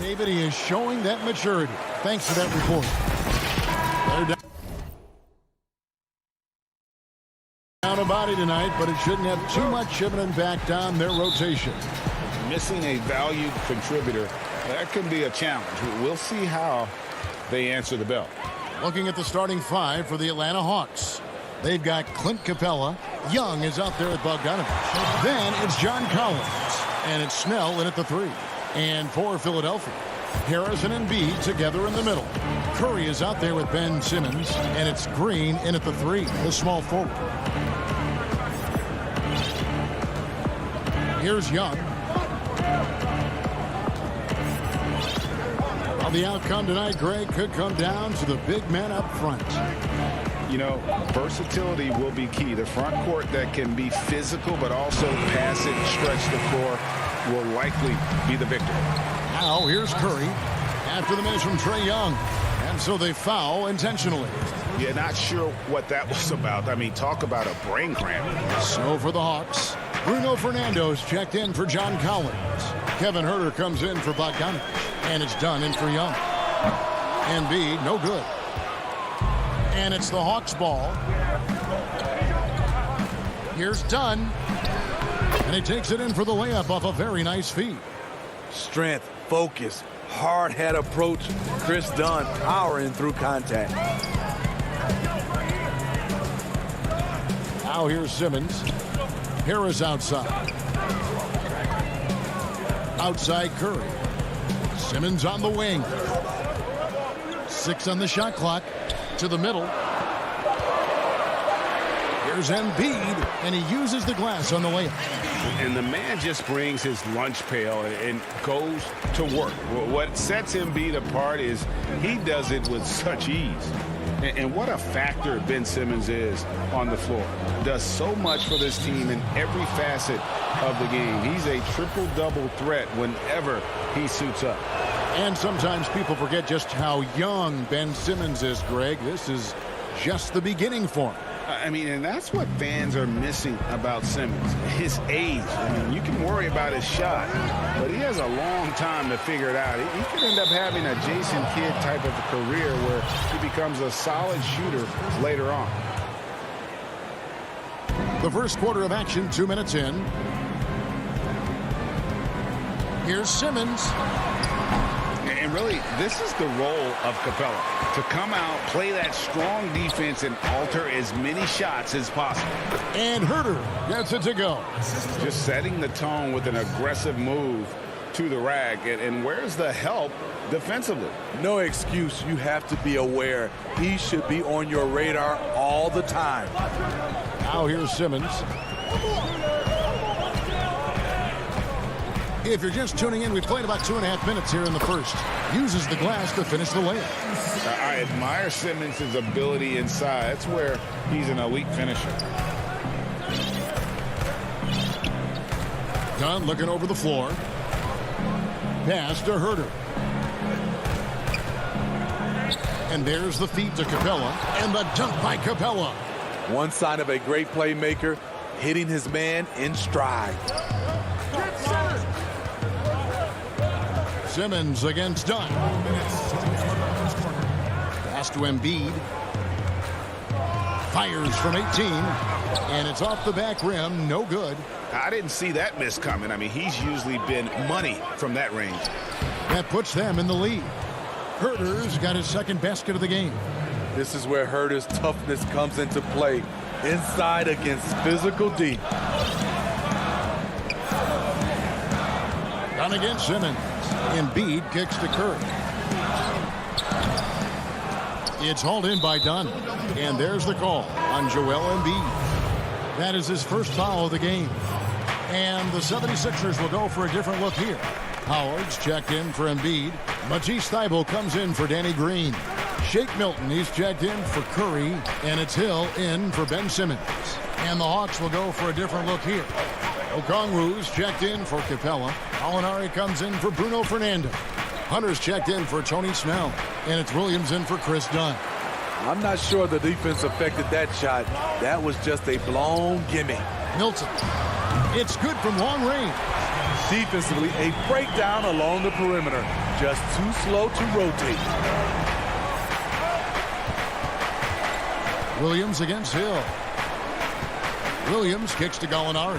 David, he is showing that maturity. Thanks for that report. They're down a body tonight, but it shouldn't have too much of an impact on their rotation. Missing a valued contributor, that can be a challenge. We'll see how they answer the bell. Looking at the starting five for the Atlanta Hawks. They've got Clint Capella. Young is out there at Bogdanovich. Then it's John Collins. And it's Snell in at the 3. And for Philadelphia, Harrison and Embiid together in the middle. Curry is out there with Ben Simmons. And it's Green in at the 3, the small forward. Here's Young. Well, the outcome tonight, Greg, could come down to the big man up front. You know, versatility will be key. The front court that can be physical but also pass it and stretch the floor will likely be the victor. Now here's Curry after the miss from Trae Young. And so they foul intentionally. Yeah, not sure what that was about. I mean, talk about a brain cramp. So for the Hawks, Bruno Fernando's checked in for John Collins. Kevin Huerter comes in for Bogdanovich. And it's done in for Young. Embiid, no good. And it's the Hawks ball. Here's Dunn. And he takes it in for the layup off a very nice feed. Strength, focus, hard head approach. Chris Dunn powering through contact. Now here's Simmons. Harris outside. Outside Curry. Simmons on the wing. 6 on the shot clock. To the middle. Here's Embiid, and he uses the glass on the layup. And the man just brings his lunch pail and goes to work. What sets Embiid apart is he does it with such ease. And what a factor Ben Simmons is on the floor. Does so much for this team in every facet of the game. He's a triple-double threat whenever he suits up. And sometimes people forget just how young Ben Simmons is, Greg. This is just the beginning for him. I mean, and that's what fans are missing about Simmons, his age. I mean, you can worry about his shot, but he has a long time to figure it out. He could end up having a Jason Kidd type of a career where he becomes a solid shooter later on. The first quarter of action, 2 minutes in. Here's Simmons. And really, this is the role of Capella, to come out, play that strong defense, and alter as many shots as possible. And Huerter gets it to go. Just setting the tone with an aggressive move to the rack. And where's the help defensively? No excuse. You have to be aware. He should be on your radar all the time. Now here's Simmons. If you're just tuning in, we've played about 2.5 minutes here in the first. Uses the glass to finish the layup. I admire Simmons' ability inside. That's where he's an elite finisher. Dunn looking over the floor. Pass to Huerter. And there's the feed to Capella. And the dunk by Capella. One sign of a great playmaker, hitting his man in stride. Simmons against Dunn. Pass to Embiid. Fires from 18. And it's off the back rim. No good. I didn't see that miss coming. I mean, he's usually been money from that range. That puts them in the lead. Huerter's got his second basket of the game. This is where Huerter's toughness comes into play. Inside against physical D. Dunn against Simmons. Embiid kicks to Curry. It's hauled in by Dunn. And there's the call on Joel Embiid. That is his first foul of the game. And the 76ers will go for a different look here. Howard's checked in for Embiid. Matisse Thybulle comes in for Danny Green. Shake Milton, he's checked in for Curry. And it's Hill in for Ben Simmons. And the Hawks will go for a different look here. Okongwu's checked in for Capella. Alinari comes in for Bruno Fernando. Hunter's checked in for Tony Snell. And it's Williams in for Chris Dunn. I'm not sure the defense affected that shot. That was just a blown gimme. Milton. It's good from long range. Defensively, a breakdown along the perimeter. just too slow to rotate. Williams against Hill. Williams kicks to Gallinari.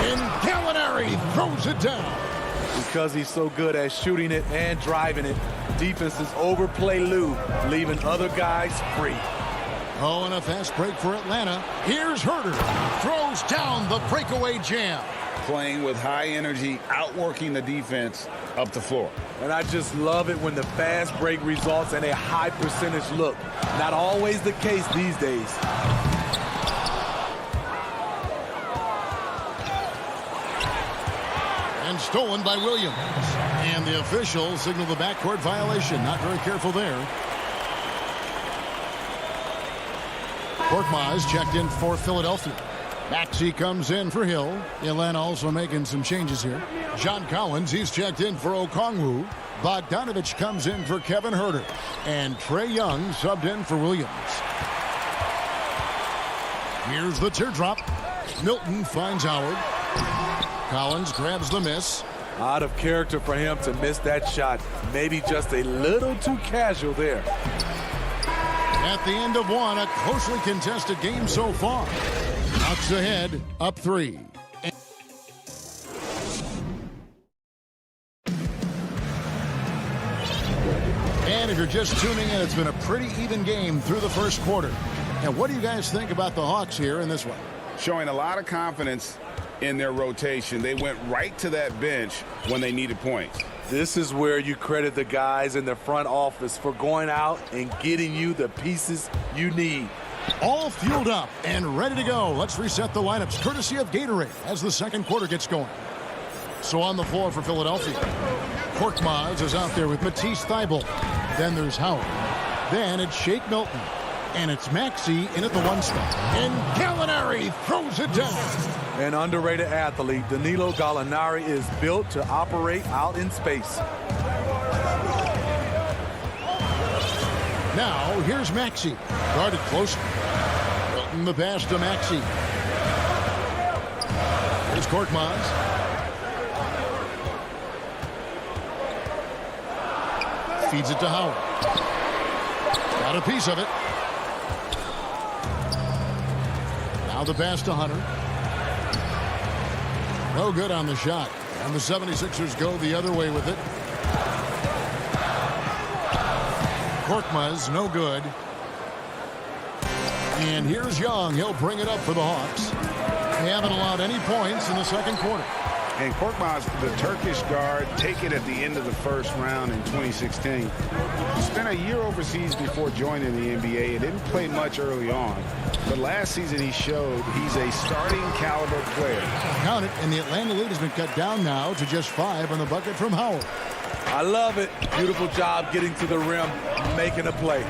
And Gallinari throws it down. Because he's so good at shooting it and driving it, defenses overplay Lou, leaving other guys free. Oh, and a fast break for Atlanta. Here's Herter. Throws down the breakaway jam. Playing with high energy, outworking the defense up the floor. And I just love it when the fast break results in a high percentage look. Not always the case these days. And stolen by Williams. And the officials signal the backcourt violation. Not very careful there. Korkmaz checked in for Philadelphia. Maxey comes in for Hill. Atlanta also making some changes here. John Collins, he's checked in for Okongwu. Bogdanovich comes in for Kevin Herter. And Trae Young subbed in for Williams. Here's the teardrop. Milton finds Howard. Collins grabs the miss. Out of character for him to miss that shot. Maybe just a little too casual there. At the end of one, a closely contested game so far. Hawks ahead, up 3. And if you're just tuning in, it's been a pretty even game through the first quarter. And what do you guys think about the Hawks here in this one? Showing a lot of confidence in their rotation. They went right to that bench when they needed points. This is where you credit the guys in the front office for going out and getting you the pieces you need. All fueled up and ready to go. Let's reset the lineups courtesy of Gatorade as the second quarter gets going. So on the floor for Philadelphia, Korkmaz is out there with Matisse Thybulle. Then there's Howard. Then it's Shake Milton. And it's Maxey in at the 1 spot. And Gallinari throws it down. An underrated athlete, Danilo Gallinari is built to operate out in space. Now, here's Maxey. Guarded closely. Milton the pass to Maxey. Here's Korkmaz. Feeds it to Howard. Got a piece of it. Now the pass to Hunter. No good on the shot. And the 76ers go the other way with it. Korkmaz, no good. And here's Young. He'll bring it up for the Hawks. They haven't allowed any points in the second quarter. And Korkmaz, the Turkish guard, taken at the end of the first round in 2016. He spent a year overseas before joining the NBA and didn't play much early on. But last season he showed he's a starting caliber player. Count it, and the Atlanta lead has been cut down now to just 5 on the bucket from Howard. I love it. Beautiful job getting to the rim, making a play.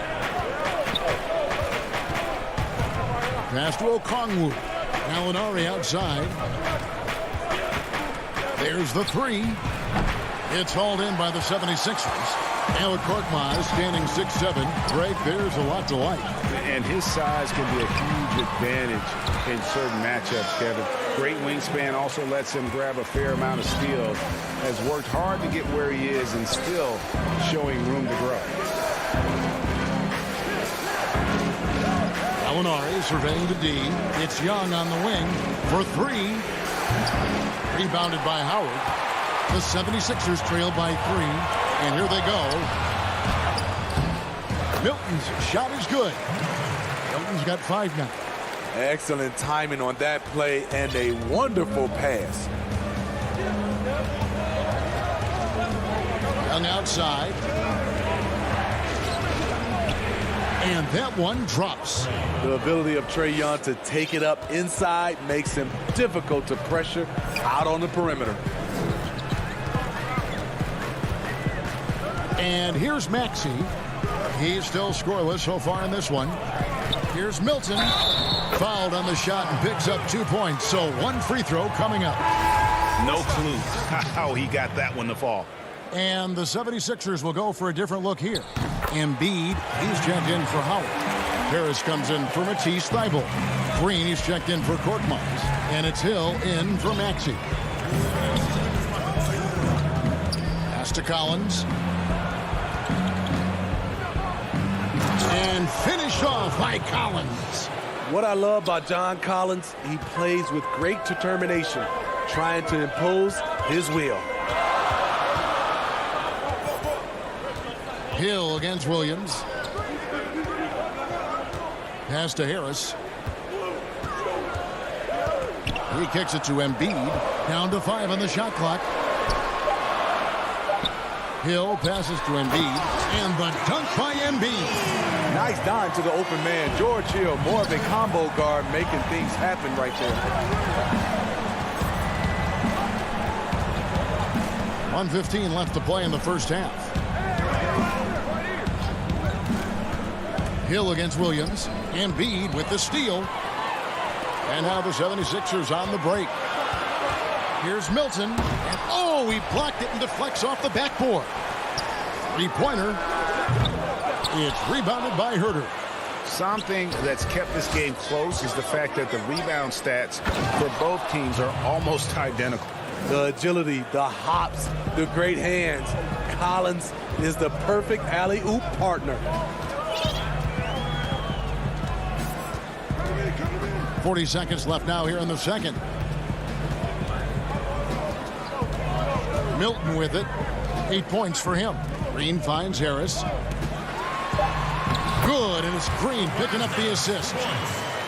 Pass to Okongwu. Gallinari outside. There's the 3. It's hauled in by the 76ers. And with Korkmaz standing 6'7", Greg, there's a lot to like. And his size can be a huge advantage in certain matchups, Kevin. Great wingspan also lets him grab a fair amount of steals. Has worked hard to get where he is and still showing room to grow. Gallinari surveying the D. It's Young on the wing for 3. Rebounded by Howard. The 76ers trail by 3. And here they go. Milton's shot is good. Milton's got 5 now. Excellent timing on that play and a wonderful pass. Young outside. And that one drops. The ability of Trae Young to take it up inside makes him difficult to pressure out on the perimeter. And here's Maxey. He's still scoreless so far in this one. Here's Milton. Fouled on the shot and picks up 2 points. So 1 free throw coming up. No clue how he got that one to fall. And the 76ers will go for a different look here. Embiid, he's checked in for Howard. Harris comes in for Matisse Thybulle. Green, he's checked in for Korkmaz. And it's Hill in for Maxey. Pass to Collins. And finished off by Collins. What I love about John Collins, he plays with great determination, trying to impose his will. Hill against Williams. Pass to Harris. He kicks it to Embiid. Down to 5 on the shot clock. Hill passes to Embiid. And the dunk by Embiid. Nice dime to the open man. George Hill, more of a combo guard, making things happen right there. 1:15 left to play in the first half. Hill against Williams. Embiid with the steal. And now the 76ers on the break. Here's Milton. And oh, he blocked it and deflects off the backboard. Three-pointer. It's rebounded by Herter. Something that's kept this game close is the fact that the rebound stats for both teams are almost identical. The agility, the hops, the great hands. Collins is the perfect alley-oop partner. 40 seconds left now here in the second. Milton with it. 8 points for him. Green finds Harris. Good, and it's Green picking up the assist.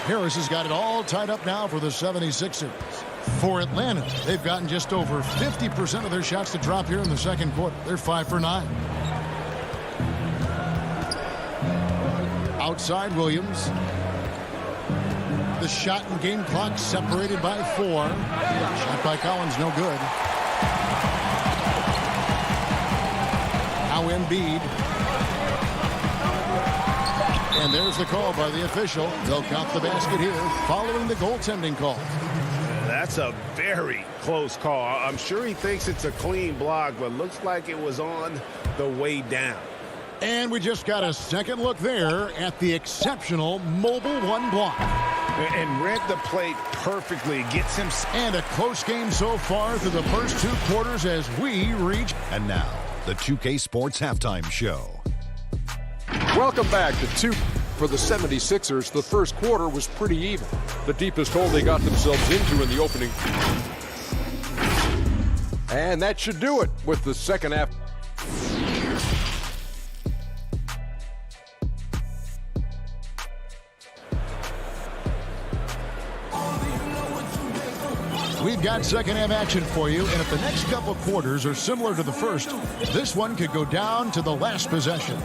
Harris has got it all tied up now for the 76ers. For Atlanta, they've gotten just over 50% of their shots to drop here in the second quarter. They're 5 for 9. Outside Williams. The shot and game clock separated by 4. Shot by Collins, no good. Now Embiid. And there's the call by the official. They'll count the basket here following the goaltending call. That's a very close call. I'm sure he thinks it's a clean block, but looks like it was on the way down. And we just got a second look there at the exceptional mobile 1 block. And read the plate perfectly. Gets him. And a close game so far through the first 2 quarters as we reach. And now, the 2K Sports Halftime Show. Welcome back to 2. For the 76ers, the first quarter was pretty even. The deepest hole they got themselves into in the opening. And that should do it with the second half. We've got second half action for you, and if the next couple quarters are similar to the first, this one could go down to the last possession.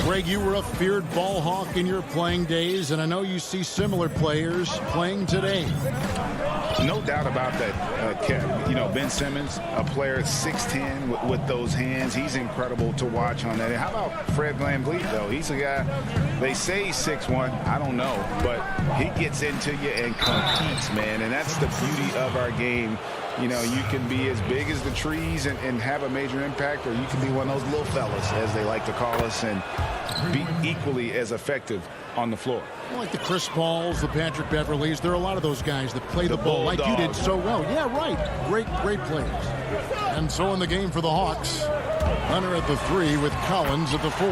Greg, you were a feared ball hawk in your playing days, and I know you see similar players playing today. No doubt about that, Kev. You know, Ben Simmons, a player 6'10" with those hands. He's incredible to watch on that. And how about Fred VanVleet, though? He's a guy, they say he's 6'1". I don't know. But he gets into you and competes, man. And that's the beauty of our game. You know, you can be as big as the trees and have a major impact, or you can be one of those little fellas, as they like to call us, and be equally as effective on the floor. Like the Chris Pauls, the Patrick Beverleys, there are a lot of those guys that play the ball like you did so well. Yeah, right. Great players. And so in the game for the Hawks, Hunter at the 3 with Collins at the 4.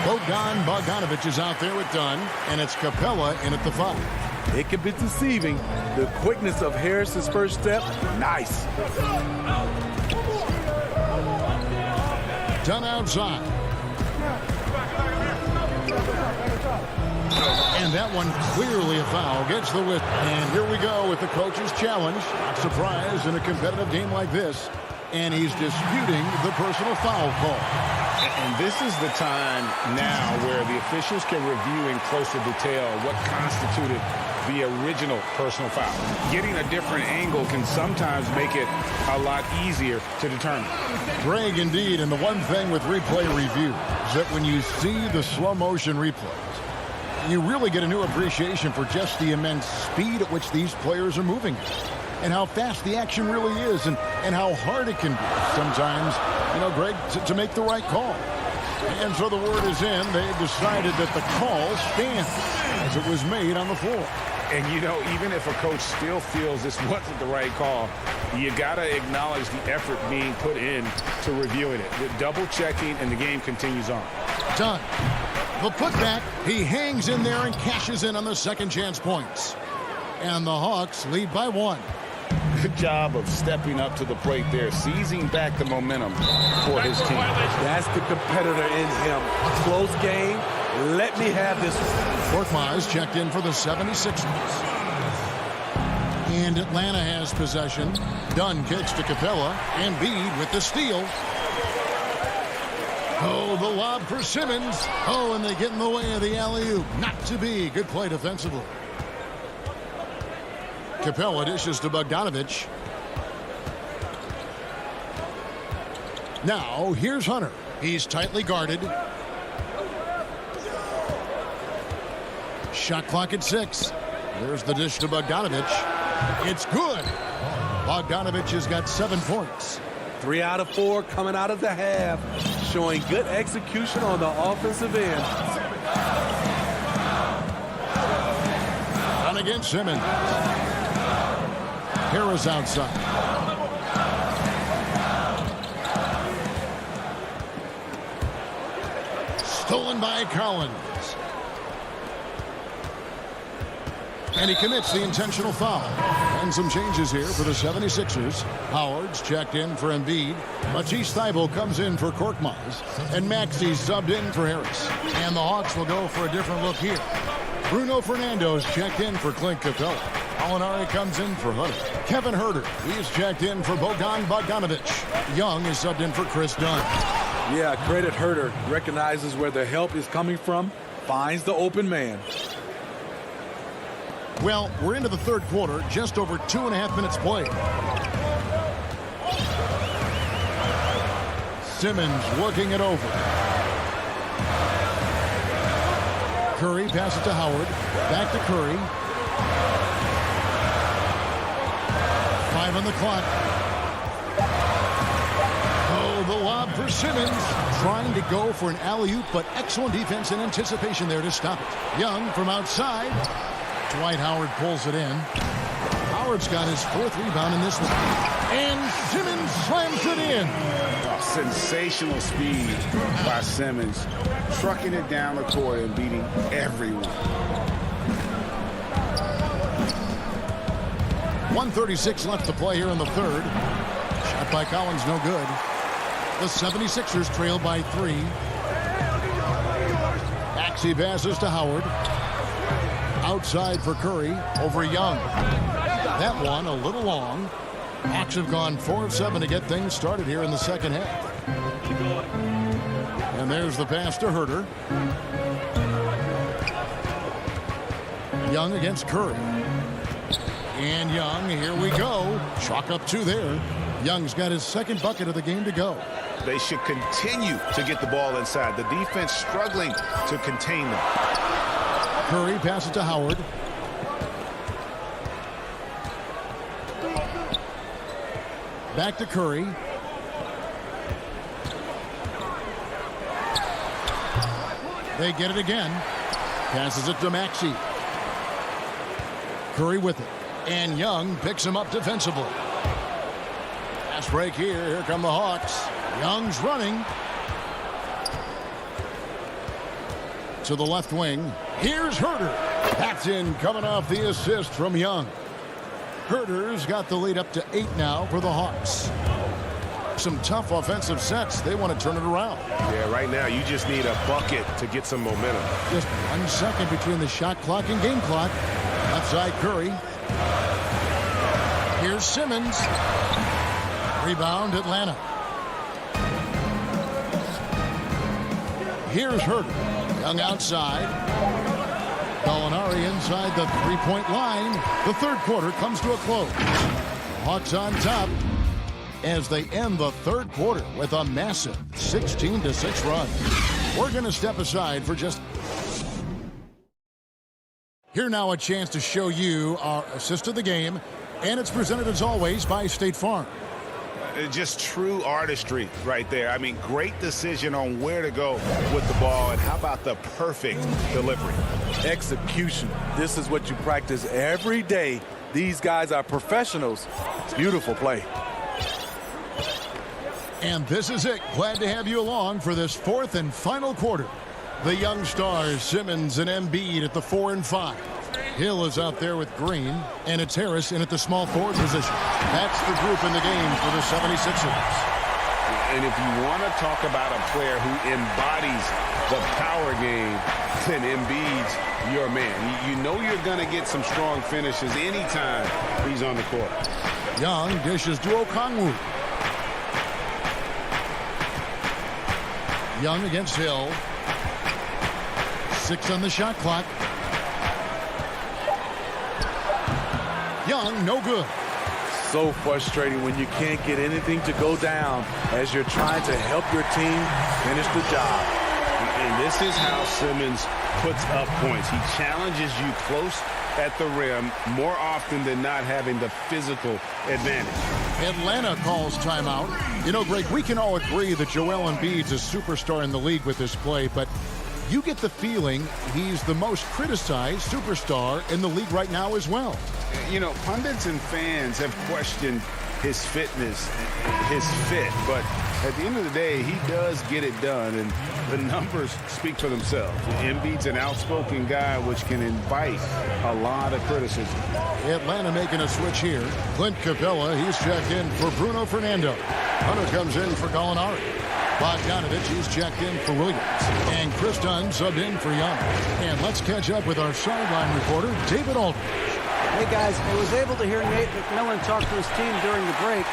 Bogdan Bogdanovic is out there with Dunn, and it's Capella in at the 5. It can be deceiving. The quickness of Harris's first step, nice. Dunn outside. And that one clearly a foul. Gets the whip. And here we go with the coach's challenge. Not surprised in a competitive game like this. And he's disputing the personal foul call. And this is the time now where the officials can review in closer detail what constituted the original personal foul. Getting a different angle can sometimes make it a lot easier to determine. Greg, indeed, and the one thing with replay review is that when you see the slow motion replays, you really get a new appreciation for just the immense speed at which these players are moving and how fast the action really is and how hard it can be sometimes, you know, Greg, to make the right call. And so the word is in. They've decided that the call stands as it was made on the floor. And, you know, even if a coach still feels this wasn't the right call, you got to acknowledge the effort being put in to reviewing it. The double checking, and the game continues on. Done. The putback, he hangs in there and cashes in on the second chance points. And the Hawks lead by 1. Good job of stepping up to the plate there, seizing back the momentum for his team. That's the competitor in him. Close game. Let me have this one. Korkmaz checked in for the 76ers. And Atlanta has possession. Dunn kicks to Capella. Embiid with the steal. Oh, the lob for Simmons. Oh, and they get in the way of the alley-oop. Not to be. Good play defensively. Capella dishes to Bogdanovich. Now, here's Hunter. He's tightly guarded. Shot clock at 6. There's the dish to Bogdanovich. It's good. Bogdanovich has got 7 points. 3 out of 4 coming out of the half. Showing good execution on the offensive end. On against Simmons. Harris outside. Stolen by Collins. And he commits the intentional foul. And some changes here for the 76ers. Howard's checked in for Embiid. Matisse Thybulle comes in for Korkmaz. And Maxey's subbed in for Harris. And the Hawks will go for a different look here. Bruno Fernando's checked in for Clint Capella. Alinari comes in for Hunter. Kevin Huerter, he's checked in for Bogdanovich. Young is subbed in for Chris Dunn. Yeah, credit Huerter. Recognizes where the help is coming from. Finds the open man. Well, we're into the third quarter. Just over 2.5 minutes played. Simmons working it over. Curry passes to Howard. Back to Curry. 5 on the clock. Oh, the lob for Simmons. Trying to go for an alley-oop, but excellent defense and anticipation there to stop it. Young from outside. Dwight Howard pulls it in. Howard's got his 4th rebound in this one. And Simmons slams it in. Sensational speed by Simmons. Trucking it down the court and beating everyone. 1:36 left to play here in the third. Shot by Collins, no good. The 76ers trail by 3. Maxey passes to Howard. Outside for Curry over Young. That one a little long. Hawks have gone 4 of 7 to get things started here in the second half. And there's the pass to Huerter. Young against Curry. And Young, here we go. Chalk up 2 there. Young's got his 2nd bucket of the game to go. They should continue to get the ball inside. The defense struggling to contain them. Curry passes to Howard. Back to Curry. They get it again. Passes it to Maxey. Curry with it. And Young picks him up defensively. Fast break here. Here come the Hawks. Young's running. To the left wing. Here's Huerter. That's in, coming off the assist from Young. Huerter's got the lead up to 8 now for the Hawks. Some tough offensive sets. They want to turn it around. Yeah, right now you just need a bucket to get some momentum. Just 1 second between the shot clock and game clock. Left side Curry. Here's Simmons. Rebound Atlanta. Here's Huerter. Young outside. Alinari inside the 3-point line. The third quarter comes to a close. Hawks on top as they end the third quarter with a massive 16-6 run. We're going to step aside for just... Here now a chance to show you our assist of the game, and it's presented as always by State Farm. Just true artistry right there. I mean, great decision on where to go with the ball, and how about the perfect delivery? Execution. This is what you practice every day. These guys are professionals. Beautiful play. And this is it. Glad to have you along for this fourth and final quarter. The young stars, Simmons and Embiid at the 4 and 5. Hill is out there with Green, and it's Harris in at the small forward position. That's the group in the game for the 76ers. And if you want to talk about a player who embodies the power game, then Embiid's your man. You know you're going to get some strong finishes anytime he's on the court. Young dishes to Okongwu. Young against Hill. 6 on the shot clock. Young, no good. So frustrating when you can't get anything to go down as you're trying to help your team finish the job. And this is how Simmons puts up points. He challenges you close at the rim more often than not, having the physical advantage. Atlanta calls timeout. You know, Greg, we can all agree that Joel Embiid's a superstar in the league with this play, but you get the feeling he's the most criticized superstar in the league right now as well. You know, pundits and fans have questioned his fitness, his fit, but at the end of the day, he does get it done, and the numbers speak for themselves. Embiid's an outspoken guy, which can invite a lot of criticism. Atlanta making a switch here. Clint Capella, he's checked in for Bruno Fernando. Hunter comes in for Gallinari. Bogdanovich, he's checked in for Williams. And Chris Dunn subbed in for Young. And let's catch up with our sideline reporter, David Aldridge. Hey guys, I was able to hear Nate McMillan talk to his team during the break.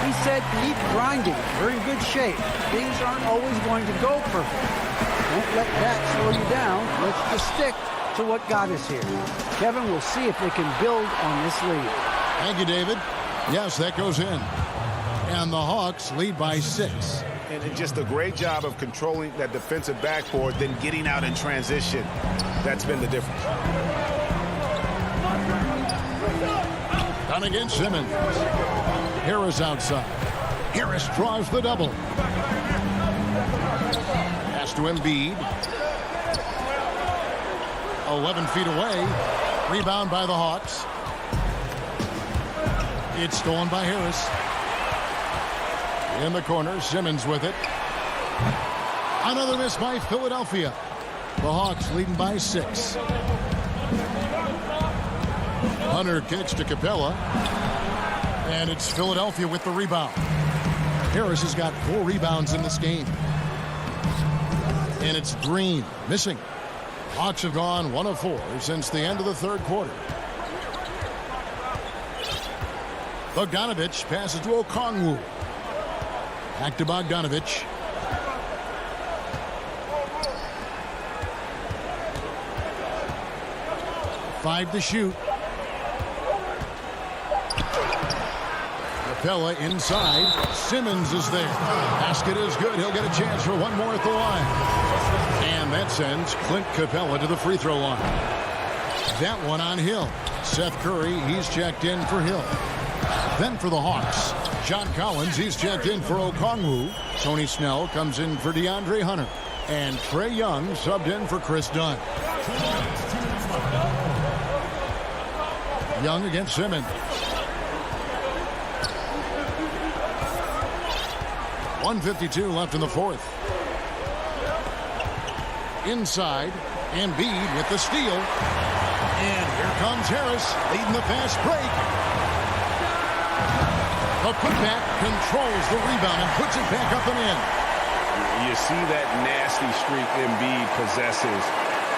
He said keep grinding. We're in good shape. Things aren't always going to go perfect. Don't let that slow you down. Let's just stick to what got us here. Kevin, will see if they can build on this lead. Thank you, David. Yes, that goes in. And the Hawks lead by 6. And just a great job of controlling that defensive backboard, then getting out in transition. That's been the difference. Done against Simmons. Harris outside. Harris draws the double. Pass to Embiid. 11 feet away. Rebound by the Hawks. It's stolen by Harris. In the corner, Simmons with it. Another miss by Philadelphia. The Hawks leading by 6. Hunter kicks to Capella. And it's Philadelphia with the rebound. Harris has got 4 rebounds in this game. And it's Green missing. Hawks have gone 1 of 4 since the end of the third quarter. Bogdanovich passes to Okongwu. Back to Bogdanovich. Five to shoot. Capella inside. Simmons is there. Basket is good. He'll get a chance for one more at the line. And that sends Clint Capella to the free throw line. That one on Hill. Seth Curry, he's checked in for Hill. Then for the Hawks, John Collins, he's checked in for Okongwu. Tony Snell comes in for DeAndre Hunter. And Trae Young subbed in for Chris Dunn. Young against Simmons. 1:52 left in the fourth. Inside, Embiid with the steal. And here comes Harris leading the fast break. The putback controls the rebound and puts it back up and in. You see that nasty streak Embiid possesses.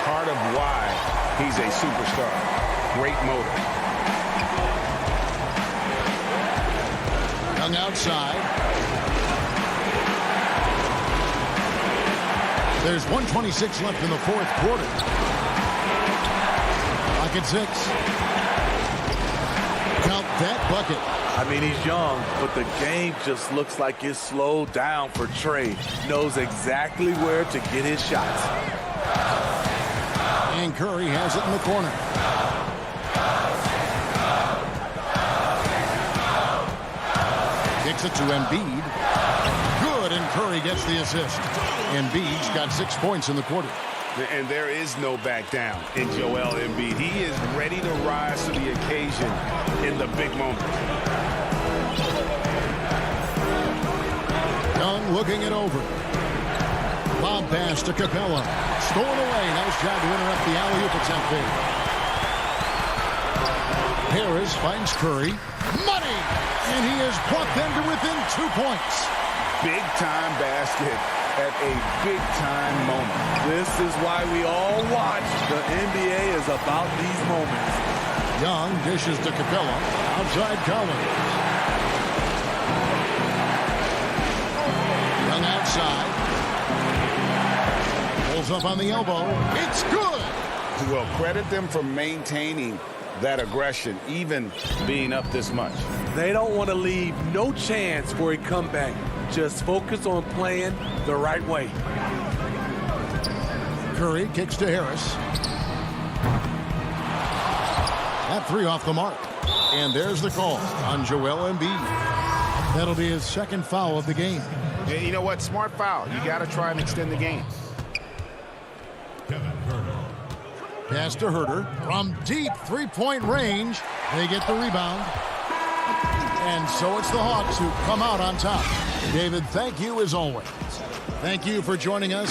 Part of why he's a superstar. Great motor. Young outside. There's 1:26 left in the fourth quarter. Clock at 6. Count that bucket. I mean, he's young, but the game just looks like it's slowed down for Trae. Knows exactly where to get his shots. And Curry has it in the corner. Kicks it to Embiid. Good, and Curry gets the assist. Embiid's got 6 points in the quarter. And there is no back down in Joel Embiid. He is ready to rise to the occasion in the big moments. Young looking it over. Lob pass to Capella. Stolen away. Nice job to interrupt the alley-oop attempt there. Harris finds Curry. Money! And he has brought them to within 2 points. Big-time basket at a big-time moment. This is why we all watch. The NBA is about these moments. Young dishes to Capella. Outside Collins. Young outside. Pulls up on the elbow. It's good! Well, credit them for maintaining that aggression, even being up this much. They don't want to leave no chance for a comeback. Just focus on playing the right way. Curry kicks to Harris. That three off the mark. And there's the call on Joel Embiid. That'll be his second foul of the game. Yeah, you know what? Smart foul. You got to try and extend the game. Pass to Herter. From deep three-point range, they get the rebound. And so it's the Hawks who come out on top. David, thank you as always. Thank you for joining us.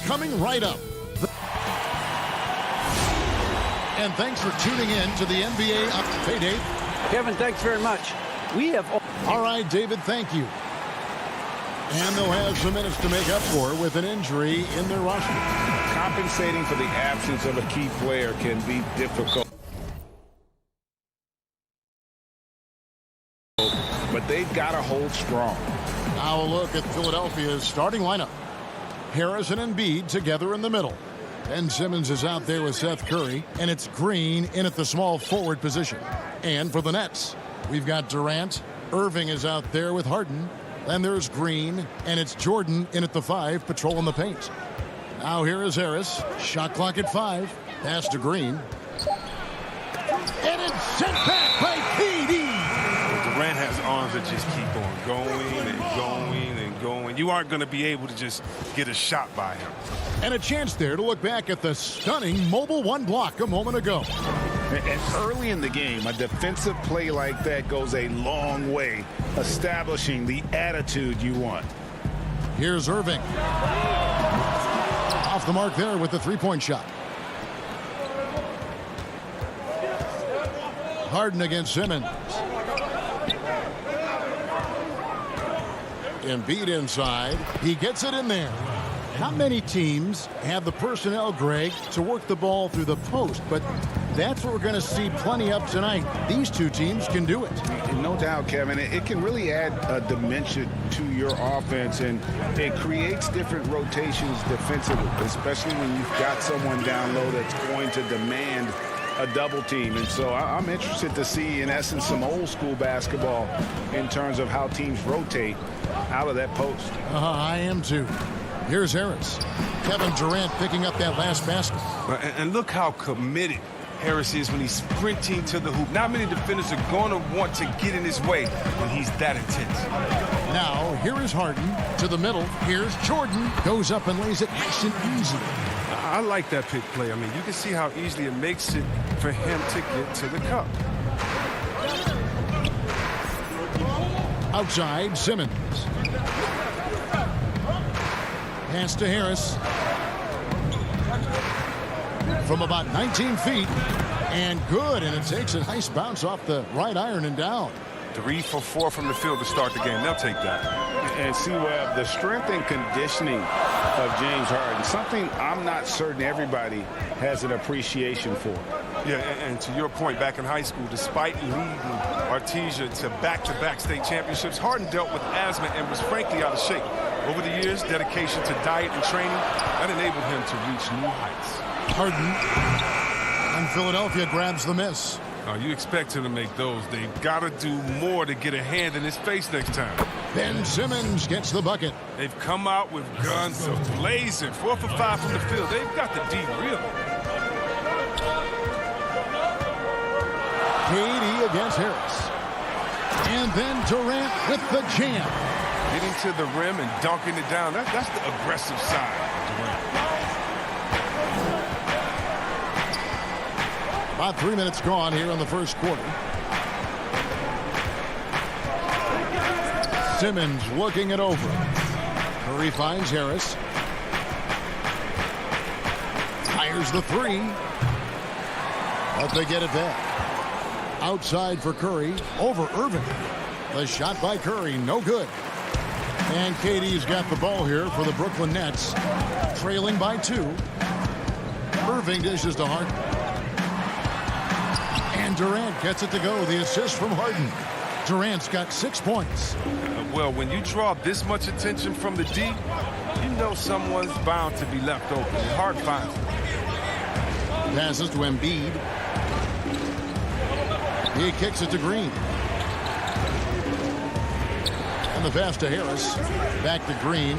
Coming right up. And thanks for tuning in to the NBA Up. Hey, Dave. Kevin, thanks very much. We have... All right, David, thank you. And they'll have some minutes to make up for with an injury in their roster. Compensating for the absence of a key player can be difficult. But they've got to hold strong. Now a look at Philadelphia's starting lineup. Harris and Embiid together in the middle. Ben Simmons is out there with Seth Curry, and it's Green in at the small forward position. And for the Nets, we've got Durant. Irving is out there with Harden. Then there's Green, and it's Jordan in at the 5, patrolling the paint. Now here is Harris. Shot clock at 5. Pass to Green. And it's sent back by KD. Durant has arms that just keep on going and going and going. You aren't going to be able to just get a shot by him. And a chance there to look back at the stunning mobile one block a moment ago. And early in the game, a defensive play like that goes a long way, establishing the attitude you want. Here's Irving. Off the mark there with the three-point shot. Harden against Simmons. Embiid inside. He gets it in there. Not many teams have the personnel, Greg, to work the ball through the post, but that's what we're going to see plenty of tonight. These two teams can do it. No doubt, Kevin. It can really add a dimension to your offense, and it creates different rotations defensively, especially when you've got someone down low that's going to demand a double team. And so I'm interested to see, in essence, some old school basketball in terms of how teams rotate out of that post. I am too. Here's Harris. Kevin Durant picking up that last basket. And look how committed Harris is when he's sprinting to the hoop. Not many defenders are going to want to get in his way when he's that intense. Now, here is Harden to the middle. Here's Jordan. Goes up and lays it nice and easy. I like that pick play. I mean, you can see how easily it makes it for him to get to the cup. Outside, Simmons. Pass to Harris. From about 19 feet. And good. And it takes a nice bounce off the right iron and down. 3 for 4 from the field to start the game. They'll take that. And see, Webb, the strength and conditioning of James Harden, something I'm not certain everybody has an appreciation for. Yeah, and to your point, back in high school, despite leading Artesia to back-to-back state championships, Harden dealt with asthma and was frankly out of shape. Over the years, dedication to diet and training, that enabled him to reach new heights. Harden, and Philadelphia grabs the miss. You expect him to make those. They've got to do more to get a hand in his face next time. Ben Simmons gets the bucket. They've come out with guns blazing. 4 for 5 from the field. They've got the D real. KD against Harris. And then Durant with the jam. Getting to the rim and dunking it down. That's the aggressive side of Durant. About 3 minutes gone here in the first quarter. Simmons looking it over. Curry finds Harris. Fires the three. But they get it back. Outside for Curry. Over Irving. The shot by Curry. No good. And KD's got the ball here for the Brooklyn Nets. Trailing by 2. Irving dishes to Harden. And Durant gets it to go. The assist from Harden. Durant's got 6 points. Well, when you draw this much attention from the D, you know someone's bound to be left open. Hard finds it. Passes to Embiid. He kicks it to Green. And the pass to Harris. Back to Green.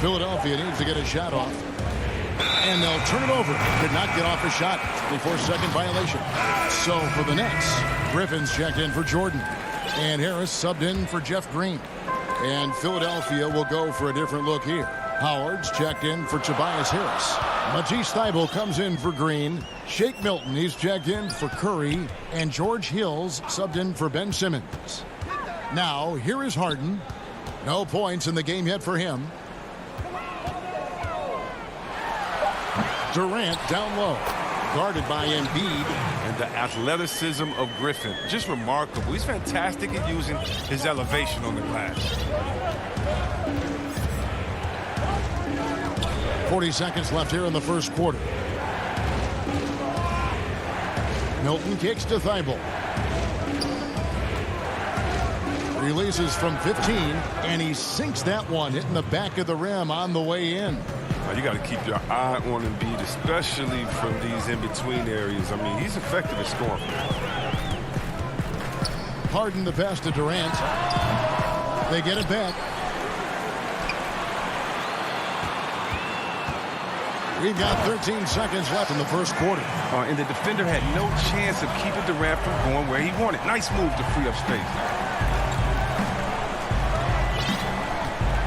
Philadelphia needs to get a shot off. And they'll turn it over. Did not get off a shot. 24-second violation. So for the Nets, Griffin's checked in for Jordan. And Harris subbed in for Jeff Green. And Philadelphia will go for a different look here. Howard's checked in for Tobias Harris. Matisse Thybulle comes in for Green. Shake Milton, he's checked in for Curry. And George Hills subbed in for Ben Simmons. Now, here is Harden. No points in the game yet for him. Durant down low. Guarded by Embiid. And the athleticism of Griffin, just remarkable. He's fantastic at using his elevation on the glass. 40 seconds left here in the first quarter. Milton kicks to Thybulle. Releases from 15, and he sinks that one, hitting the back of the rim on the way in. You got to keep your eye on Embiid, especially from these in-between areas. I mean, he's effective at scoring. Harden the pass to Durant. They get it back. We've got 13 seconds left in the first quarter. And the defender had no chance of keeping Durant from going where he wanted. Nice move to free up space.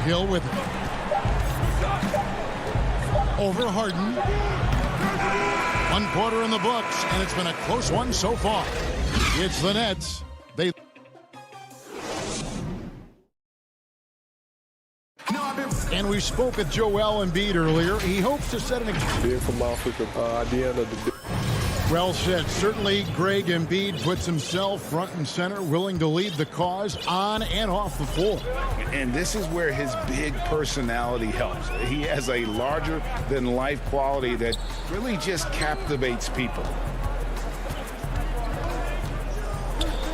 Hill with it. Over Harden. 1 quarter in the books, and it's been a close one so far. It's the Nets. And we spoke with Joel Embiid earlier. He hopes to set an Being from Africa, at the end of the day. Well said. Certainly, Greg Embiid puts himself front and center, willing to lead the cause on and off the floor. And this is where his big personality helps. He has a larger-than-life quality that really just captivates people.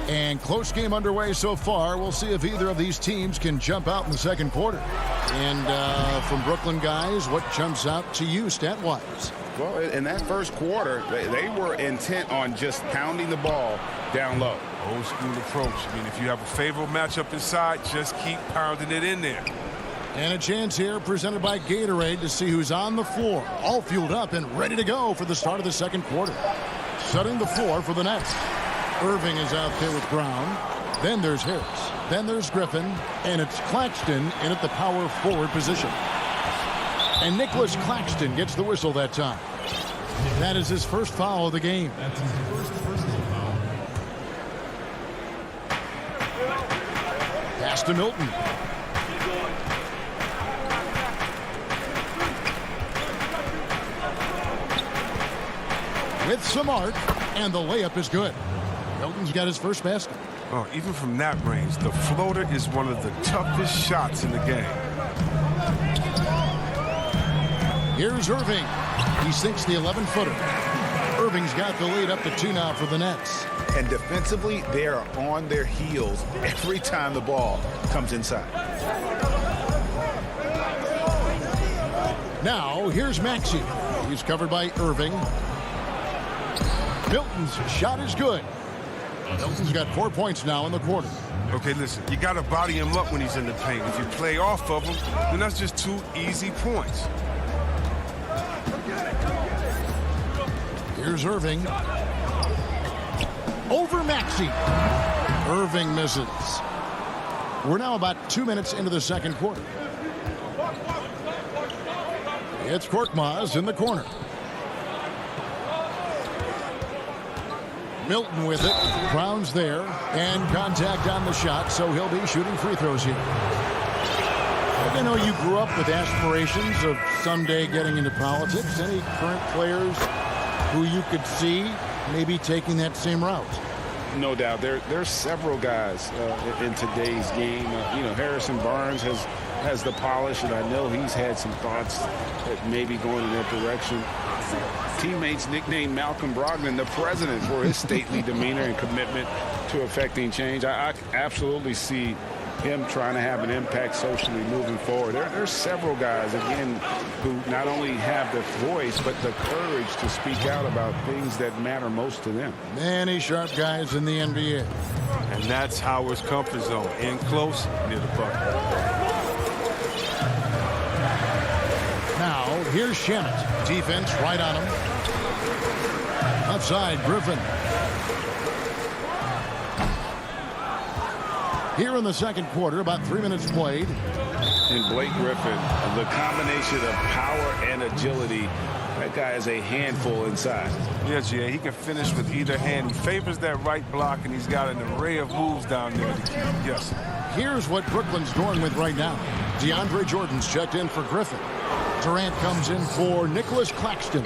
And close game underway so far. We'll see if either of these teams can jump out in the second quarter. And from Brooklyn guys, what jumps out to you stat-wise? Well, in that first quarter, they were intent on just pounding the ball down low. Old school approach. I mean, if you have a favorable matchup inside, just keep pounding it in there. And a chance here presented by Gatorade to see who's on the floor. All fueled up and ready to go for the start of the second quarter. Setting the floor for the Nets. Irving is out there with Brown. Then there's Harris. Then there's Griffin. And it's Claxton in at the power forward position. And Nicholas Claxton gets the whistle that time. That is his first foul of the game. That's his first personal foul. Pass to Milton. With some art, and the layup is good. Milton's got his first basket. Oh, even from that range, the floater is one of the toughest shots in the game. Here's Irving. He sinks the 11-footer. Irving's got the lead up to 2 now for the Nets. And defensively, they are on their heels every time the ball comes inside. Now, here's Maxey. He's covered by Irving. Milton's shot is good. Milton's got 4 points now in the quarter. Okay, listen, you got to body him up when he's in the paint. If you play off of him, then that's just 2 easy points. Here's Irving. Over Maxey. Irving misses. We're now about 2 minutes into the second quarter. It's Korkmaz in the corner. Milton with it. Brown's there. And contact on the shot, so he'll be shooting free throws here. I know you grew up with aspirations of someday getting into politics. Any current players who you could see maybe taking that same route? No doubt. There's several guys in today's game. Harrison Barnes has the polish, and I know he's had some thoughts that maybe going in that direction. Teammates nicknamed Malcolm Brogdon the president for his stately demeanor and commitment to affecting change. I absolutely see him trying to have an impact socially moving forward. There's several guys, again, who not only have the voice, but the courage to speak out about things that matter most to them. Many sharp guys in the NBA. And that's Howard's comfort zone, in close, near the bucket. Now, here's Shamet. Defense right on him. Outside, Griffin. Here in the second quarter, about 3 minutes played. And Blake Griffin, the combination of power and agility, that guy is a handful inside. Yeah, Jay, he can finish with either hand. He favors that right block, and he's got an array of moves down there to keep him guessing. Here's what Brooklyn's going with right now. DeAndre Jordan's checked in for Griffin. Durant comes in for Nicholas Claxton.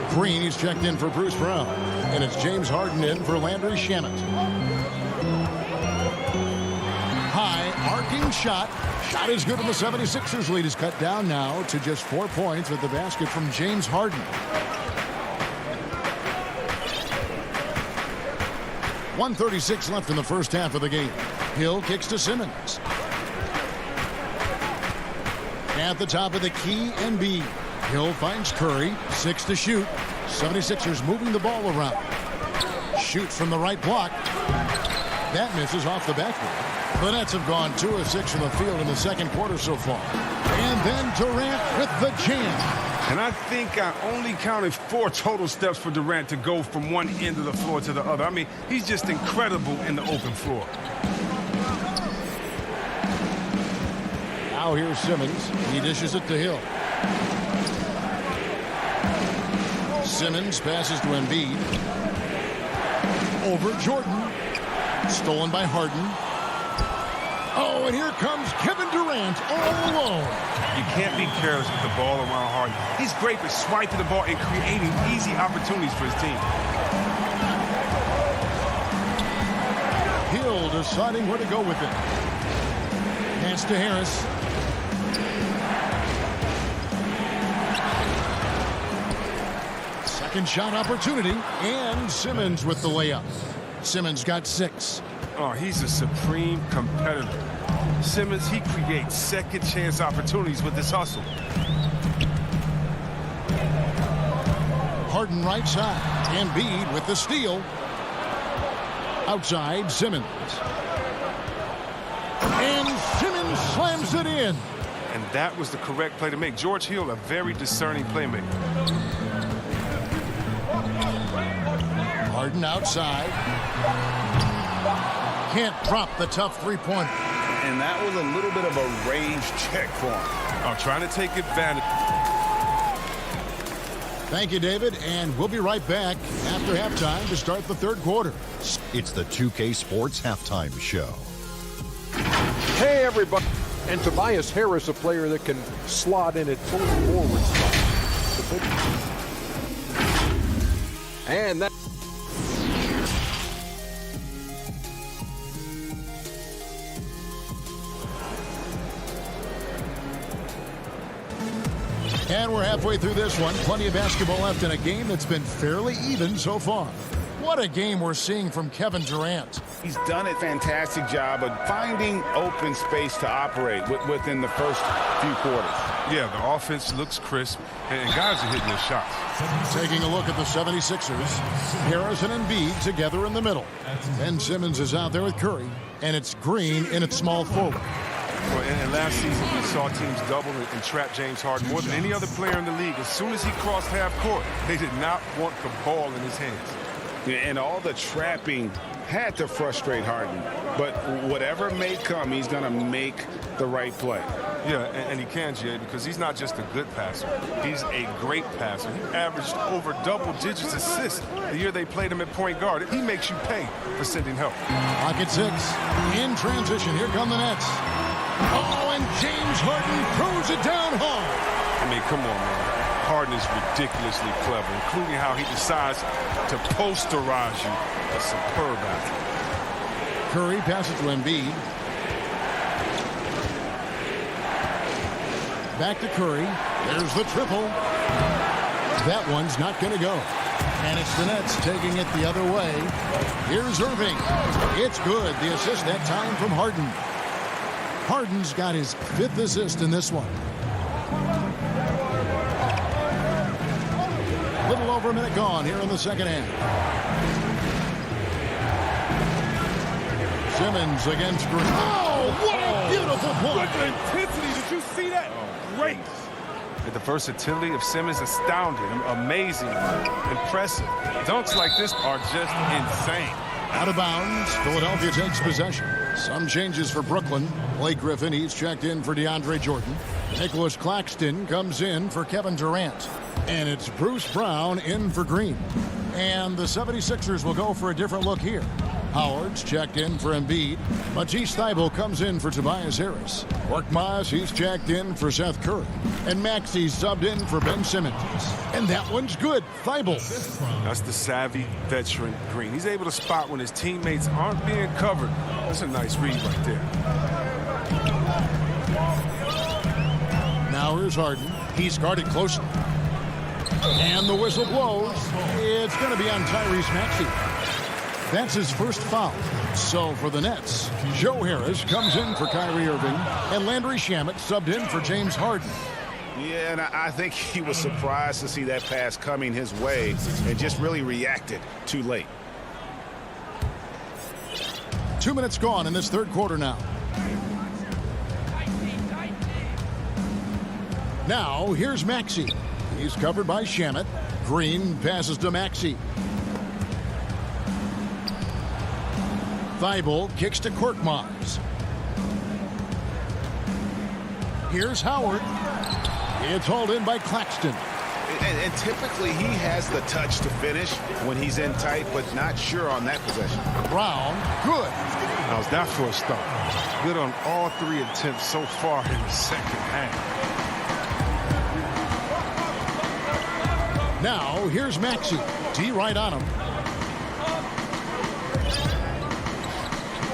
Green is checked in for Bruce Brown. And it's James Harden in for Landry Shamet. High arcing shot. Shot is good, and the 76ers lead is cut down now to just 4 points with the basket from James Harden. 1:36 left in the first half of the game. Hill kicks to Simmons. At the top of the key, Embiid. Hill finds Curry. 6 to shoot. 76ers moving the ball around. Shoots from the right block. That misses off the backboard. The Nets have gone 2 of 6 from the field in the second quarter so far. And then Durant with the jam. And I think I only counted 4 total steps for Durant to go from one end of the floor to the other. I mean, he's just incredible in the open floor. Now here's Simmons. He dishes it to Hill. Simmons passes to Embiid. Over Jordan. Stolen by Harden. Oh, and here comes Kevin Durant all alone. You can't be careless with the ball around Harden. He's great for swiping the ball and creating easy opportunities for his team. Hill deciding where to go with it. Pass to Harris. Second shot opportunity, and Simmons with the layup. Simmons got 6. Oh, he's a supreme competitor. Simmons, he creates second chance opportunities with his hustle. Harden right side. Embiid with the steal. Outside, Simmons. And Simmons slams it in. And that was the correct play to make. George Hill, a very discerning playmaker. Harden outside. Can't drop the tough three-pointer. And that was a little bit of a range check for him. Oh, trying to take advantage. Thank you, David, and we'll be right back after halftime to start the third quarter. It's the 2K Sports Halftime Show. Hey, everybody. And Tobias Harris, a player that can slot in at full forward spot. And that. And we're halfway through this one. Plenty of basketball left in a game that's been fairly even so far. What a game we're seeing from Kevin Durant. He's done a fantastic job of finding open space to operate within the first few quarters. Yeah, the offense looks crisp, and guys are hitting their shots. Taking a look at the 76ers. Harris and Embiid together in the middle. Ben Simmons is out there with Curry, and it's Green in its small forward. Well, and last season, we saw teams double and trap James Harden more than any other player in the league. As soon as he crossed half court, they did not want the ball in his hands. And all the trapping had to frustrate Harden. But whatever may come, he's going to make the right play. Yeah, and he can, Jay, because he's not just a good passer. He's a great passer. He averaged over double-digit assists the year they played him at point guard. He makes you pay for sending help. Pocket 6. In transition, here come the Nets. Oh, and James Harden throws it down hard. I mean, come on, man. Harden is ridiculously clever, including how he decides to posterize you. A superb athlete. Curry passes to Embiid. Back to Curry. There's the triple. That one's not going to go. And it's the Nets taking it the other way. Here's Irving. It's good. The assist that time from Harden. Harden's got his 5th assist in this one. Little over a minute gone here in the second half. Simmons against Green. Oh, what a beautiful point. Look at the intensity. Did you see that? Great. The versatility of Simmons astounding, amazing, impressive. Dunks like this are just insane. Out of bounds, Philadelphia takes possession. Some changes for Brooklyn. Blake Griffin, he's checked in for DeAndre Jordan. Nicholas Claxton comes in for Kevin Durant. And it's Bruce Brown in for Green. And the 76ers will go for a different look here. Howard's checked in for Embiid. Matisse Thybulle comes in for Tobias Harris. Korkmaz, he's checked in for Seth Curry. And Maxey's subbed in for Ben Simmons. And that one's good. Thybulle. That's the savvy veteran Green. He's able to spot when his teammates aren't being covered. That's a nice read right there. Now here's Harden. He's guarded closely. And the whistle blows. It's going to be on Tyrese Maxey. That's his first foul. So for the Nets, Joe Harris comes in for Kyrie Irving, and Landry Shamet subbed in for James Harden. Yeah, and I think he was surprised to see that pass coming his way and just really reacted too late. 2 minutes gone in this third quarter now. Now, here's Maxey. He's covered by Shamet. Green passes to Maxey. Thybulle kicks to Korkmaz. Here's Howard. It's hauled in by Claxton. And typically he has the touch to finish when he's in tight, but not sure on that possession. Brown, good. How's that for a start? Good on all 3 attempts so far in the second half. Now, here's Maxey. D right on him.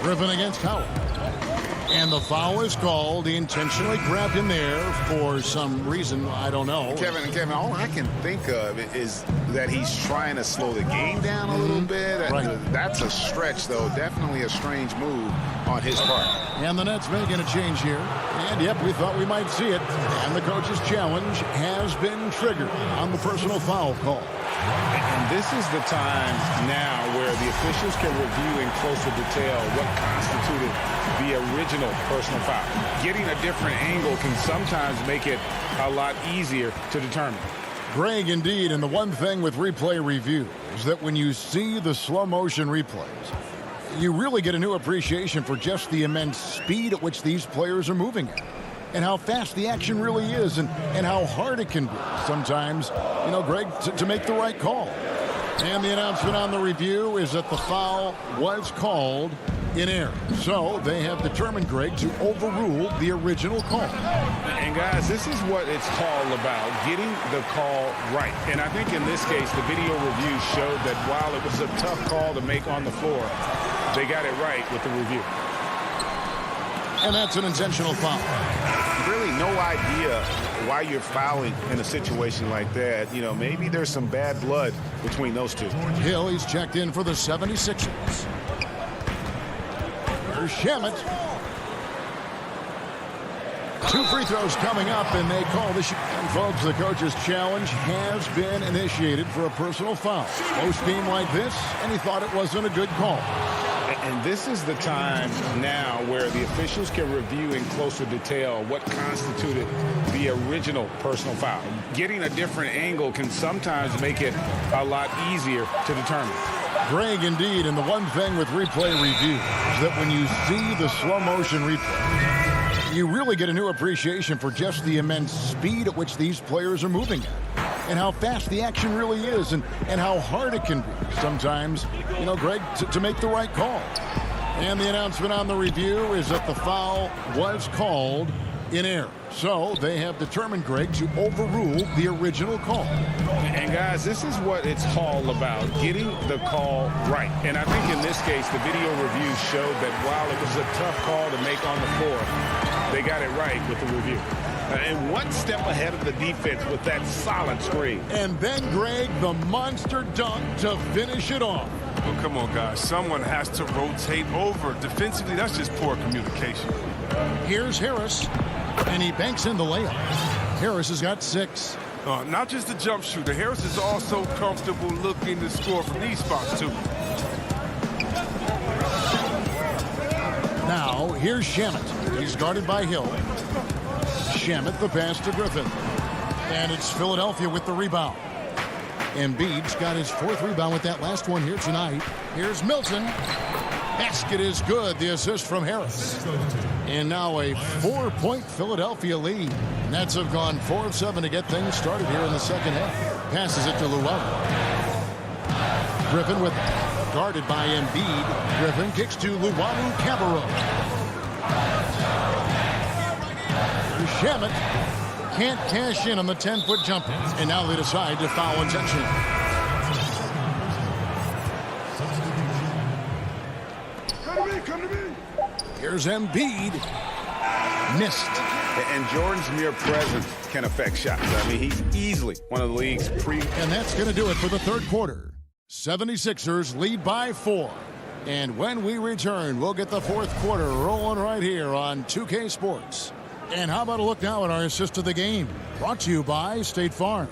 Griffin against Howard. And the foul is called. He intentionally grabbed him there for some reason. I don't know. Kevin, all I can think of is that he's trying to slow the game down a little bit. Right. That's a stretch, though. Definitely a strange move on his part. And the Nets making a change here. And, yep, we thought we might see it. And the coach's challenge has been triggered on the personal foul call. And this is the time now where the officials can review in closer detail what constituted the original personal foul. Getting a different angle can sometimes make it a lot easier to determine. Greg, indeed, and the one thing with replay review is that when you see the slow motion replays, you really get a new appreciation for just the immense speed at which these players are moving at. And how fast the action really is, and how hard it can be sometimes, you know, Greg, to make the right call. And the announcement on the review is that the foul was called in error. So they have determined, Greg, to overrule the original call. And guys, this is what it's all about, getting the call right. And I think in this case, the video review showed that while it was a tough call to make on the floor, they got it right with the review. And that's an intentional foul. Really no idea why you're fouling in a situation like that. You know, maybe there's some bad blood between those two. Hill, he's checked in for the 76ers. Here's Shamet. 2 free throws coming up, and they call the shot. And folks, the coach's challenge has been initiated for a personal foul. Close game like this, and he thought it wasn't a good call. And this is the time now where the officials can review in closer detail what constituted the original personal foul. Getting a different angle can sometimes make it a lot easier to determine. Greg, indeed, and the one thing with replay review is that when you see the slow motion replay, you really get a new appreciation for just the immense speed at which these players are moving at, and how fast the action really is, and how hard it can be sometimes, you know, Greg, to make the right call. And the announcement on the review is that the foul was called in error. So they have determined, Greg, to overrule the original call. And guys, this is what it's all about, getting the call right. And I think in this case, the video review showed that while it was a tough call to make on the floor, they got it right with the review. And one step ahead of the defense with that solid screen. And then, Greg, the monster dunk to finish it off. Well, come on, guys. Someone has to rotate over. Defensively, that's just poor communication. Here's Harris, and he banks in the layup. Harris has got 6. Not just the jump shooter. Harris is also comfortable looking to score from these spots, too. Now, here's Shamet. He's guarded by Hill. Shamet, the pass to Griffin. And it's Philadelphia with the rebound. Embiid's got his 4th rebound with that last one here tonight. Here's Milton. Basket is good. The assist from Harris. And now a 4-point Philadelphia lead. Nets have gone 4 of 7 to get things started here in the second half. Passes it to Luwawu. Griffin with it. Guarded by Embiid. Griffin kicks to Luwawu Cabarrot. Shamet can't cash in on the 10-foot jumper. And now they decide to foul intentionally. Come to me. Here's Embiid. Missed. And Jordan's mere presence can affect shots. I mean, he's easily one of the league's And that's going to do it for the third quarter. 76ers lead by 4. And when we return, we'll get the fourth quarter rolling right here on 2K Sports. And how about a look now at our assist of the game? Brought to you by State Farm.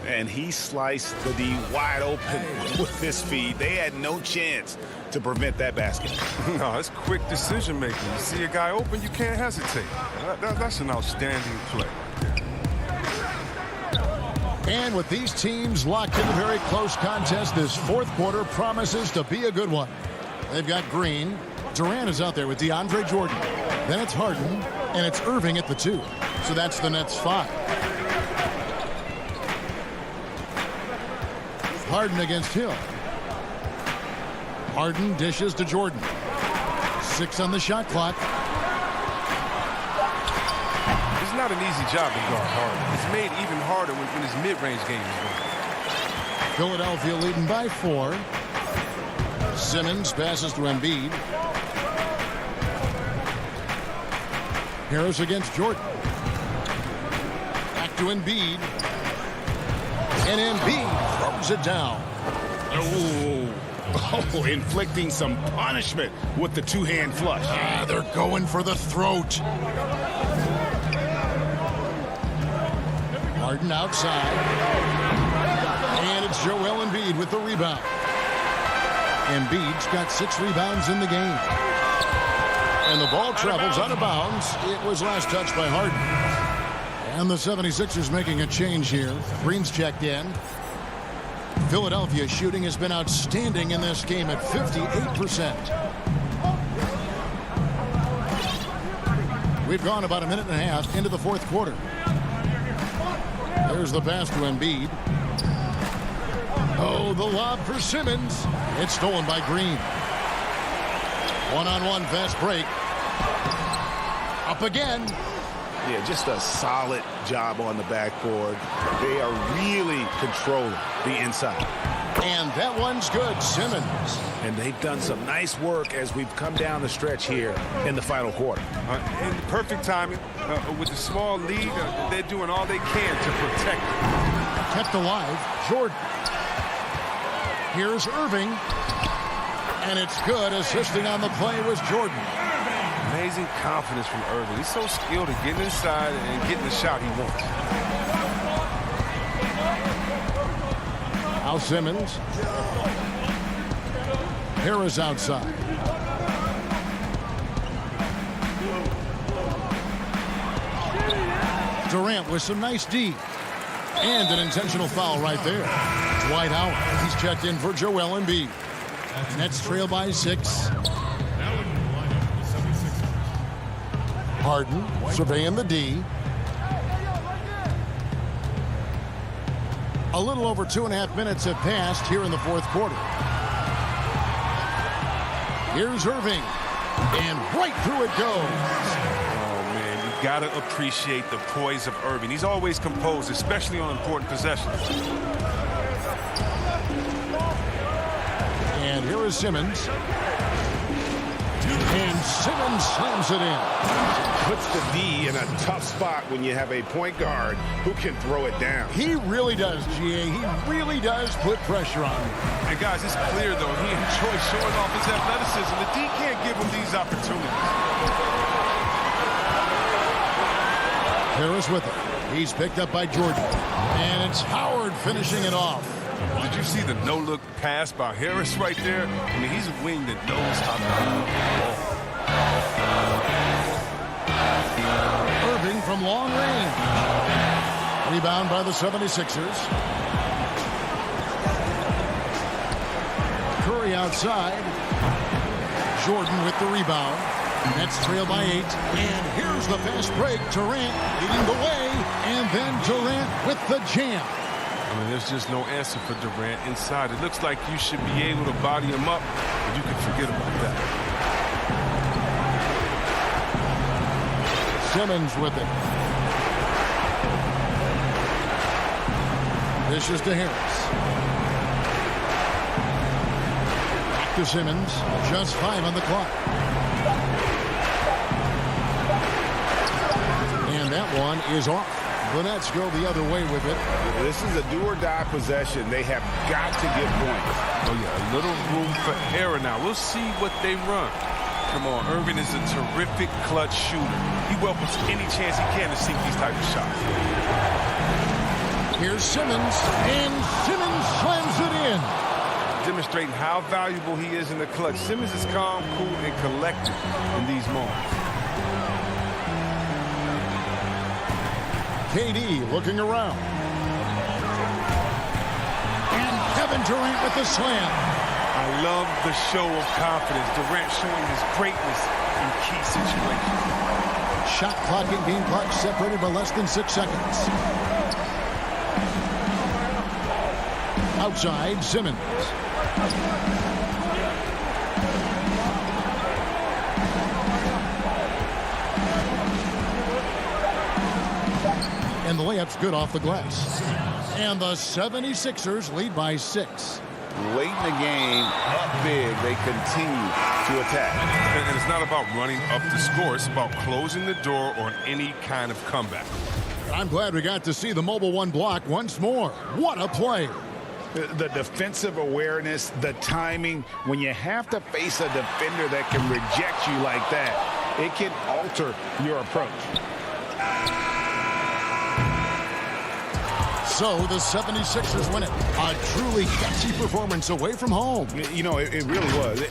And he sliced the D wide open with this feed. They had no chance to prevent that basket. No, it's quick decision making. You see a guy open, you can't hesitate. That's an outstanding play. And with these teams locked in a very close contest, this fourth quarter promises to be a good one. They've got Green. Durant is out there with DeAndre Jordan. Then it's Harden, and it's Irving at the 2. So that's the Nets' 5. Harden against Hill. Harden dishes to Jordan. 6 on the shot clock. It's not an easy job to guard Harden. It's made even harder when his mid-range game is going. Philadelphia leading by 4. Simmons passes to Embiid. Harris against Jordan. Back to Embiid. And Embiid throws it down. Oh, inflicting some punishment with the two-hand flush. They're going for the throat. Harden outside. And it's Joel Embiid with the rebound. Embiid's got 6 rebounds in the game. And the ball travels out of bounds. It was last touched by Harden. And the 76ers making a change here. Green's checked in. Philadelphia shooting has been outstanding in this game at 58%. We've gone about a minute and a half into the fourth quarter. There's the pass to Embiid. Oh, the lob for Simmons. It's stolen by Green. One-on-one fast break. Up again. Yeah, just a solid job on the backboard. They are really controlling the inside. And that one's good. Simmons. And they've done some nice work as we've come down the stretch here in the final quarter. In perfect timing. With the small lead, they're doing all they can to protect it. Kept alive. Jordan. Here's Irving. And it's good. Assisting on the play was Jordan. Amazing confidence from Irving. He's so skilled at getting inside and getting the shot he wants. Now Simmons. Harris outside. Durant with some nice D. And an intentional foul right there. Dwight Howard. He's checked in for Joel Embiid. Nets trail by 6. Harden surveying the D. A little over 2.5 minutes have passed here in the fourth quarter. Here's Irving. And right through it goes. Oh, man, you got to appreciate the poise of Irving. He's always composed, especially on important possessions. And here is Simmons. And Simmons slams it in. Puts the D in a tough spot when you have a point guard who can throw it down. He really does, GA. He really does put pressure on him. And guys, it's clear, though, he enjoys showing off his athleticism. The D can't give him these opportunities. Harris with it. He's picked up by Jordan. And it's Howard finishing it off. Did you see the no-look pass by Harris right there? I mean, he's a wing that knows how to handle the ball. Irving from long range. Rebound by the 76ers. Curry outside. Jordan with the rebound. Nets trail by 8. And here's the fast break. Durant leading the way. And then Durant with the jam. I mean, there's just no answer for Durant inside. It looks like you should be able to body him up, but you can forget about that. Simmons with it. This is to Harris. Back to Simmons. Just 5 on the clock. And that one is off. The Nets go the other way with it. This is a do-or-die possession. They have got to get points. Oh, yeah, a little room for error now. We'll see what they run. Come on, Irving is a terrific clutch shooter. He welcomes any chance he can to sink these type of shots. Here's Simmons, and Simmons slams it in. Demonstrating how valuable he is in the clutch. Simmons is calm, cool, and collected in these moments. KD looking around. And Kevin Durant with the slam. I love the show of confidence. Durant showing his greatness in key situations. Shot clock and game clock separated by less than 6 seconds. Outside, Simmons. And the layup's good off the glass. And the 76ers lead by 6. Late in the game, up big, they continue to attack. And it's not about running up the score. It's about closing the door on any kind of comeback. I'm glad we got to see the Mobile One block once more. What a play. The defensive awareness, the timing, when you have to face a defender that can reject you like that, it can alter your approach. So the 76ers win it. A truly catchy performance away from home. You know, it really was.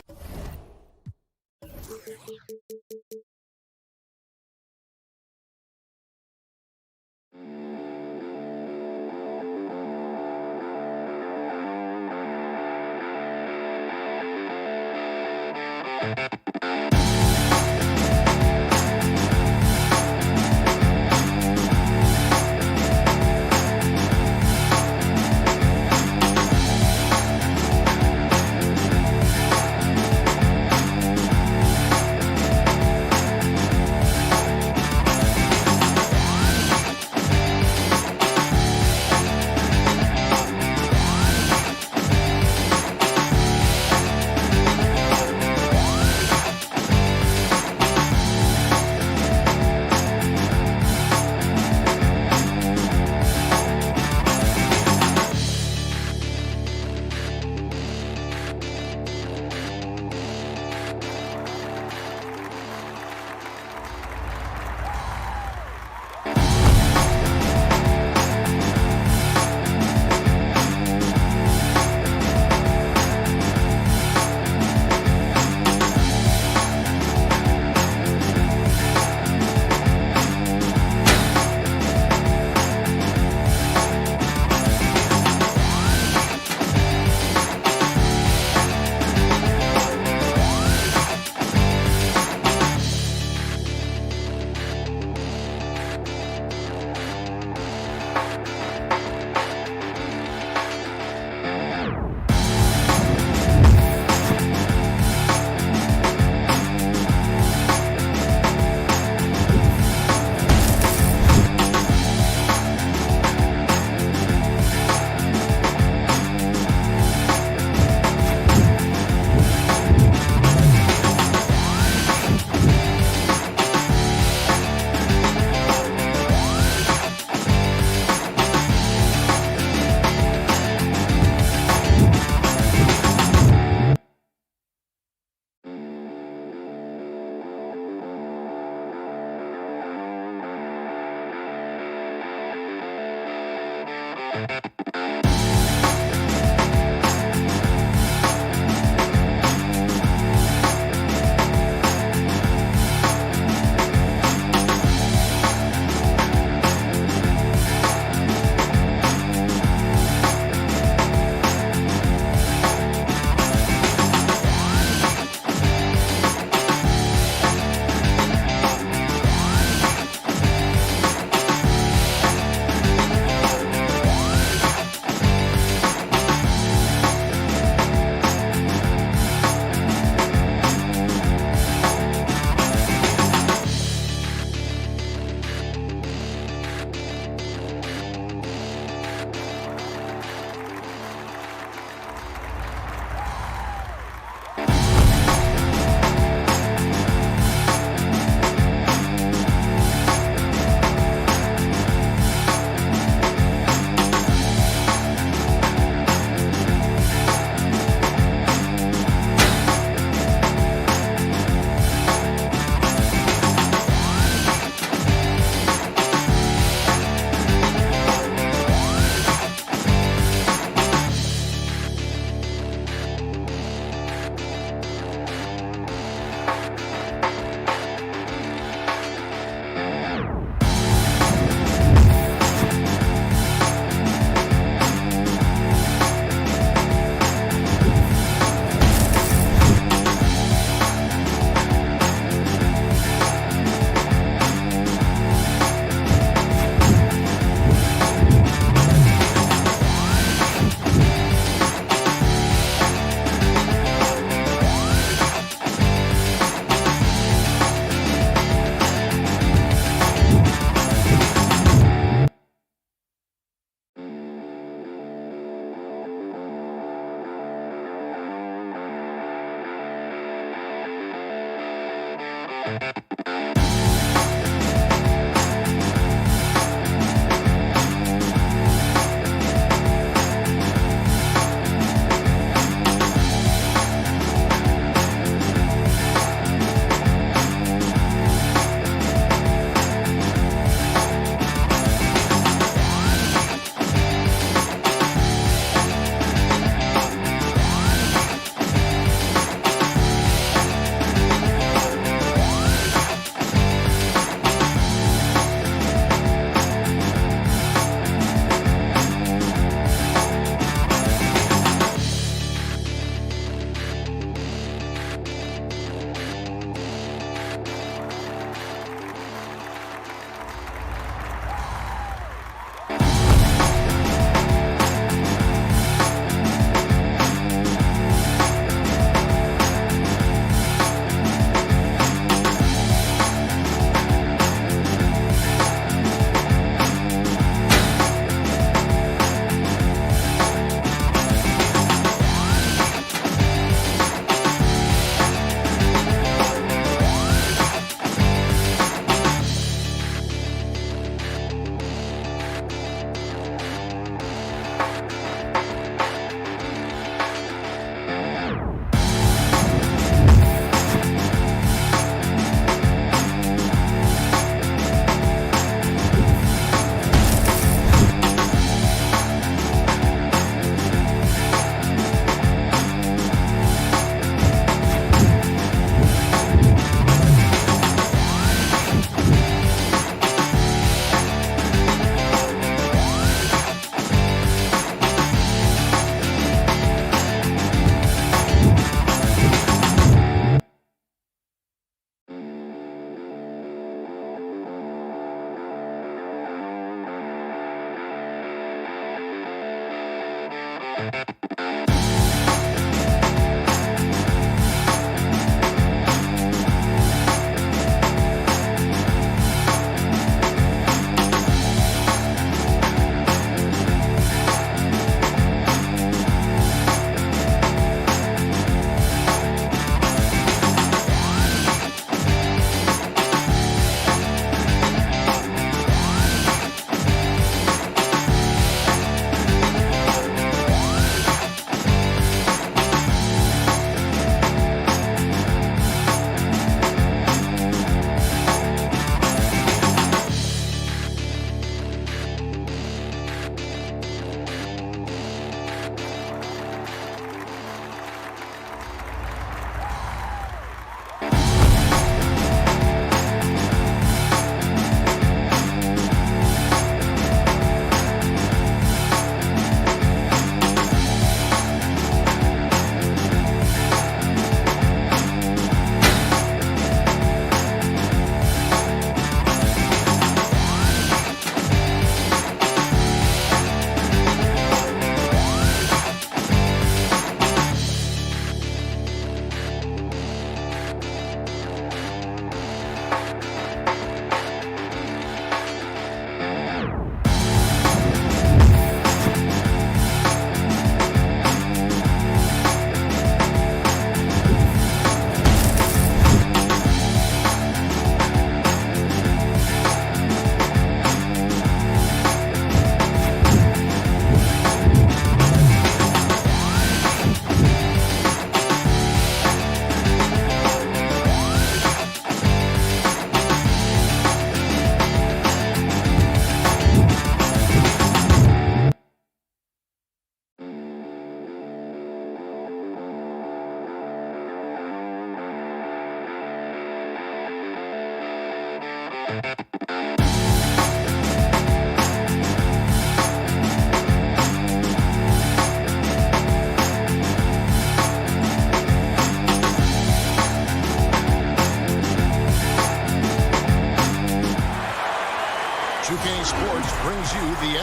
the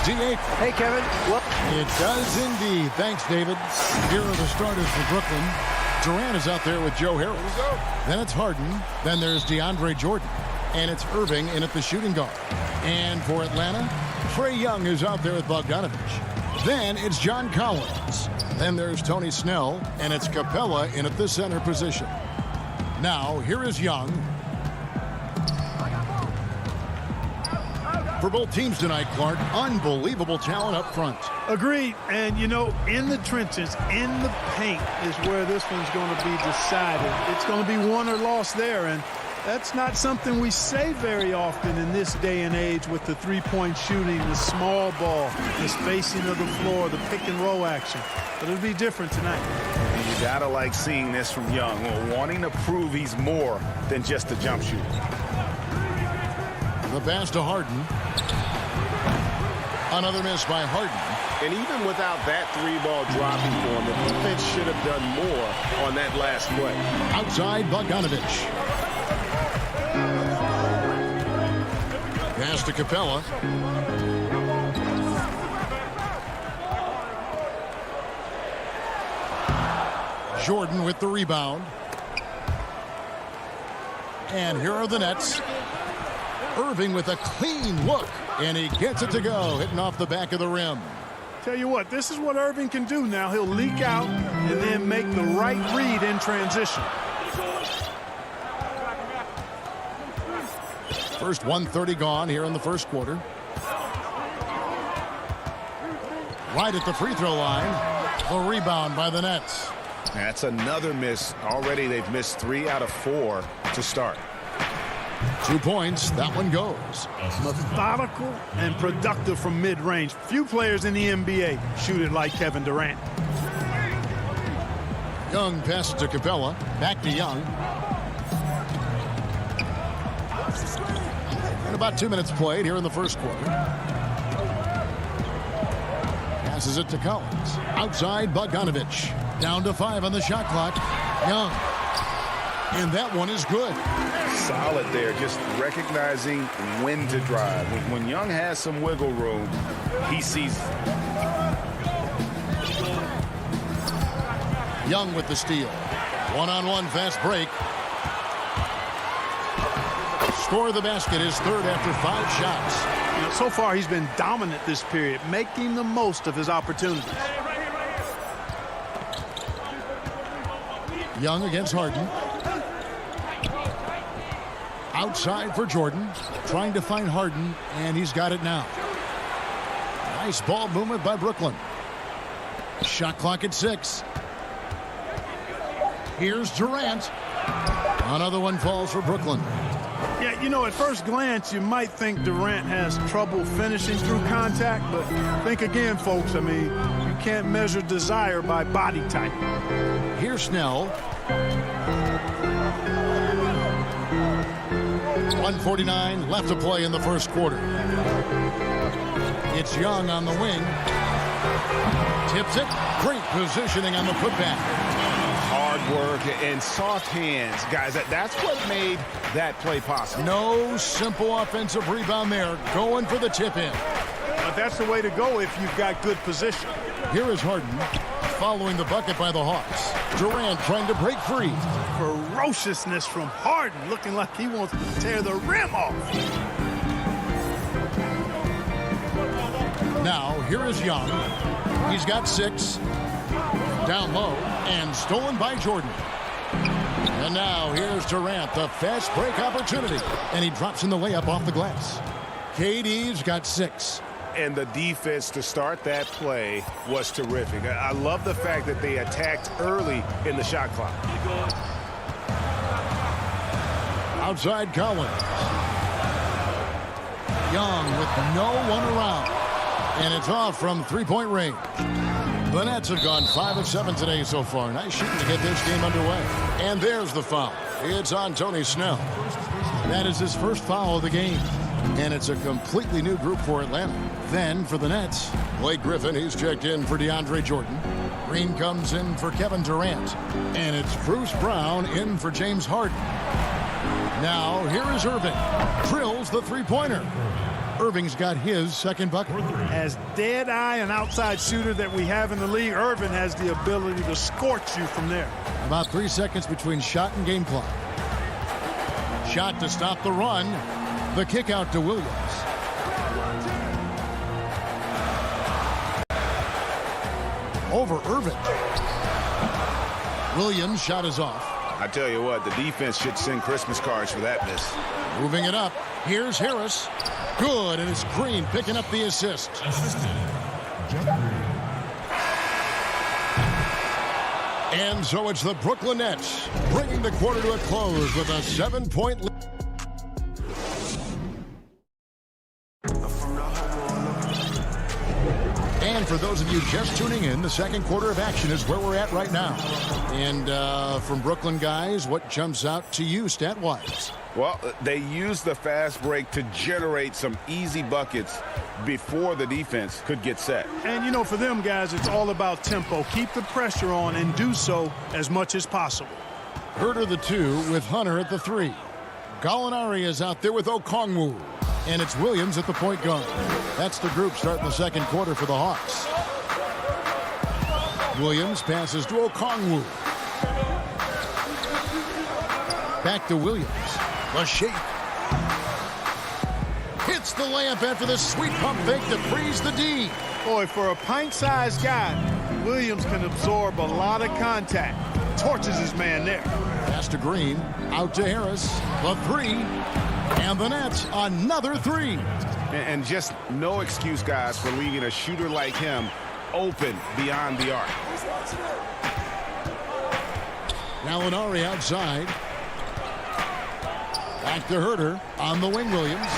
D8. Hey, Kevin. Well, It does indeed. Thanks, David. Here are the starters for Brooklyn. Durant is out there with Joe Harris. Then it's Harden. Then there's DeAndre Jordan. And it's Irving in at the shooting guard. And for Atlanta, Trae Young is out there with Bogdanovich. Then it's John Collins. Then there's Tony Snell. And it's Capella in at the center position. Now, here is Young. For both teams tonight, Clark, unbelievable talent up front. Agreed. And, you know, in the trenches, in the paint is where this one's going to be decided. It's going to be won or lost there. And that's not something we say very often in this day and age with the three-point shooting, the small ball, the spacing of the floor, the pick and roll action. But it'll be different tonight. You gotta like seeing this from Young, wanting to prove he's more than just a jump shooter. The pass to Harden. Another miss by Harden. And even without that three-ball dropping for him, the defense should have done more on that last play. Outside, Bogdanovich. Pass to Capella. Jordan with the rebound. And here are the Nets. Irving with a clean look. And he gets it to go, hitting off the back of the rim. Tell you what, this is what Irving can do now. He'll leak out and then make the right read in transition. First 1:30 gone here in the first quarter. Right at the free throw line. The rebound by the Nets. That's another miss. Already they've missed 3 out of 4 to start. 2 points. That one goes. Methodical and productive from mid-range. Few players in the NBA shoot it like Kevin Durant. Young passes to Capella. Back to Young. And about 2 minutes played here in the first quarter. Passes it to Collins. Outside, Bogdanovich. Down to 5 on the shot clock. Young. And that one is good. Solid there, just recognizing when to drive. When Young has some wiggle room, he sees it. Young with the steal. One-on-one fast break. Score of the basket is third after 5 shots. You know, so far he's been dominant this period, making the most of his opportunities. Young against Harden. Outside for Jordan. Trying to find Harden, and he's got it now. Nice ball movement by Brooklyn. Shot clock at 6. Here's Durant. Another one falls for Brooklyn. Yeah, you know, at first glance, you might think Durant has trouble finishing through contact, but think again, folks. I mean, you can't measure desire by body type. Here's Snell. 1:49 left to play in the first quarter. It's Young on the wing. Tips it. Great positioning on the putback. Hard work and soft hands. Guys, that's what made that play possible. No simple offensive rebound there. Going for the tip-in. But that's the way to go if you've got good position. Here is Harden following the bucket by the Hawks. Durant trying to break free. Ferociousness from Harden, looking like he wants to tear the rim off. Now, here is Young. He's got 6. Down low and stolen by Jordan. And now here's Durant, the fast break opportunity. And he drops in the layup off the glass. KD's got 6. And the defense to start that play was terrific. I love the fact that they attacked early in the shot clock. Outside Collins. Young with no one around. And it's off from three-point range. The Nets have gone 5 of 7 today so far. Nice shooting to get this game underway. And there's the foul. It's on Tony Snell. That is his first foul of the game. And it's a completely new group for Atlanta. Then for the Nets, Blake Griffin, he's checked in for DeAndre Jordan. Green comes in for Kevin Durant. And it's Bruce Brown in for James Harden. Now, here is Irving. Drills the three-pointer. Irving's got his second bucket. As dead-eye and outside shooter that we have in the league, Irving has the ability to scorch you from there. About 3 seconds between shot and game clock. Shot to stop the run. The kick out to Williams. Over Irving. Williams' shot is off. I tell you what, the defense should send Christmas cards for that miss. Moving it up. Here's Harris. Good, and it's Green picking up the assist. And so it's the Brooklyn Nets bringing the quarter to a close with a 7-point lead. And for those of you just tuning in, the second quarter of action is where we're at right now. And from Brooklyn guys, what jumps out to you stat-wise? Well, they used the fast break to generate some easy buckets before the defense could get set. And, you know, for them guys, it's all about tempo. Keep the pressure on and do so as much as possible. Herter the 2 with Hunter at the 3. Gallinari is out there with Okongwu. And it's Williams at the point guard. That's the group starting the second quarter for the Hawks. Williams passes to Okongwu. Back to Williams. The shake. Hits the layup after the sweet pump fake to freeze the D. Boy, for a pint-sized guy, Williams can absorb a lot of contact. Torches his man there. Pass to Green. Out to Harris. The 3. And the Nets, another 3. And just no excuse, guys, for leaving a shooter like him open beyond the arc. Gallinari outside. Back to Herter on the wing, Williams.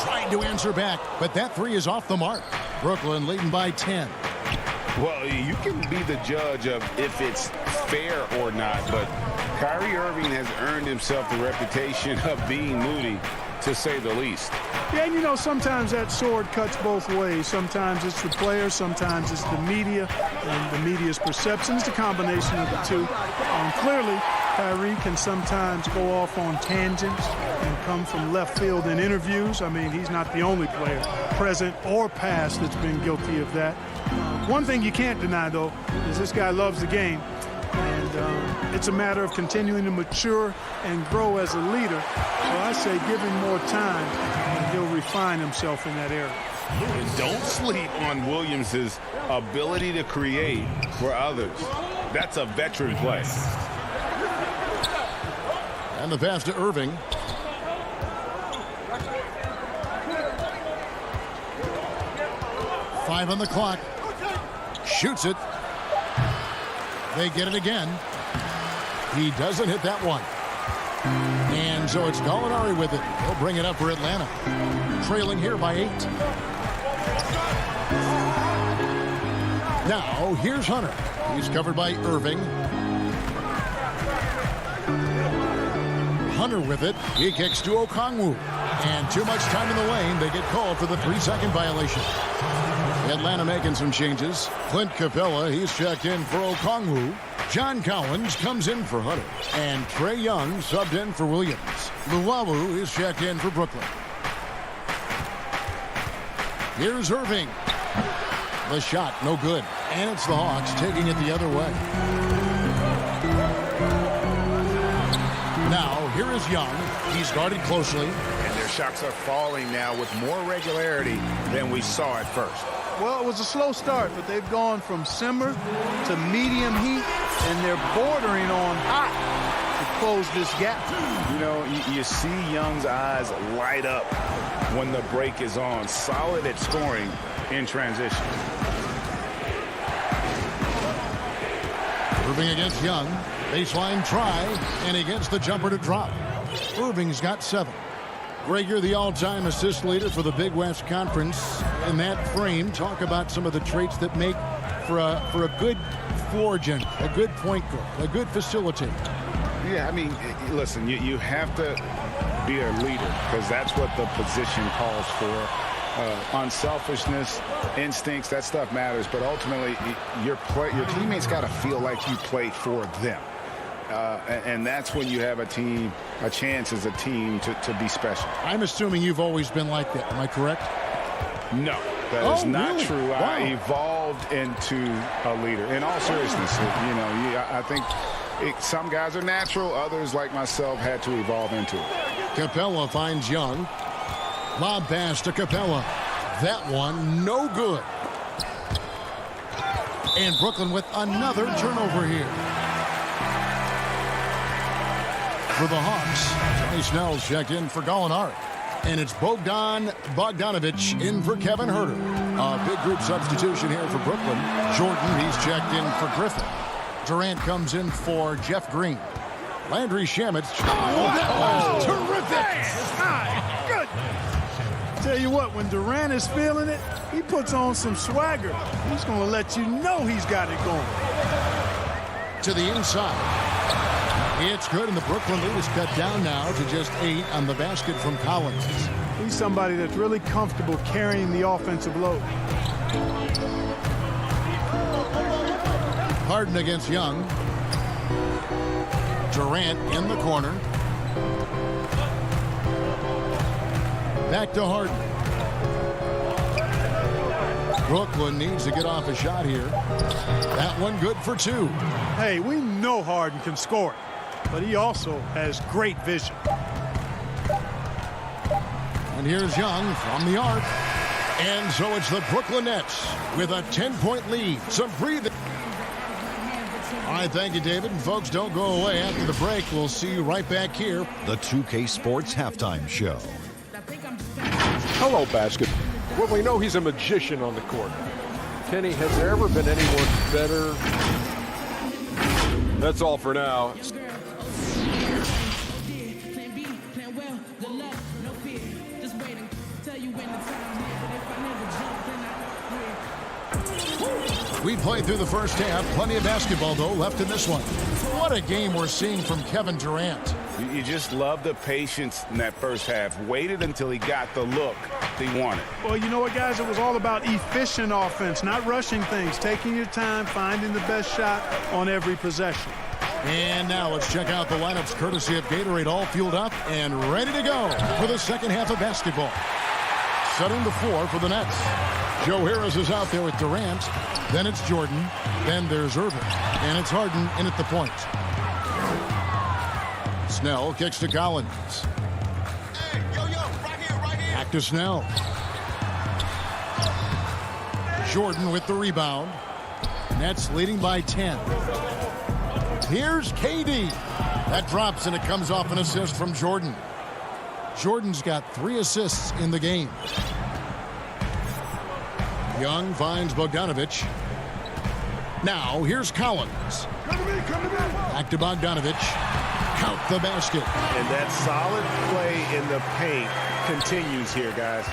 Tried to answer back, but that 3 is off the mark. Brooklyn leading by 10. Well, you can be the judge of if it's fair or not, but Kyrie Irving has earned himself the reputation of being moody, to say the least. Yeah, and you know, sometimes that sword cuts both ways. Sometimes it's the player, sometimes it's the media, and the media's perception is the combination of the two. Clearly, Kyrie can sometimes go off on tangents and come from left field in interviews. I mean, he's not the only player, present or past, that's been guilty of that. One thing you can't deny, though, is this guy loves the game. And it's a matter of continuing to mature and grow as a leader. So I say give him more time, and he'll refine himself in that area. And don't sleep on Williams' ability to create for others. That's a veteran play. And the pass to Irving. Five on the clock. Shoots it. They get it again. He doesn't hit that one. And so it's Gallinari with it. He'll bring it up for Atlanta. Trailing here by 8. Now, here's Hunter. He's covered by Irving. Hunter with it. He kicks to Okongwu. And too much time in the lane. They get called for the 3-second violation. Atlanta making some changes. Clint Capella, he's checked in for Okongwu. John Collins comes in for Hunter. And Trae Young subbed in for Williams. Luwawu is checked in for Brooklyn. Here's Irving. The shot, no good. And it's the Hawks taking it the other way. Now, here is Young. He's guarded closely. And their shots are falling now with more regularity than we saw at first. Well, it was a slow start, but they've gone from simmer to medium heat, and they're bordering on hot to close this gap. You know, you see Young's eyes light up when the break is on. Solid at scoring in transition. Irving against Young. Baseline try, and he gets the jumper to drop. Irving's got 7. Gregor, the all-time assist leader for the Big West Conference. In that frame, talk about some of the traits that make for a good floor general, a good point guard, a good facilitator. Yeah, I mean, listen, you have to be a leader because that's what the position calls for. Unselfishness, instincts, that stuff matters. But ultimately, your teammates got to feel like you play for them. and that's when you have a chance as a team to be special. I'm assuming you've always been like that. Am I correct? No, that is not really? true. Wow. I evolved into a leader. In all seriousness, I think some guys are natural. Others, like myself, had to evolve into it. Capella finds Young. Lob pass to Capella. That one, no good. And Brooklyn with another turnover here. For the Hawks, Johnny Snell's checked in for Gallinari. And it's Bogdanovich in for Kevin Huerter. A big group substitution here for Brooklyn. Jordan, he's checked in for Griffin. Durant comes in for Jeff Green. Landry Shamet. Oh, that was terrific! My goodness. Tell you what, when Durant is feeling it, he puts on some swagger. He's going to let you know he's got it going. To the inside. It's good, and the Brooklyn lead is cut down now to just 8 on the basket from Collins. He's somebody that's really comfortable carrying the offensive load. Harden against Young. Durant in the corner. Back to Harden. Brooklyn needs to get off a shot here. That one good for 2. Hey, we know Harden can score it, but he also has great vision. And here's Young from the arc. And so it's the Brooklyn Nets with a 10-point lead. Some breathing. All right, thank you, David. And folks, don't go away. After the break, we'll see you right back here. The 2K Sports Halftime Show. Hello, basketball. Well, we know he's a magician on the court. Kenny, has there ever been anyone better? That's all for now. We played through the first half. Plenty of basketball, though, left in this one. What a game we're seeing from Kevin Durant. You just love the patience in that first half. Waited until he got the look he wanted. Well, you know what, guys? It was all about efficient offense, not rushing things, taking your time, finding the best shot on every possession. And now let's check out the lineups courtesy of Gatorade, all fueled up and ready to go for the second half of basketball. Setting the floor for the Nets. Joe Harris is out there with Durant. Then it's Jordan. Then there's Irving. And it's Harden in at the point. Snell kicks to Collins. Back to Snell. Jordan with the rebound. Nets leading by 10. Here's KD. That drops and it comes off an assist from Jordan. Jordan's got 3 assists in the game. Young finds Bogdanovich. Now here's Collins. Back to Bogdanovich. Count the basket. And that solid play in the paint continues here, guys.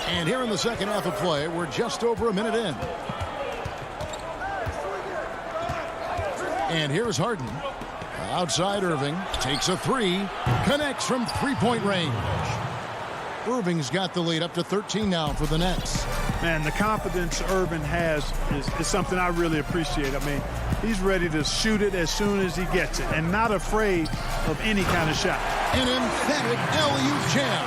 And here in the second half of play, we're just over a minute in. And here's Harden. Outside Irving. Takes a 3. Connects from 3-point range. Irving's got the lead up to 13 now for the Nets. Man, the confidence Irving has is something I really appreciate. I mean, he's ready to shoot it as soon as he gets it and not afraid of any kind of shot. An emphatic alley-oop jam.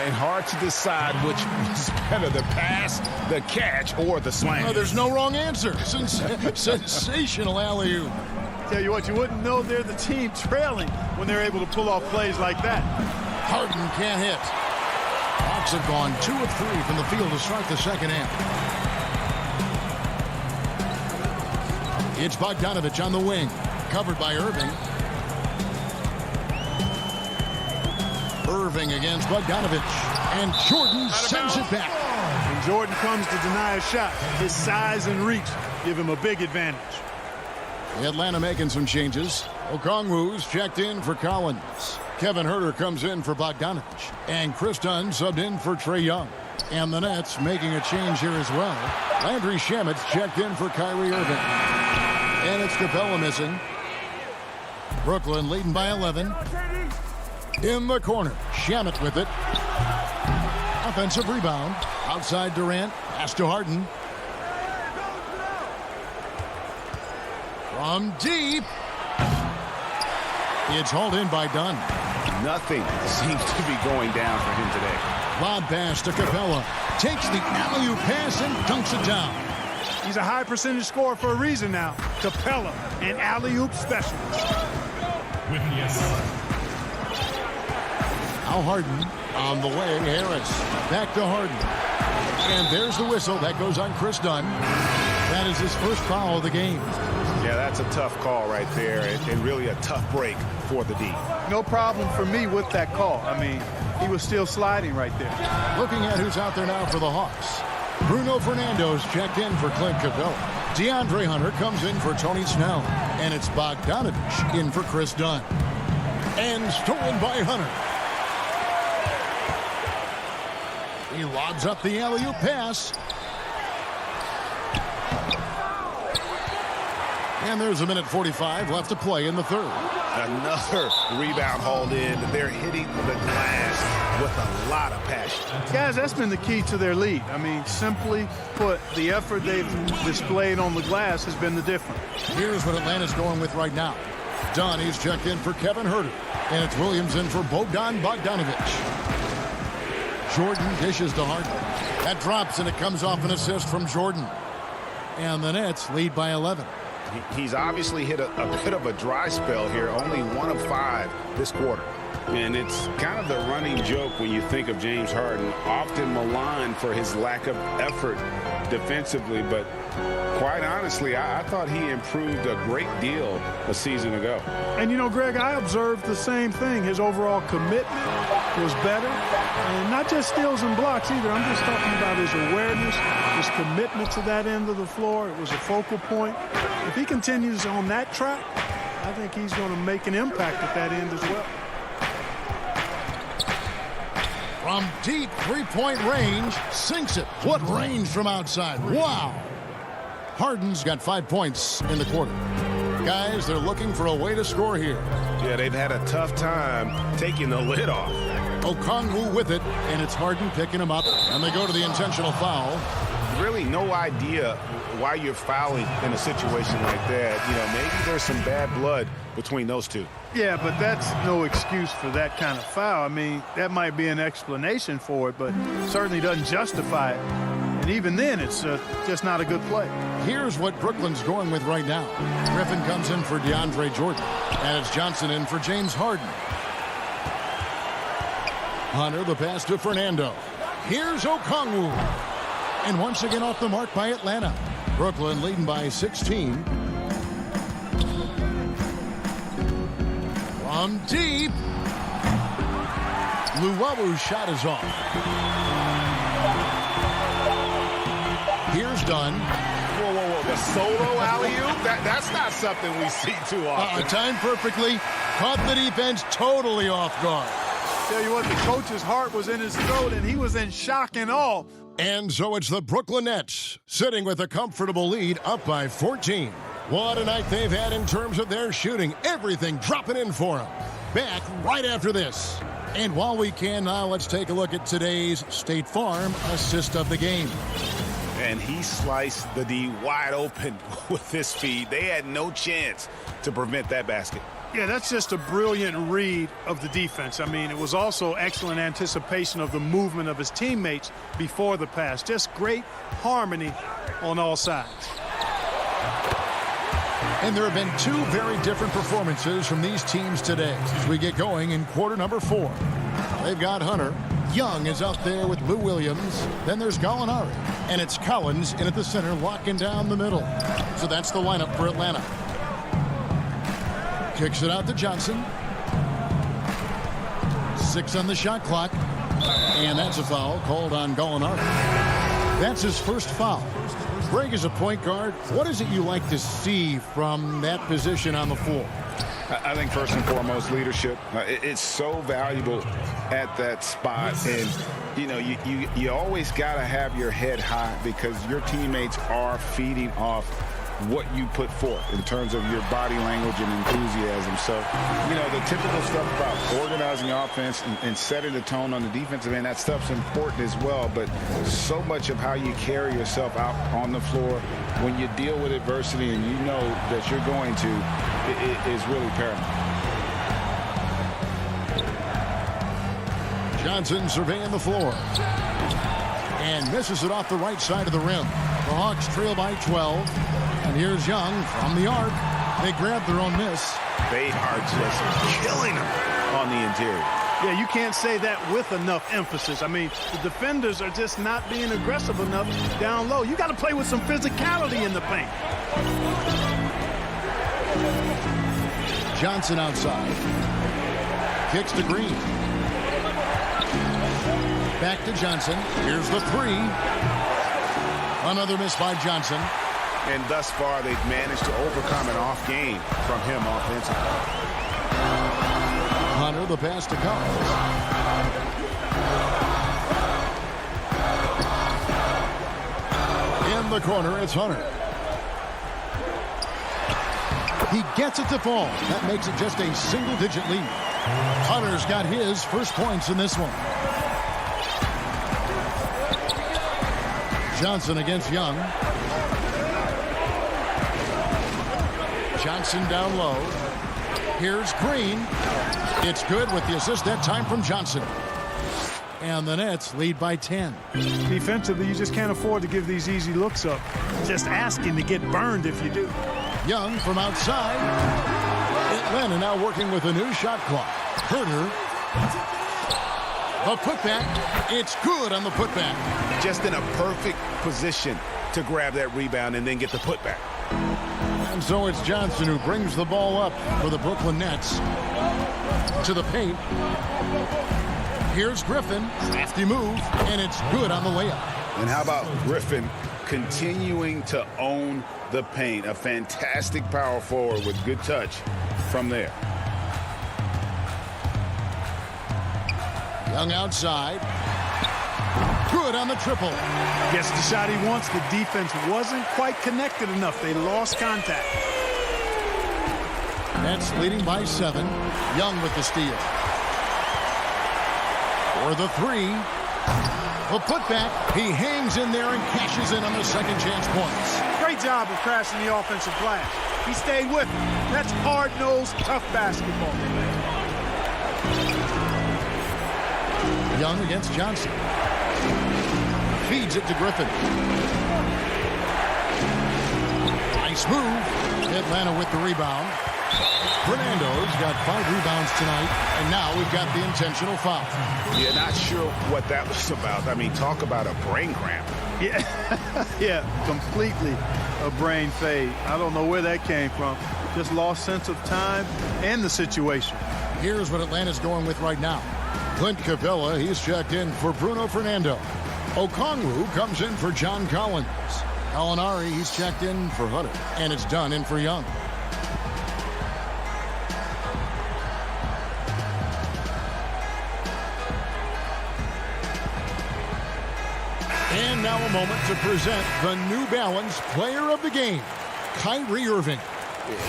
And hard to decide which is better, the pass, the catch, or the slam. Oh, there's no wrong answer. Sensational alley-oop. Tell you what, you wouldn't know they're the team trailing when they're able to pull off plays like that. Harden can't hit. Hawks have gone 2 of 3 from the field to start the second half. It's Bogdanovich on the wing, covered by Irving. Irving against Bogdanovich, and Jordan sends it back. When Jordan comes to deny a shot, his size and reach give him a big advantage. Atlanta making some changes. Okongwu's checked in for Collins. Kevin Huerter comes in for Bogdanovich. And Chris Dunn subbed in for Trae Young. And the Nets making a change here as well. Landry Shamet's checked in for Kyrie Irving. And it's Capella missing. Brooklyn leading by 11. In the corner, Shamet with it. Offensive rebound. Outside Durant. Pass to Harden. From deep. It's hauled in by Dunn. Nothing seems to be going down for him today. Lob pass to Capella. Takes the alley-oop pass and dunks it down. He's a high percentage scorer for a reason now. Capella, an alley-oop specialist. Now Harden on the way. Harris back to Harden. And there's the whistle. That goes on Chris Dunn. That is his first foul of the game. Yeah, that's a tough call right there, and really a tough break for the D. No problem for me with that call. I mean, he was still sliding right there. Looking at who's out there now for the Hawks. Bruno Fernando's checked in for Clint Capella. DeAndre Hunter comes in for Tony Snell. And it's Bogdanovich in for Chris Dunn. And stolen by Hunter. He lobs up the alley-oop pass. And there's 1:45 left to play in the third. Another rebound hauled in. They're hitting the glass with a lot of passion. Guys, that's been the key to their lead. I mean, simply put, the effort they've displayed on the glass has been the difference. Here's what Atlanta's going with right now. Dunn, he's checked in for Kevin Huerter. And it's Williams in for Bogdan Bogdanovich. Jordan dishes to Harden. That drops, and it comes off an assist from Jordan. And the Nets lead by 11. He's obviously hit a bit of a dry spell here, only 1 of 5 this quarter. And it's kind of the running joke when you think of James Harden, often maligned for his lack of effort defensively, but quite honestly, I thought he improved a great deal a season ago. And, you know, Greg, I observed the same thing. His overall commitment was better. And not just steals and blocks either. I'm just talking about his awareness, his commitment to that end of the floor. It was a focal point. If he continues on that track, I think he's going to make an impact at that end as well. From deep three-point range, sinks it. What range from outside. Wow. Harden's got 5 points in the quarter. Guys, they're looking for a way to score here. Yeah, they've had a tough time taking the lid off. Okongwu with it, and it's Harden picking him up. And they go to the intentional foul. Really no idea why you're fouling in a situation like that. You know, maybe there's some bad blood between those two. Yeah, but that's no excuse for that kind of foul. I mean, that might be an explanation for it, but certainly doesn't justify it. And even then, it's just not a good play. Here's what Brooklyn's going with right now. Griffin comes in for DeAndre Jordan. And it's Johnson in for James Harden. Hunter, the pass to Fernando. Here's Okongwu. And once again off the mark by Atlanta. Brooklyn leading by 16. From deep. Luwabu's shot is off. Here's Dunn. Whoa, whoa, whoa. The solo alley-oop? That's not something we see too often. Timed perfectly. Caught the defense totally off guard. Tell you what, the coach's heart was in his throat, and he was in shock and awe. And so it's the Brooklyn Nets sitting with a comfortable lead up by 14. What a night they've had in terms of their shooting. Everything dropping in for them. Back right after this. And while we can now, let's take a look at today's State Farm assist of the game. And he sliced the D wide open with his feed. They had no chance to prevent that basket. Yeah, that's just a brilliant read of the defense. I mean, it was also excellent anticipation of the movement of his teammates before the pass. Just great harmony on all sides. And there have been 2 very different performances from these teams today as we get going in quarter number 4. They've got Hunter. Young is out there with Lou Williams. Then there's Gallinari. And it's Collins in at the center locking down the middle. So that's the lineup for Atlanta. Kicks it out to Johnson. 6 on the shot clock. And that's a foul called on Gallinari. That's his first foul. Greg, as a point guard, what is it you like to see from that position on the floor? I think first and foremost, leadership. It's so valuable at that spot. And, you know, you always got to have your head high because your teammates are feeding off what you put forth in terms of your body language and enthusiasm. So, you know, the typical stuff about organizing offense and setting the tone on the defensive end, that stuff's important as well. But so much of how you carry yourself out on the floor when you deal with adversity and you know that you're going to is really paramount. Johnson surveying the floor. And misses it off the right side of the rim. The Hawks trail by 12. And here's Young from the arc. They grab their own miss. They are just killing them on the interior. Yeah, you can't say that with enough emphasis. I mean, the defenders are just not being aggressive enough down low. You got to play with some physicality in the paint. Johnson outside. Kicks to Green. Back to Johnson. Here's the three. Another miss by Johnson. And thus far, they've managed to overcome an off game from him offensively. Hunter, the pass to Collins. In the corner, it's Hunter. He gets it to fall. That makes it just a single-digit lead. Hunter's got his first points in this one. Johnson against Young. Johnson down low. Here's Green. It's good with the assist that time from Johnson. And the Nets lead by 10. Defensively, you just can't afford to give these easy looks up. Just asking to get burned if you do. Young from outside. Atlanta now working with a new shot clock. Herter. The putback. It's good on the putback. Just in a perfect position to grab that rebound and then get the putback. And so it's Johnson who brings the ball up for the Brooklyn Nets. To the paint. Here's Griffin. Crafty move. And it's good on the layup. And how about Griffin continuing to own the paint? A fantastic power forward with good touch from there. Young outside. Good on the triple. Gets the shot he wants. The defense wasn't quite connected enough. They lost contact. Nets leading by 7. Young with the steal. For the three. The putback. He hangs in there and cashes in on the second chance points. Great job of crashing the offensive glass. He stayed with it. That's hard-nosed, tough basketball. Young against Johnson. Feeds it to Griffin. Nice move. Atlanta with the rebound. Fernando's got 5 rebounds tonight, and now we've got the intentional foul. You're not sure what that was about. I mean, talk about a brain cramp. Yeah, completely a brain fade. I don't know where that came from. Just lost sense of time and the situation. Here's what Atlanta's going with right now. Clint Capella, he's checked in for Bruno Fernando. Okongwu comes in for John Collins. Alinari, he's checked in for Hunter. And it's done in for Young. And now a moment to present the New Balance Player of the Game, Kyrie Irving.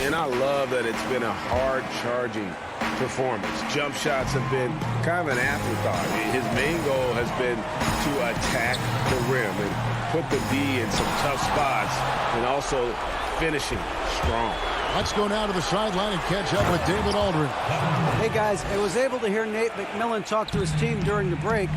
And I love that it's been a hard-charging performance. Jump shots have been kind of an afterthought. His main goal has been to attack the rim and put the D in some tough spots and also finishing strong. Let's go now to the sideline and catch up with David Aldridge. Hey, guys, I was able to hear Nate McMillan talk to his team during the break.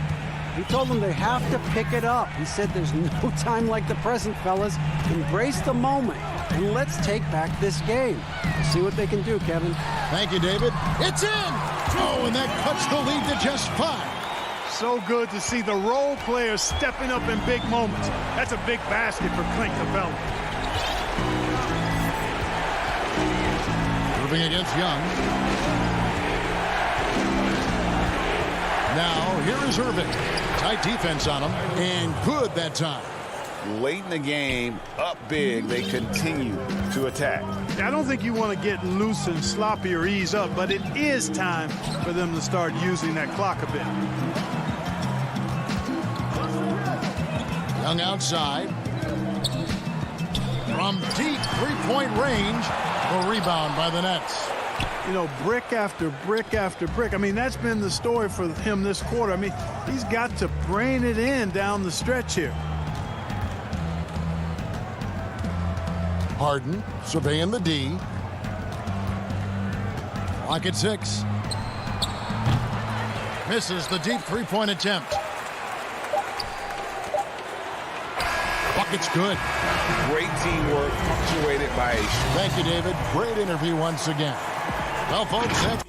He told them they have to pick it up. He said there's no time like the present, fellas. Embrace the moment, and let's take back this game. We'll see what they can do, Kevin. Thank you, David. It's in! Oh, and that cuts the lead to just 5. So good to see the role players stepping up in big moments. That's a big basket for Clint Capella. Irving against Young. Now, here is Irving. Tight defense on him, and good that time. Late in the game, up big, they continue to attack. I don't think you want to get loose and sloppy or ease up, but it is time for them to start using that clock a bit. Young outside. From deep three-point range, a rebound by the Nets. You know, brick after brick after brick. I mean, that's been the story for him this quarter. I mean, he's got to brain it in down the stretch here. Harden surveying the D. Clock at 6. Misses the deep three-point attempt. Bucket's good. Great teamwork punctuated by a... Thank you, David. Great interview once again. Well, folks, that's...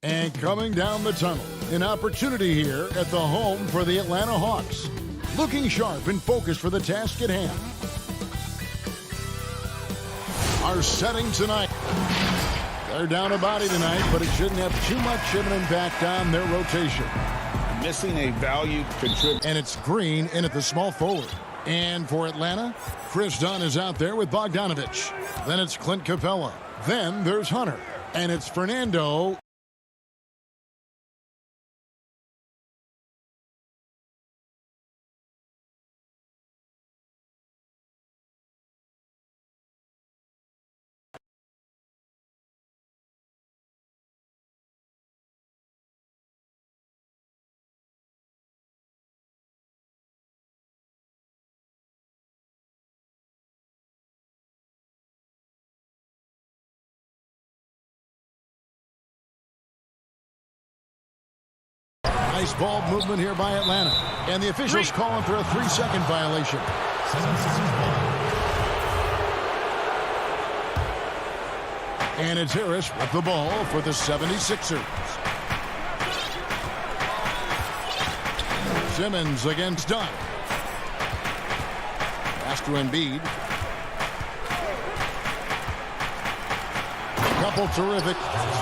And coming down the tunnel, an opportunity here at the home for the Atlanta Hawks. Looking sharp and focused for the task at hand. Our setting tonight. They're down a body tonight, but it shouldn't have too much of an impact on their rotation. Missing a valued contributor. And it's Green in at the small forward. And for Atlanta, Chris Dunn is out there with Bogdanovich. Then it's Clint Capella. Then there's Hunter. And it's Fernando Nice ball movement here by Atlanta. And the officials calling for a 3-second violation. And it's Harris with the ball for the 76ers. Simmons against Dunn. Pass to Embiid. Couple terrific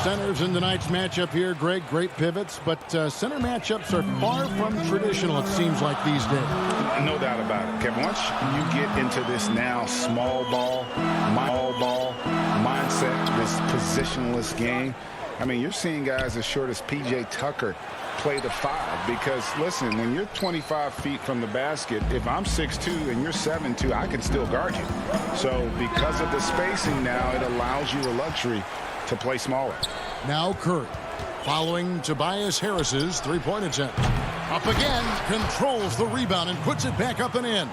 centers in tonight's matchup here, Greg. Great pivots, but center matchups are far from traditional, it seems like, these days. No doubt about it, Kevin. Once you get into this now small ball mindset, this positionless game, I mean, you're seeing guys as short as P.J. Tucker play the 5, because listen, when you're 25 feet from the basket, if I'm 6'2" and you're 7'2", I can still guard you. So because of the spacing now, it allows you the luxury to play smaller. Now Curry following Tobias Harris's three-point attempt. Up again, controls the rebound and puts it back up and in.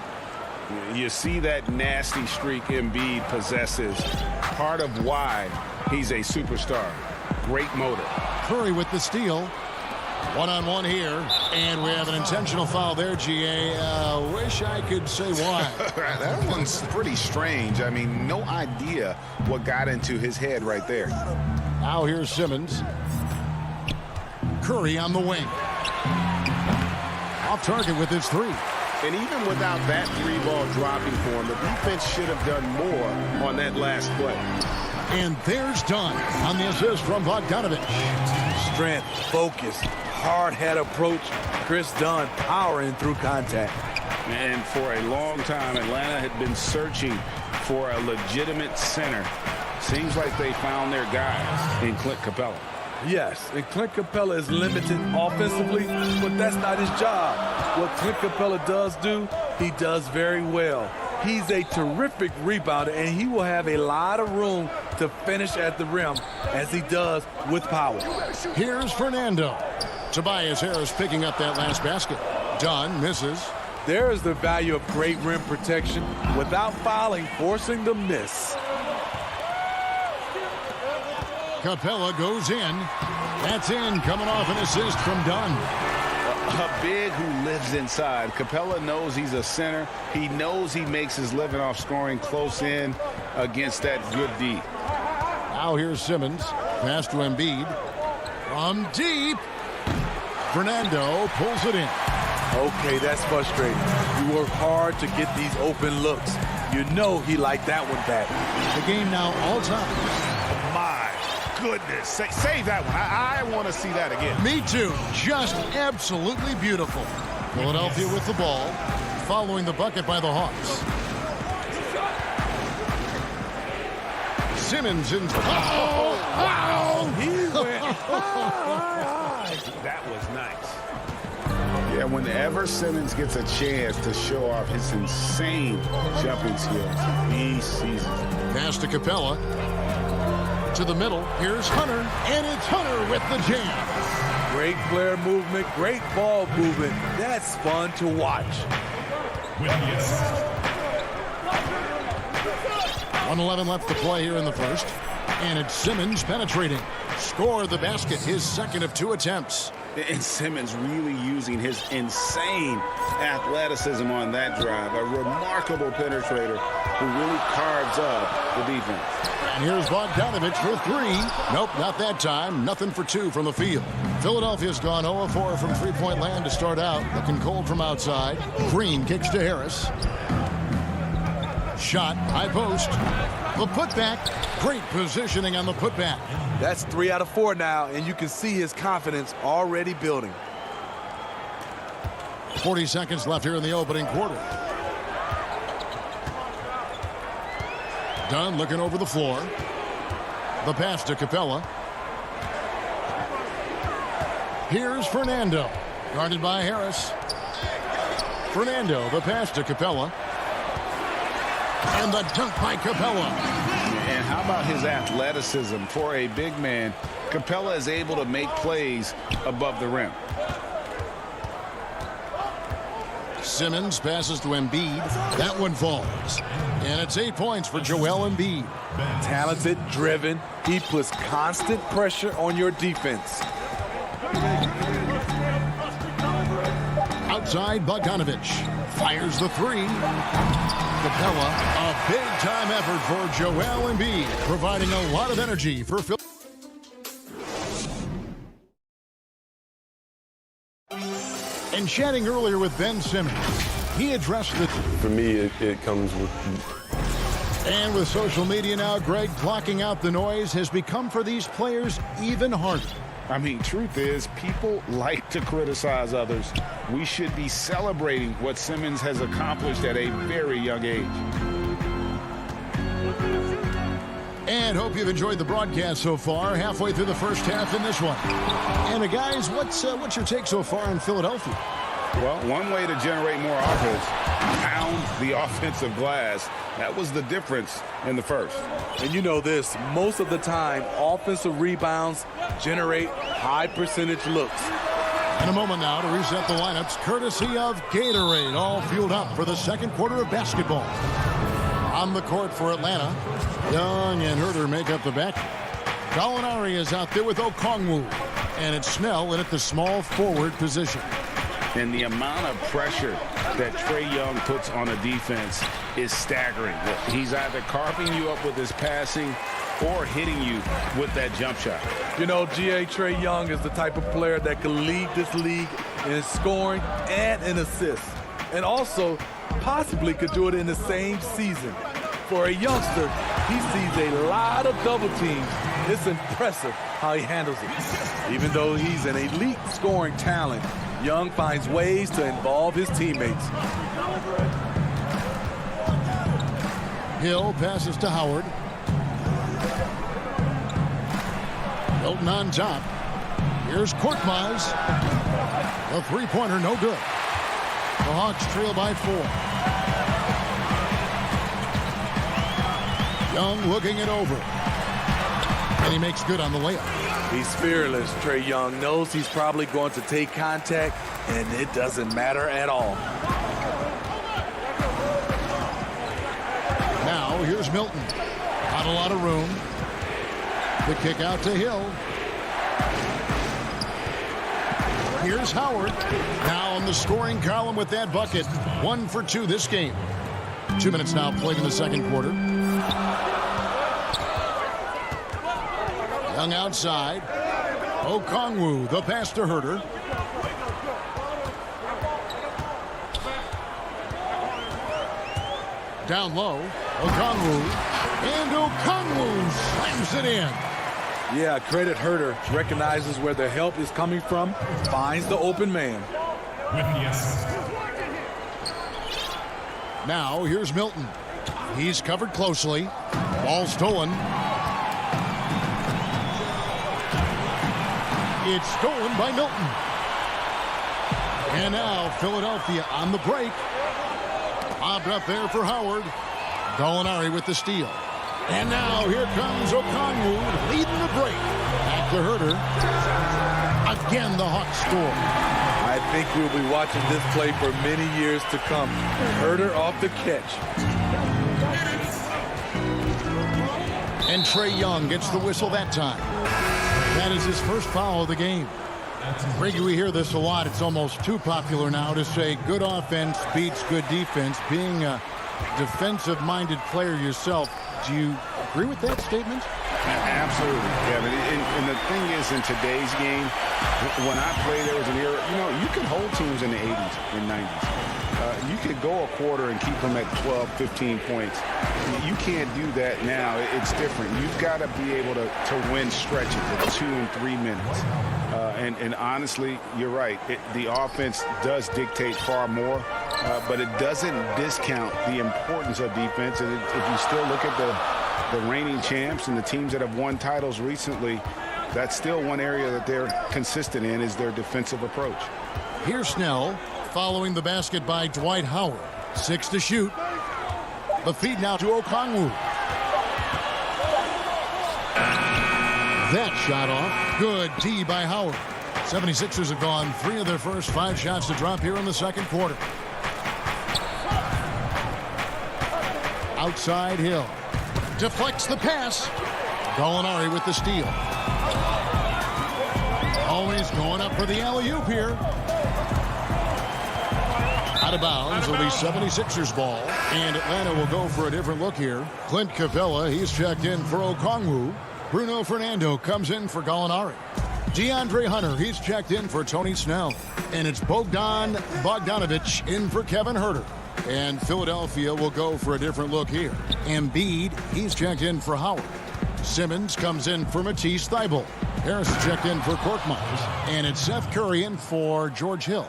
You see that nasty streak Embiid possesses. Part of why he's a superstar. Great motor. Curry with the steal. One-on-one here, and we have an intentional foul there, GA. Wish I could say why. That one's pretty strange. I mean, no idea what got into his head right there. Now here's Simmons. Curry on the wing. Off target with his 3. And even without that 3-ball dropping for him, the defense should have done more on that last play. And there's Dunn on the assist from Bogdanovich. Strength, focus, hard head approach. Chris Dunn powering through contact. And for a long time, Atlanta had been searching for a legitimate center. Seems like they found their guy in Clint Capella. Yes, and Clint Capella is limited offensively, but that's not his job. What Clint Capella does do, he does very well. He's a terrific rebounder, and he will have a lot of room to finish at the rim, as he does with power. Here's Fernando. Tobias Harris picking up that last basket. Dunn misses. There is the value of great rim protection without fouling, forcing the miss. Capella goes in. That's in, coming off an assist from Dunn. A big who lives inside. Capella knows he's a center. He knows he makes his living off scoring close in against that good D. Now here's Simmons. Pass to Embiid. From deep. Fernando pulls it in. Okay, that's frustrating. You work hard to get these open looks. You know he liked that one back. The game now all time. My goodness. Save that one. I want to see that again. Me too. Just absolutely beautiful. Philadelphia with the ball, following the bucket by the Hawks. Simmons in. He went high. That was nice. Yeah, whenever Simmons gets a chance to show off his insane jumping skills, he sees it. Pass to Capella. To the middle. Here's Hunter. And it's Hunter with the jam. Great player movement, great ball movement. That's fun to watch. 1:11 left to play here in the first. And it's Simmons penetrating. Score the basket, his second of 2 attempts. And Simmons really using his insane athleticism on that drive. A remarkable penetrator who really carves up the defense. And here's Bogdanovich for 3. Nope, not that time. Nothing for 2 from the field. Philadelphia's gone 0-4 from three-point land to start out. Looking cold from outside. Green kicks to Harris. Shot, high post. The putback. Great positioning on the putback. That's 3 out of 4 now, and you can see his confidence already building. 40 seconds left here in the opening quarter. Dunn looking over the floor. The pass to Capella. Here's Fernando. Guarded by Harris. Fernando, the pass to Capella. And the dunk by Capella. And how about his athleticism? For a big man, Capella is able to make plays above the rim. Simmons passes to Embiid. That one falls. And it's 8 points for Joel Embiid. Talented, driven. He puts constant pressure on your defense. outside, Bogdanovich fires the three. Capella, a big-time effort for Joel Embiid, providing a lot of energy for Phil. And chatting earlier with Ben Simmons, he addressed the... For me, it comes with... And with social media now, Greg, blocking out the noise has become for these players even harder. I mean, truth is, people like to criticize others. We should be celebrating what Simmons has accomplished at a very young age. And hope you've enjoyed the broadcast so far. Halfway through the first half in this one. And guys, what's your take so far on Philadelphia? Well, one way to generate more offense, pound the offensive glass. That was the difference in the first. And you know this, most of the time, offensive rebounds generate high percentage looks. In a moment now to reset the lineups, courtesy of Gatorade, all fueled up for the second quarter of basketball. On the court for Atlanta, Young and Herter make up the back. Gallinari is out there with Okongwu, and it's Snell in at the small forward position. And the amount of pressure that Trae Young puts on a defense is staggering. He's either carving you up with his passing or hitting you with that jump shot. You know, Trae Young is the type of player that can lead this league in scoring and in assists. And also, possibly could do it in the same season. For a youngster, he sees a lot of double teams. It's impressive how he handles it. Even though he's an elite scoring talent, Young finds ways to involve his teammates. Hill passes to Howard. Hilton on top. Here's Korkmaz. The three-pointer, no good. The Hawks trail by 4. Young looking it over. And he makes good on the layup. He's fearless. Trae Young knows he's probably going to take contact, and it doesn't matter at all. Now, here's Milton. Not a lot of room. The kick out to Hill. Here's Howard. Now on the scoring column with that bucket. 1 for 2 this game. 2 minutes now played in the second quarter. Young outside. Okongwu, the pass to Herter. Down low. Okongwu. And Okongwu slams it in. Yeah, credit Herter. Recognizes where the help is coming from. Finds the open man. Now, here's Milton. He's covered closely. Ball stolen. It's stolen by Milton. And now Philadelphia on the break. Bobbed up there for Howard. Gallinari with the steal. And now here comes Okongwu leading the break. Back to Herter. Again, the Hawks score. I think we'll be watching this play for many years to come. Herter off the catch. And Trae Young gets the whistle that time. That is his first foul of the game. Greggy, we hear this a lot. It's almost too popular now to say good offense beats good defense. Being a defensive-minded player yourself, do you agree with that statement? Absolutely, Kevin. And the thing is, in today's game, when I played, there was an era, you could hold teams in the 80s and 90s. You could go a quarter and keep them at 12, 15 points. You can't do that now. It's different. You've got to be able to win stretches of 2 and 3 minutes. And honestly, you're right. The offense does dictate far more, but it doesn't discount the importance of defense. And if you still look at the reigning champs and the teams that have won titles recently, that's still one area that they're consistent in is their defensive approach. Here's Snell following the basket by Dwight Howard. 6 to shoot. The feed now to Okongwu. That shot off. Good D by Howard. 76ers have gone 3 of their first 5 shots to drop here in the second quarter. Outside Hill. Deflects the pass. Gallinari with the steal. Always going up for the alley-oop here. Out of bounds. It'll be 76ers ball. And Atlanta will go for a different look here. Clint Capella, he's checked in for Okongwu. Bruno Fernando comes in for Gallinari. DeAndre Hunter, he's checked in for Tony Snell. And it's Bogdan Bogdanovic in for Kevin Huerter. And Philadelphia will go for a different look here. Embiid, he's checked in for Howard. Simmons comes in for Matisse Thybulle. Harris is checked in for Korkmaz. And it's Seth Curry in for George Hill.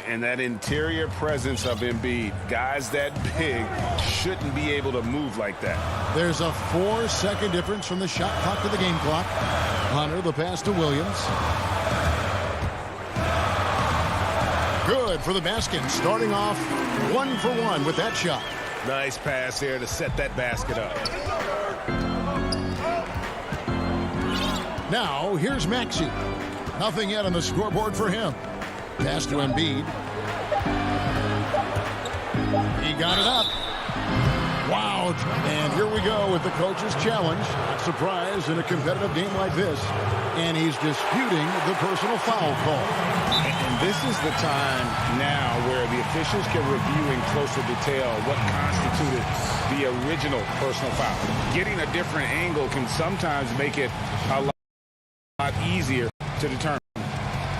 And that interior presence of Embiid, guys that big shouldn't be able to move like that. There's a 4-second difference from the shot clock to the game clock. Hunter, the pass to Williams. Good for the basket. Starting off 1 for 1 with that shot. Nice pass there to set that basket up. Now, here's Maxey. Nothing yet on the scoreboard for him. Pass to Embiid. He got it up. Wow. And here we go with the coach's challenge. Not surprised in a competitive game like this. And he's disputing the personal foul call. And this is the time now where the officials can review in closer detail what constituted the original personal foul. Getting a different angle can sometimes make it a lot easier to determine.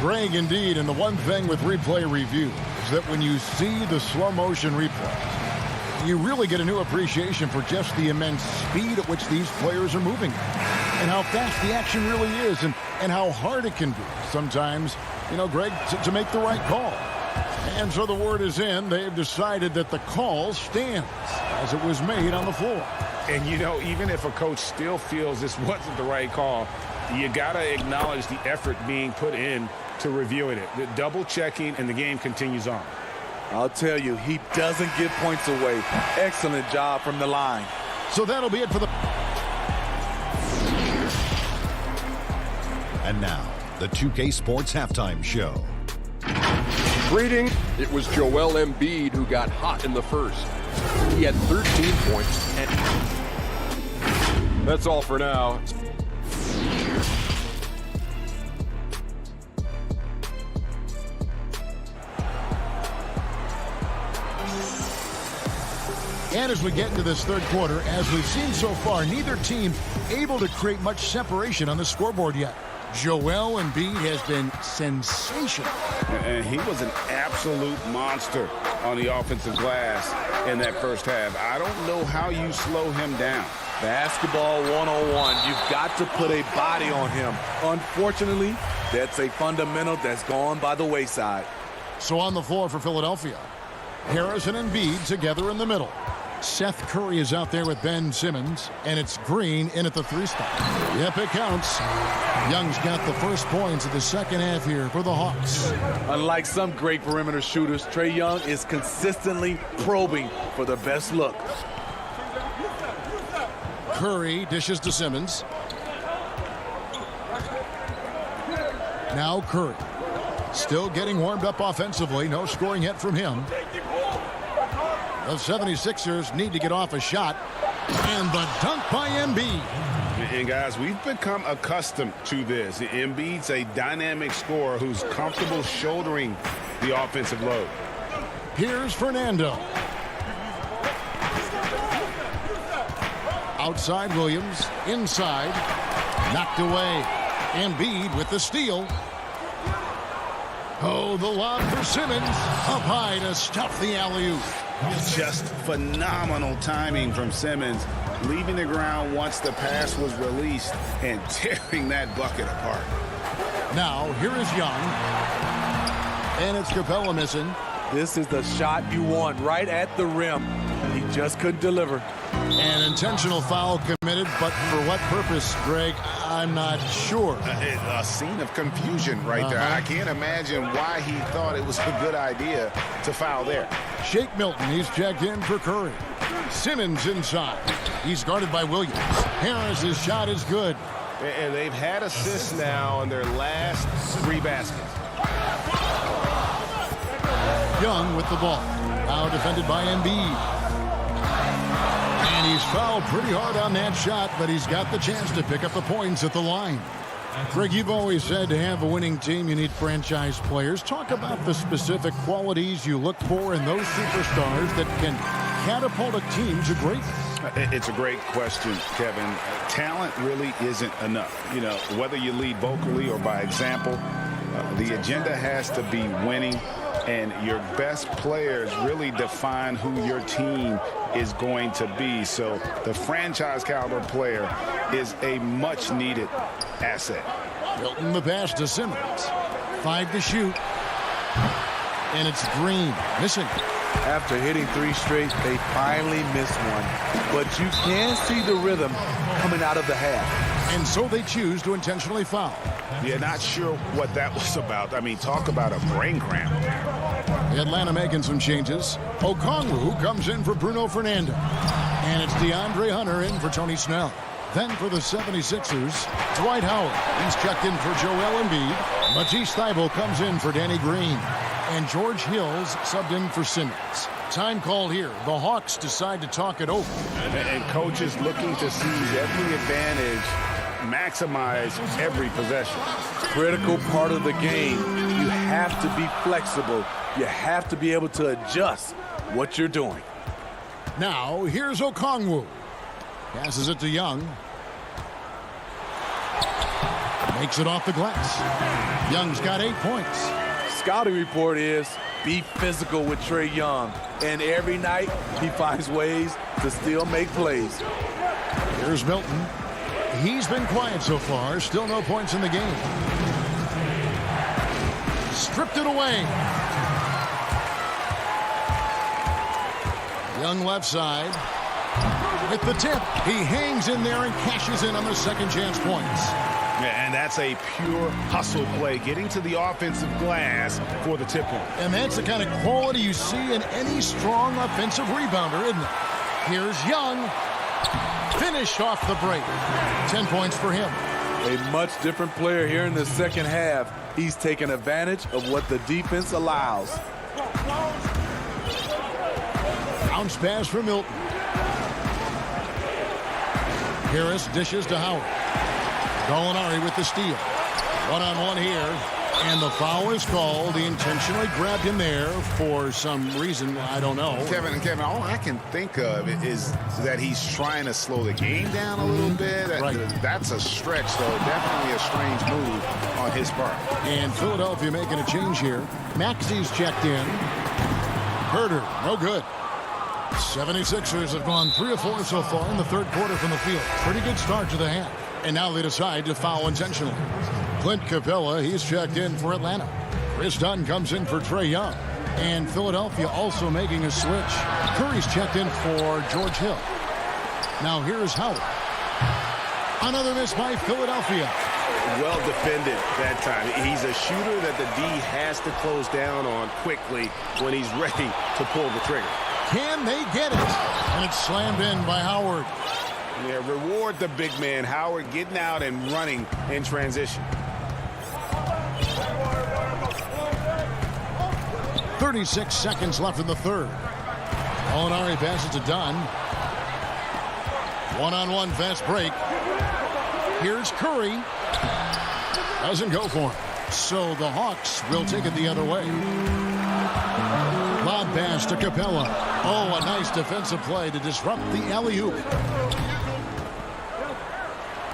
Greg, indeed, and the one thing with replay review is that when you see the slow motion replay, you really get a new appreciation for just the immense speed at which these players are moving and how fast the action really is and how hard it can be sometimes, you know, Greg, to make the right call. And so the word is in. They've decided that the call stands as it was made on the floor. And, you know, even if a coach still feels this wasn't the right call, you got to acknowledge the effort being put in to reviewing it. The double checking, and the game continues on. I'll tell you, he doesn't give points away. Excellent job from the line. So that'll be it for the... And now, the 2K Sports Halftime Show. Greeting, it was Joel Embiid who got hot in the first. He had 13 points. And that's all for now. And as we get into this third quarter, as we've seen so far, neither team able to create much separation on the scoreboard yet. Joel Embiid has been sensational. And he was an absolute monster on the offensive glass in that first half. I don't know how you slow him down. Basketball 101. You've got to put a body on him. Unfortunately, that's a fundamental that's gone by the wayside. So on the floor for Philadelphia, Harris and Embiid together in the middle. Seth Curry is out there with Ben Simmons, and it's Green in at the 3 spot. Yep, it counts. Young's got the first points of the second half here for the Hawks. Unlike some great perimeter shooters, Trae Young is consistently probing for the best look. Curry dishes to Simmons. Now Curry. Still getting warmed up offensively. No scoring yet from him. The 76ers need to get off a shot. And the dunk by Embiid. And guys, we've become accustomed to this. Embiid's a dynamic scorer who's comfortable shouldering the offensive load. Here's Fernando. Outside Williams. Inside. Knocked away. Embiid with the steal. Oh, the lob for Simmons. Up high to stuff the alley-oop. Just phenomenal timing from Simmons, leaving the ground once the pass was released and tearing that bucket apart. Now, here is Young. And it's Capella missing. This is the shot you want right at the rim. He just couldn't deliver. An intentional foul committed, but for what purpose, Greg? I'm not sure. A scene of confusion right there. I can't imagine why he thought it was a good idea to foul there. Shake Milton, he's checked in for Curry. Simmons inside. He's guarded by Williams. Harris's shot is good. And they've had assists now in their last 3 baskets. Young with the ball. Now defended by Embiid. And he's fouled pretty hard on that shot, but he's got the chance to pick up the points at the line. Greg, you've always said to have a winning team, you need franchise players. Talk about the specific qualities you look for in those superstars that can catapult a team to greatness. It's a great question, Kevin. Talent really isn't enough. You know, whether you lead vocally or by example, the agenda has to be winning, and your best players really define who your team is going to be. So the franchise caliber player is a much needed asset. Milton the pass to Simmons. 5 to shoot. And it's Green missing. After hitting 3 straight, they finally missed one. But you can see the rhythm coming out of the half. And so they choose to intentionally foul. Yeah, not sure what that was about. I mean, talk about a brain cramp. Atlanta making some changes. Okongwu comes in for Bruno Fernando. And it's DeAndre Hunter in for Tony Snell. Then for the 76ers, Dwight Howard. He's checked in for Joel Embiid. Matisse Thybulle comes in for Danny Green. And George Hill's subbed in for Simmons. Time called here. The Hawks decide to talk it over. And coaches looking to seize every advantage, maximize every possession. Critical part of the game. You have to be flexible. You have to be able to adjust what you're doing. Now, here's Okongwu. Passes it to Young. Makes it off the glass. Young's got 8 points. Scouting report is be physical with Trae Young. And every night, he finds ways to still make plays. Here's Milton. He's been quiet so far. Still no points in the game. Stripped it away. Young left side. With the tip. He hangs in there and cashes in on the second chance points. And that's a pure hustle play, getting to the offensive glass for the tip point. And that's the kind of quality you see in any strong offensive rebounder, isn't it? Here's Young. Finished off the break. 10 points for him. A much different player here in the second half. He's taking advantage of what the defense allows. Bounce pass for Milton. Harris dishes to Howard. Gallinari with the steal. One-on-one here. And the foul is called. He intentionally grabbed him there for some reason. I don't know. Kevin, all I can think of is that he's trying to slow the game down a little bit. Right. That's a stretch, though. Definitely a strange move on his part. And Philadelphia making a change here. Maxi's checked in. Herter, no good. 76ers have gone 3 of 4 so far in the third quarter from the field. Pretty good start to the half. And now they decide to foul intentionally. Clint Capella, he's checked in for Atlanta. Chris Dunn comes in for Trae Young. And Philadelphia also making a switch. Curry's checked in for George Hill. Now here's Howard. Another miss by Philadelphia. Well defended that time. He's a shooter that the D has to close down on quickly when he's ready to pull the trigger. Can they get it? And it's slammed in by Howard. Yeah, reward the big man. Howard getting out and running in transition. 36 seconds left in the third. Gallinari passes to Dunn. One-on-one fast break. Here's Curry. Doesn't go for him. So the Hawks will take it the other way. Lob pass to Capella. Oh, a nice defensive play to disrupt the alley-oop.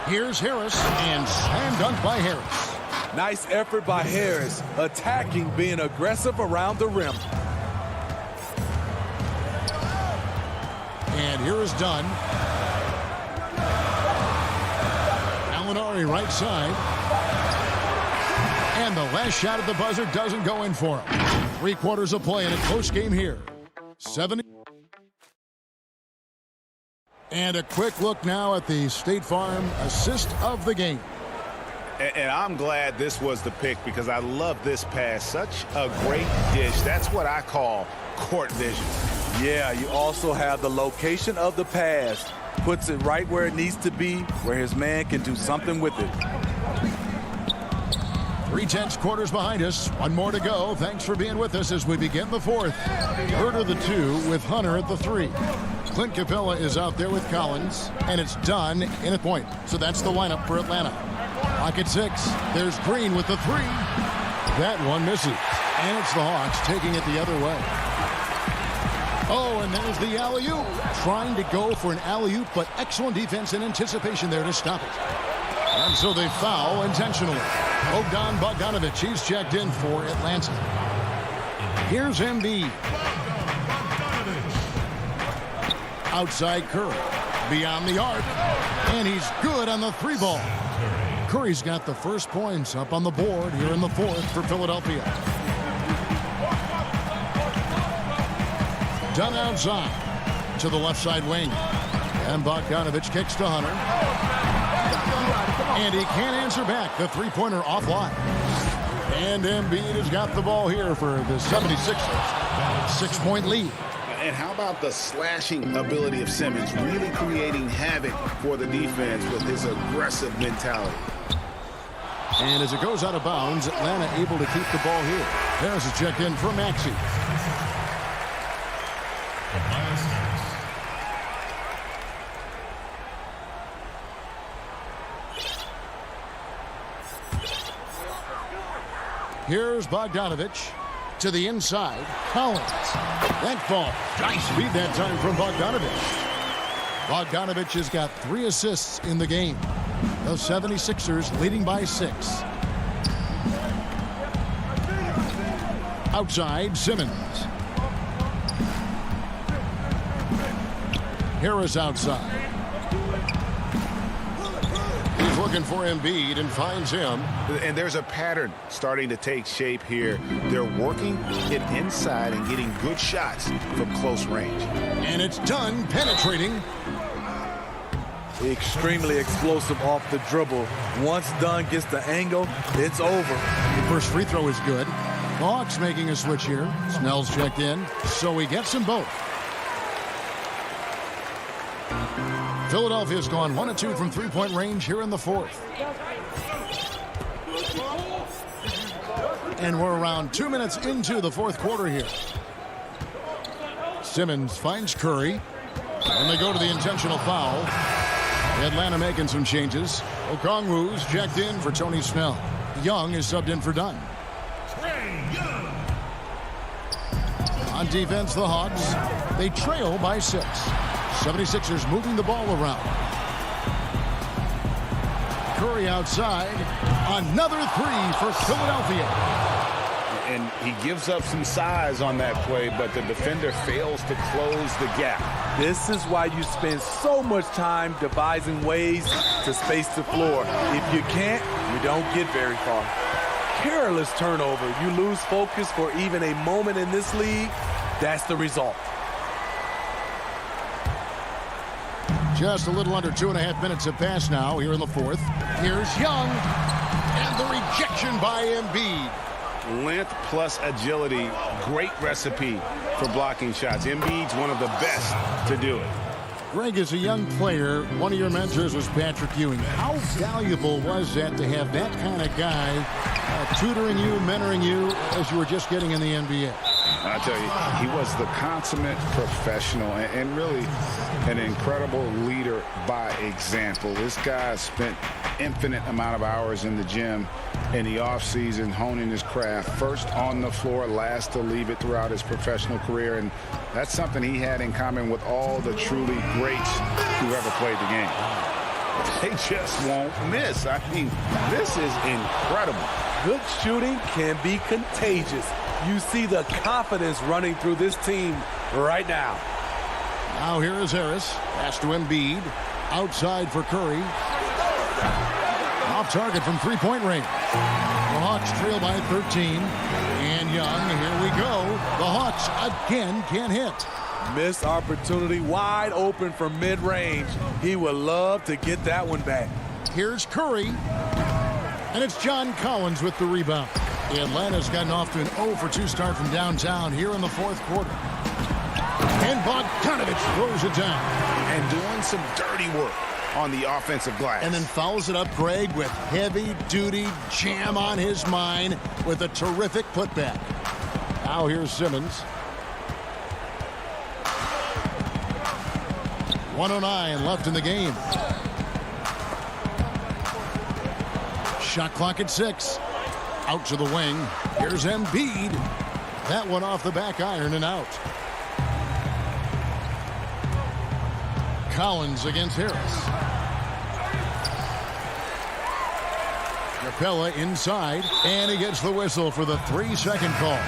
Here's Harris, and slam dunk by Harris. Nice effort by Harris, attacking, being aggressive around the rim. And here is Dunn. Gallinari right side. And the last shot at the buzzer doesn't go in for him. 3 quarters of play in a close game here. 70. And a quick look now at the State Farm assist of the game. And I'm glad this was the pick because I love this pass. Such a great dish. That's what I call court vision. Yeah, you also have the location of the pass. Puts it right where it needs to be, where his man can do something with it. 3/10 quarters behind us. 1 more to go. Thanks for being with us as we begin the fourth. Herter the 2 with Hunter at the 3. Clint Capella is out there with Collins, and it's Dunn in a point. So that's the lineup for Atlanta. Pocket 6. There's Green with the 3. That one misses. And it's the Hawks taking it the other way. Oh, and there's the alley-oop. Trying to go for an alley-oop, but excellent defense and anticipation there to stop it. And so they foul intentionally. Bogdanovic, he's checked in for Atlanta. Here's Embiid. Outside Curry. Beyond the arc. And he's good on the 3 ball. Curry's got the first points up on the board here in the 4th for Philadelphia. Dunn outside to the left side wing. And Bogdanovic kicks to Hunter. And he can't answer back. The 3-pointer offline. And Embiid has got the ball here for the 76ers. 6-point lead. And how about the slashing ability of Simmons, really creating havoc for the defense with his aggressive mentality. And as it goes out of bounds, Atlanta able to keep the ball here. There's a check in for Maxey. Here's Bogdanovic to the inside. Collins. That falls. Nice feed that time from Bogdanovic. Bogdanovic has got 3 assists in the game. The 76ers leading by 6. Outside, Simmons. Harris outside. He's looking for Embiid and finds him. And there's a pattern starting to take shape here. They're working it inside and getting good shots from close range. And it's Dunn penetrating. Extremely explosive off the dribble. Once Dunn gets the angle, it's over. The first free throw is good. The Hawks making a switch here. Snell's checked in, so he gets them both. Philadelphia's gone 1 of 2 from 3-point range here in the 4th. And we're around 2 minutes into the 4th quarter here. Simmons finds Curry. And they go to the intentional foul. Atlanta making some changes. Okongwu's checked in for Tony Snell. Young is subbed in for Dunn. On defense, the Hawks. They trail by 6. 76ers moving the ball around. Curry outside. Another 3 for Philadelphia. And he gives up some size on that play, but the defender fails to close the gap. This is why you spend so much time devising ways to space the floor. If you can't, you don't get very far. Careless turnover. You lose focus for even a moment in this league. That's the result. Just a little under 2.5 minutes have passed now here in the 4th. Here's Young. And the rejection by Embiid. Length plus agility, great recipe for blocking shots. Embiid's one of the best to do it. Greg, as a young player, one of your mentors was Patrick Ewing. How valuable was that to have that kind of guy tutoring you, mentoring you as you were just getting in the NBA? I tell you, he was the consummate professional and really an incredible leader by example. This guy spent infinite amount of hours in the gym in the offseason honing his craft, first on the floor, last to leave it throughout his professional career. And that's something he had in common with all the truly greats who ever played the game. They just won't miss. I mean, this is incredible. Good shooting can be contagious. You see the confidence running through this team right now. Now here is Harris. Pass to Embiid. Outside for Curry. Off target from 3-point range. The Hawks trail by 13. And Young, here we go. The Hawks again can't hit. Missed opportunity, wide open from mid-range. He would love to get that one back. Here's Curry. And it's John Collins with the rebound. Atlanta's gotten off to an 0-for-2 start from downtown here in the 4th quarter. And Bogdanovic throws it down. And doing some dirty work on the offensive glass. And then fouls it up, Greg, with heavy-duty jam on his mind with a terrific putback. Now here's Simmons. 1:09 left in the game. Shot clock at 6. Out to the wing. Here's Embiid. That one off the back iron and out. Collins against Harris. Capella inside, and he gets the whistle for the 3-second call.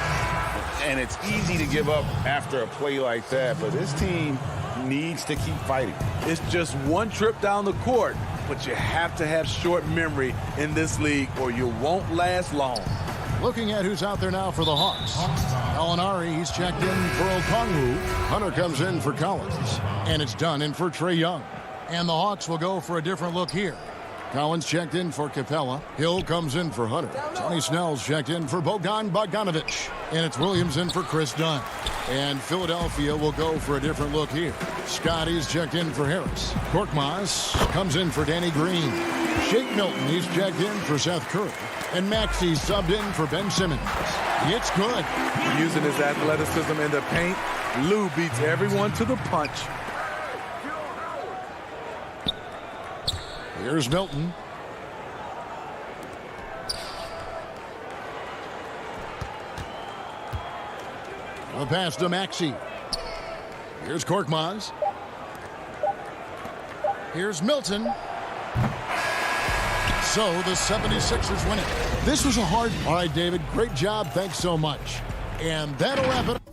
And it's easy to give up after a play like that, but this team needs to keep fighting. It's just one trip down the court, but you have to have short memory in this league or you won't last long. Looking at who's out there now for the Hawks. Alinari, he's checked in for Okongwu. Hunter comes in for Collins. And it's done in for Trae Young. And the Hawks will go for a different look here. Collins checked in for Capella. Hill comes in for Hunter. Tony Snell's checked in for Bogdan Bogdanovic. And it's Williams in for Chris Dunn. And Philadelphia will go for a different look here. Scotty's checked in for Harris. Korkmaz comes in for Danny Green. Shake Milton, he's checked in for Seth Curry. And Maxey's subbed in for Ben Simmons. It's good. Using his athleticism in the paint, Lou beats everyone to the punch. Here's Milton. The pass to Maxey. Here's Korkmaz. Here's Milton. So the 76ers win it. This was a hard... All right, David, great job. Thanks so much. And that'll wrap it up.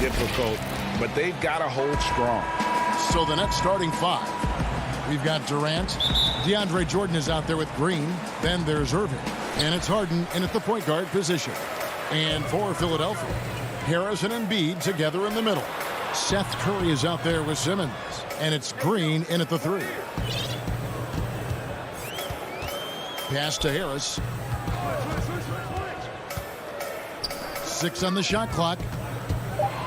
Difficult, but they've got to hold strong. So the Nets starting five. We've got Durant. DeAndre Jordan is out there with Green. Then there's Irving. And it's Harden in at the point guard position. And for Philadelphia, Harris and Embiid together in the middle. Seth Curry is out there with Simmons. And it's Green in at the three. Pass to Harris. 6 on the shot clock.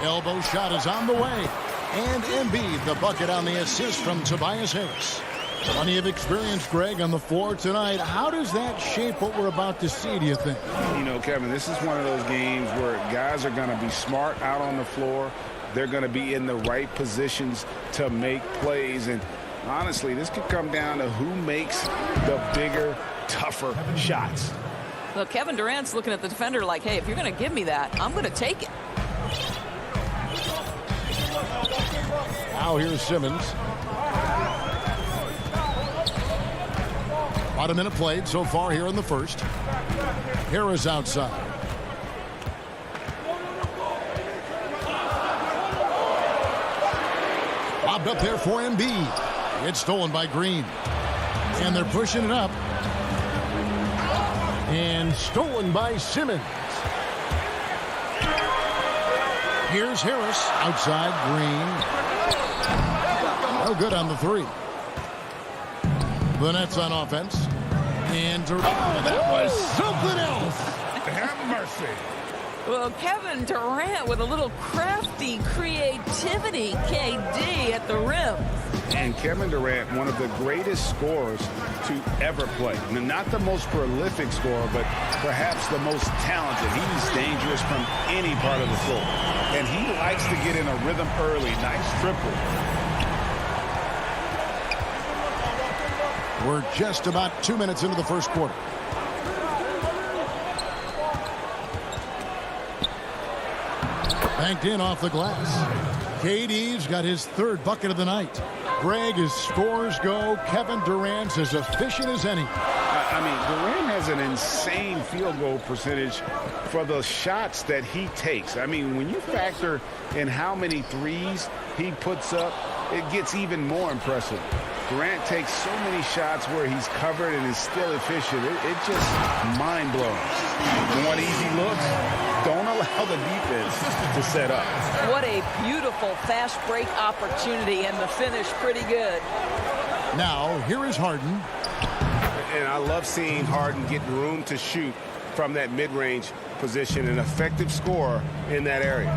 Elbow shot is on the way. And Embiid, the bucket on the assist from Tobias Harris. Plenty of experience, Greg, on the floor tonight. How does that shape what we're about to see, do you think? You know, Kevin, this is one of those games where guys are going to be smart out on the floor. They're going to be in the right positions to make plays. And honestly, this could come down to who makes the bigger, tougher shots. Look, Kevin Durant's looking at the defender like, hey, if you're going to give me that, I'm going to take it. Now here's Simmons. About a minute played so far here in the first. Harris outside. Bobbed up there for Embiid. It's stolen by Green. And they're pushing it up. And stolen by Simmons. Here's Harris outside Green. No good on the three. The Nets on offense. And that was something else. Have mercy. Well, Kevin Durant with a little crafty creativity, KD at the rim. And Kevin Durant, one of the greatest scorers to ever play. Not the most prolific scorer, but perhaps the most talented. He's dangerous from any part of the floor. And he likes to get in a rhythm early. Nice triple. We're just about 2 minutes into the first quarter. Banked in off the glass. KD's got his third bucket of the night. Greg, as scores go, Kevin Durant's as efficient as any. I mean, Durant has an insane field goal percentage for the shots that he takes. I mean, when you factor in how many threes he puts up, it gets even more impressive. Durant takes so many shots where he's covered and is still efficient. It just mind-blowing. You want easy looks? Don't allow the defense to set up. What a beautiful fast break opportunity, and the finish pretty good. Now, here is Harden. And I love seeing Harden get room to shoot from that mid-range position, an effective scorer in that area.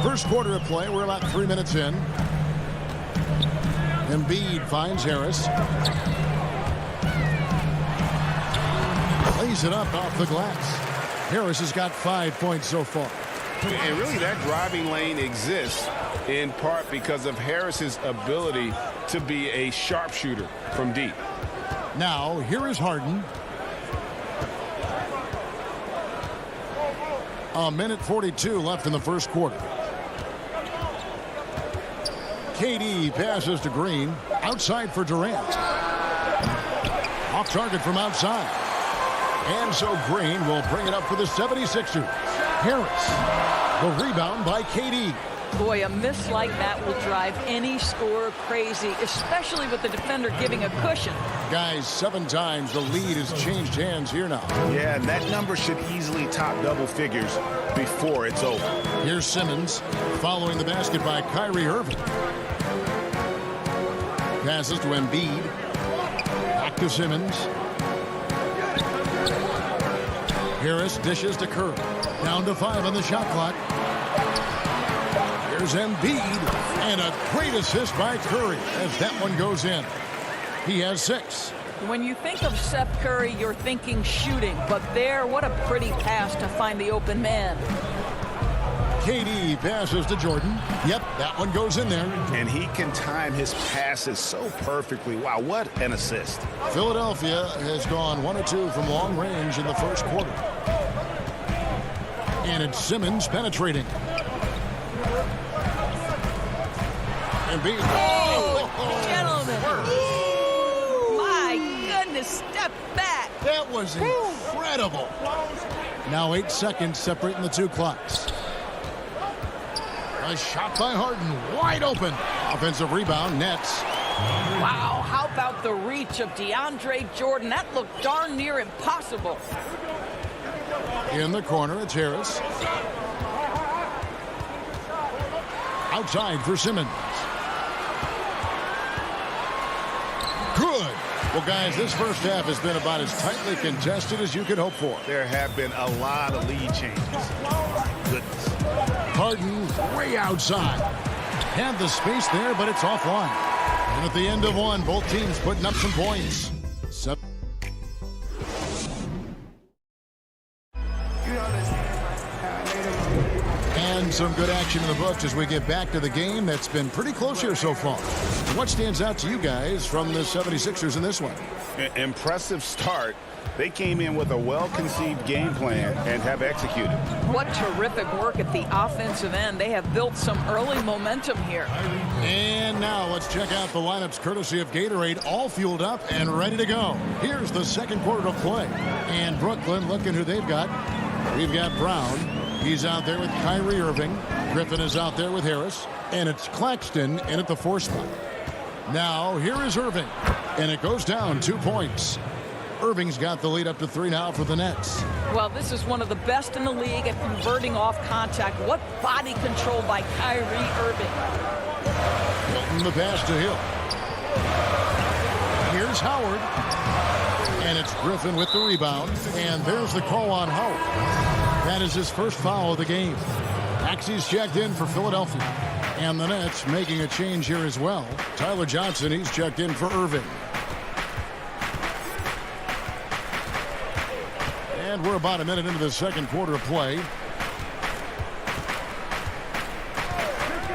First quarter of play, we're about 3 minutes in. Embiid finds Harris. Lays it up off the glass. Harris has got 5 points so far. And really that driving lane exists in part because of Harris's ability to be a sharpshooter from deep. Now, here is Harden. A minute 42 left in the first quarter. KD passes to Green. Outside for Durant. Off target from outside. And so Green will bring it up for the 76ers. Harris. The rebound by KD. Boy, a miss like that will drive any scorer crazy, especially with the defender giving a cushion. Guys, 7 times the lead has changed hands here now. Yeah, and that number should easily top double figures before it's over. Here's Simmons following the basket by Kyrie Irving. Passes to Embiid. Back to Simmons. Harris dishes to Curry. Down to 5 on the shot clock. Here's Embiid. And a great assist by Curry as that one goes in. He has 6. When you think of Seth Curry, you're thinking shooting. But there, what a pretty pass to find the open man. KD passes to Jordan. Yep, that one goes in there. And he can time his passes so perfectly. Wow, what an assist. Philadelphia has gone 1 of 2 from long range in the first quarter. And it's Simmons penetrating. Embiid. Oh, gentlemen. My goodness, step back. That was incredible. Now 8 seconds separating the 2 clocks. A shot by Harden, wide open. Offensive rebound, Nets. Wow, how about the reach of DeAndre Jordan? That looked darn near impossible. In the corner, it's Harris. Outside for Simmons. Good. Well, guys, this first half has been about as tightly contested as you could hope for. There have been a lot of lead changes. Goodness. Harden way outside. Had the space there, but it's offline. And at the end of one, both teams putting up some points. And some good action in the books as we get back to the game that's been pretty close here so far. What stands out to you guys from the 76ers in this one? Impressive start. They came in with a well-conceived game plan and have executed. What terrific work at the offensive end. They have built some early momentum here. And now let's check out the lineups courtesy of Gatorade, all fueled up and ready to go. Here's the second quarter of play. And Brooklyn, looking who they've got. We've got Brown. He's out there with Kyrie Irving. Griffin is out there with Harris. And it's Claxton in at the 4 spot. Now, here is Irving. And it goes down 2 points. Irving's got the lead up to 3 now for the Nets. Well, this is one of the best in the league at converting off contact. What body control by Kyrie Irving. Hilton the pass to Hill. Here's Howard. And it's Griffin with the rebound. And there's the call on Howard. That is his first foul of the game. Maxey's checked in for Philadelphia. And the Nets making a change here as well. Tyler Johnson, he's checked in for Irving. And we're about a minute into the second quarter of play.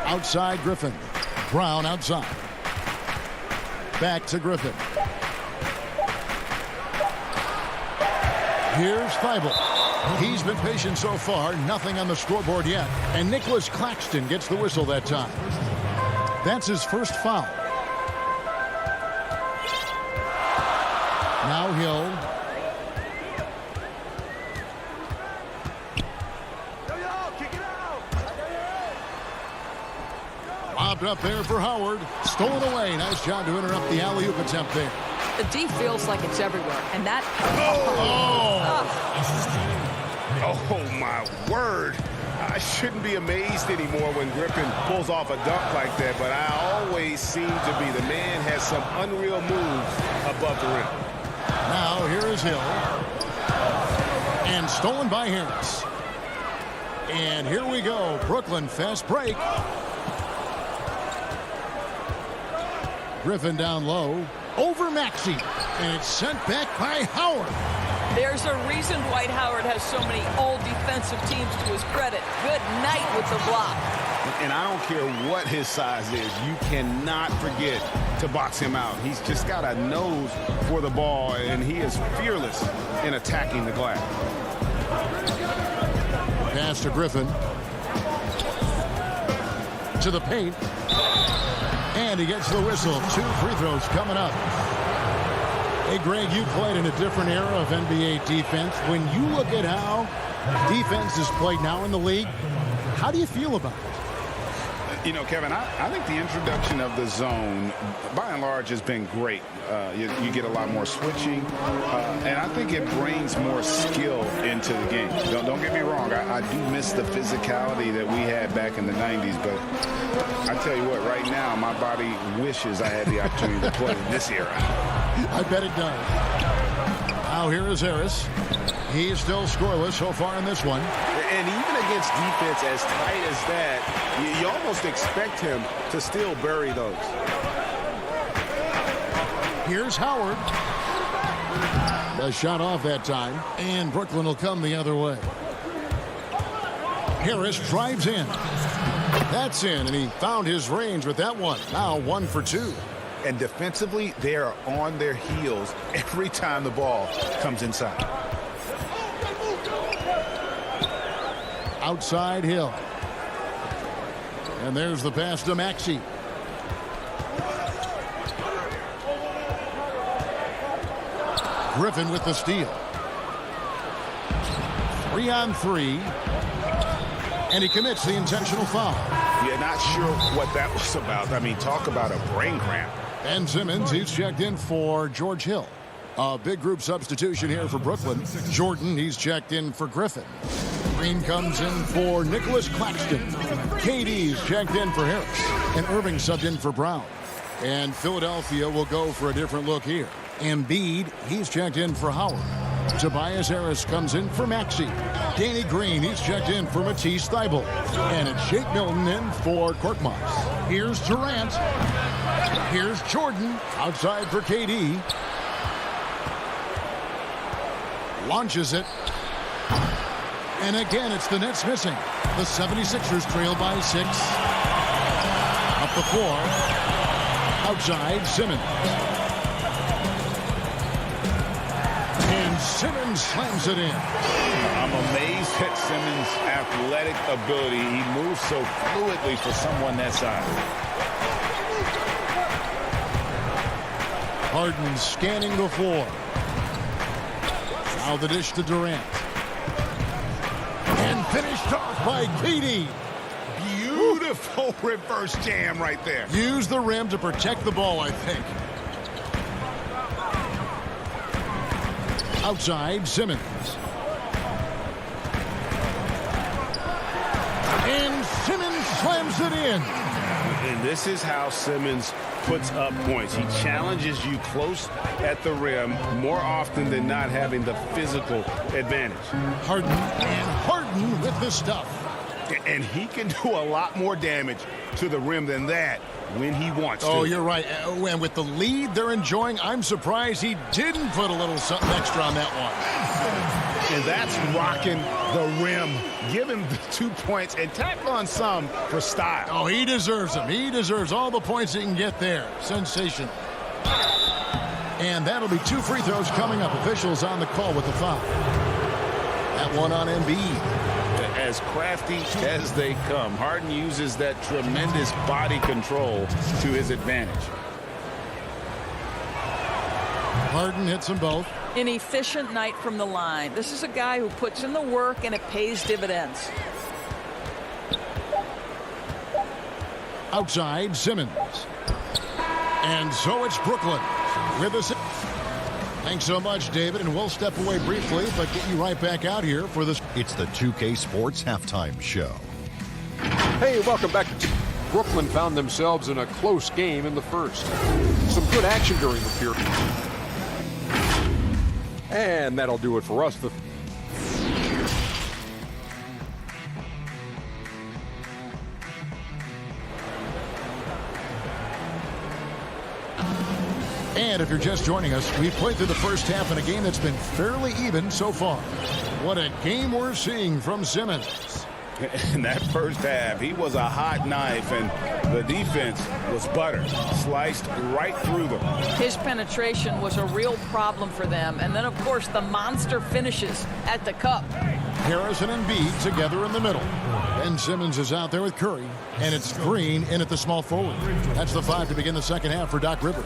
Outside Griffin. Brown outside. Back to Griffin. Here's Thibault. He's been patient so far. Nothing on the scoreboard yet. And Nicholas Claxton gets the whistle that time. That's his first foul. Now Hill. Lobbed up there for Howard. Stolen away. Nice job to interrupt the alley-oop attempt there. The D feels like it's everywhere. And that... Oh, my word. I shouldn't be amazed anymore when Griffin pulls off a dunk like that, but I always seem to be. The man has some unreal moves above the rim. Now here is Hill. And stolen by Harris. And here we go. Brooklyn fast break. Griffin down low. Over Maxey. And it's sent back by Howard. There's a reason Dwight Howard has so many all-defensive teams to his credit. Good night with the block. And I don't care what his size is. You cannot forget to box him out. He's just got a nose for the ball, and he is fearless in attacking the glass. Pass to Griffin. To the paint. And he gets the whistle. 2 free throws coming up. Hey, Greg, you played in a different era of NBA defense. When you look at how defense is played now in the league, how do you feel about it? You know, Kevin, I think the introduction of the zone, by and large, has been great. You get a lot more switching, and I think it brings more skill into the game. Don't get me wrong. I do miss the physicality that we had back in the 90s, but I tell you what, right now, my body wishes I had the opportunity to play in this era. I bet it does. Now here is Harris. He's still scoreless so far in this one. And even against defense as tight as that, you almost expect him to still bury those. Here's Howard. The shot off that time, and Brooklyn will come the other way. Harris drives in. That's in, and he found his range with that one. Now 1 for 2. And defensively, they are on their heels every time the ball comes inside. Outside Hill. And there's the pass to Maxey. Griffin with the steal. 3-on-3. And he commits the intentional foul. Yeah, not sure what that was about. I mean, talk about a brain cramp. Ben Simmons, he's checked in for George Hill. A big group substitution here for Brooklyn. Jordan, he's checked in for Griffin. Green comes in for Nicholas Claxton. KD's checked in for Harris. And Irving subbed in for Brown. And Philadelphia will go for a different look here. Embiid, he's checked in for Howard. Tobias Harris comes in for Maxey. Danny Green, he's checked in for Matisse Thybulle. And it's Shake Milton in for Korkmaz. Here's Durant. Here's Jordan outside for KD. Launches it. And again, it's the Nets missing. The 76ers trail by 6. Up the floor. Outside, Simmons. And Simmons slams it in. I'm amazed at Simmons' athletic ability. He moves so fluidly for someone that size. Harden scanning the floor. Now the dish to Durant. And finished off by KD. Beautiful reverse jam right there. Use the rim to protect the ball, I think. Outside, Simmons. And Simmons slams it in. And this is how Simmons puts up points. He challenges you close at the rim more often than not, having the physical advantage. Harden, and Harden with the stuff. And he can do a lot more damage to the rim than that when he wants to. Oh, you're right. And with the lead they're enjoying, I'm surprised he didn't put a little something extra on that one. And that's rocking the rim. Give him the 2 points and tack on some for style. Oh, he deserves them. He deserves all the points he can get there. Sensational. And that'll be 2 free throws coming up. Officials on the call with the foul. That one on Embiid. As crafty as they come, Harden uses that tremendous body control to his advantage. Harden hits them both. An efficient night from the line. This is a guy who puts in the work and it pays dividends. Outside, Simmons. And so it's Brooklyn with us. Thanks so much, David, and we'll step away briefly, but get you right back out here for this. It's the 2K Sports Halftime Show. Hey, welcome back to Brooklyn. Found themselves in a close game in the first. Some good action during the period. And that'll do it for us. And if you're just joining us, we've played through the first half in a game that's been fairly even so far. What a game we're seeing from Simmons. In that first half, he was a hot knife, and the defense was butter, sliced right through them. His penetration was a real problem for them. And then, of course, the monster finishes at the cup. Harris and Embiid together in the middle. Ben Simmons is out there with Curry, and it's Green in at the small forward. That's the 5 to begin the second half for Doc Rivers.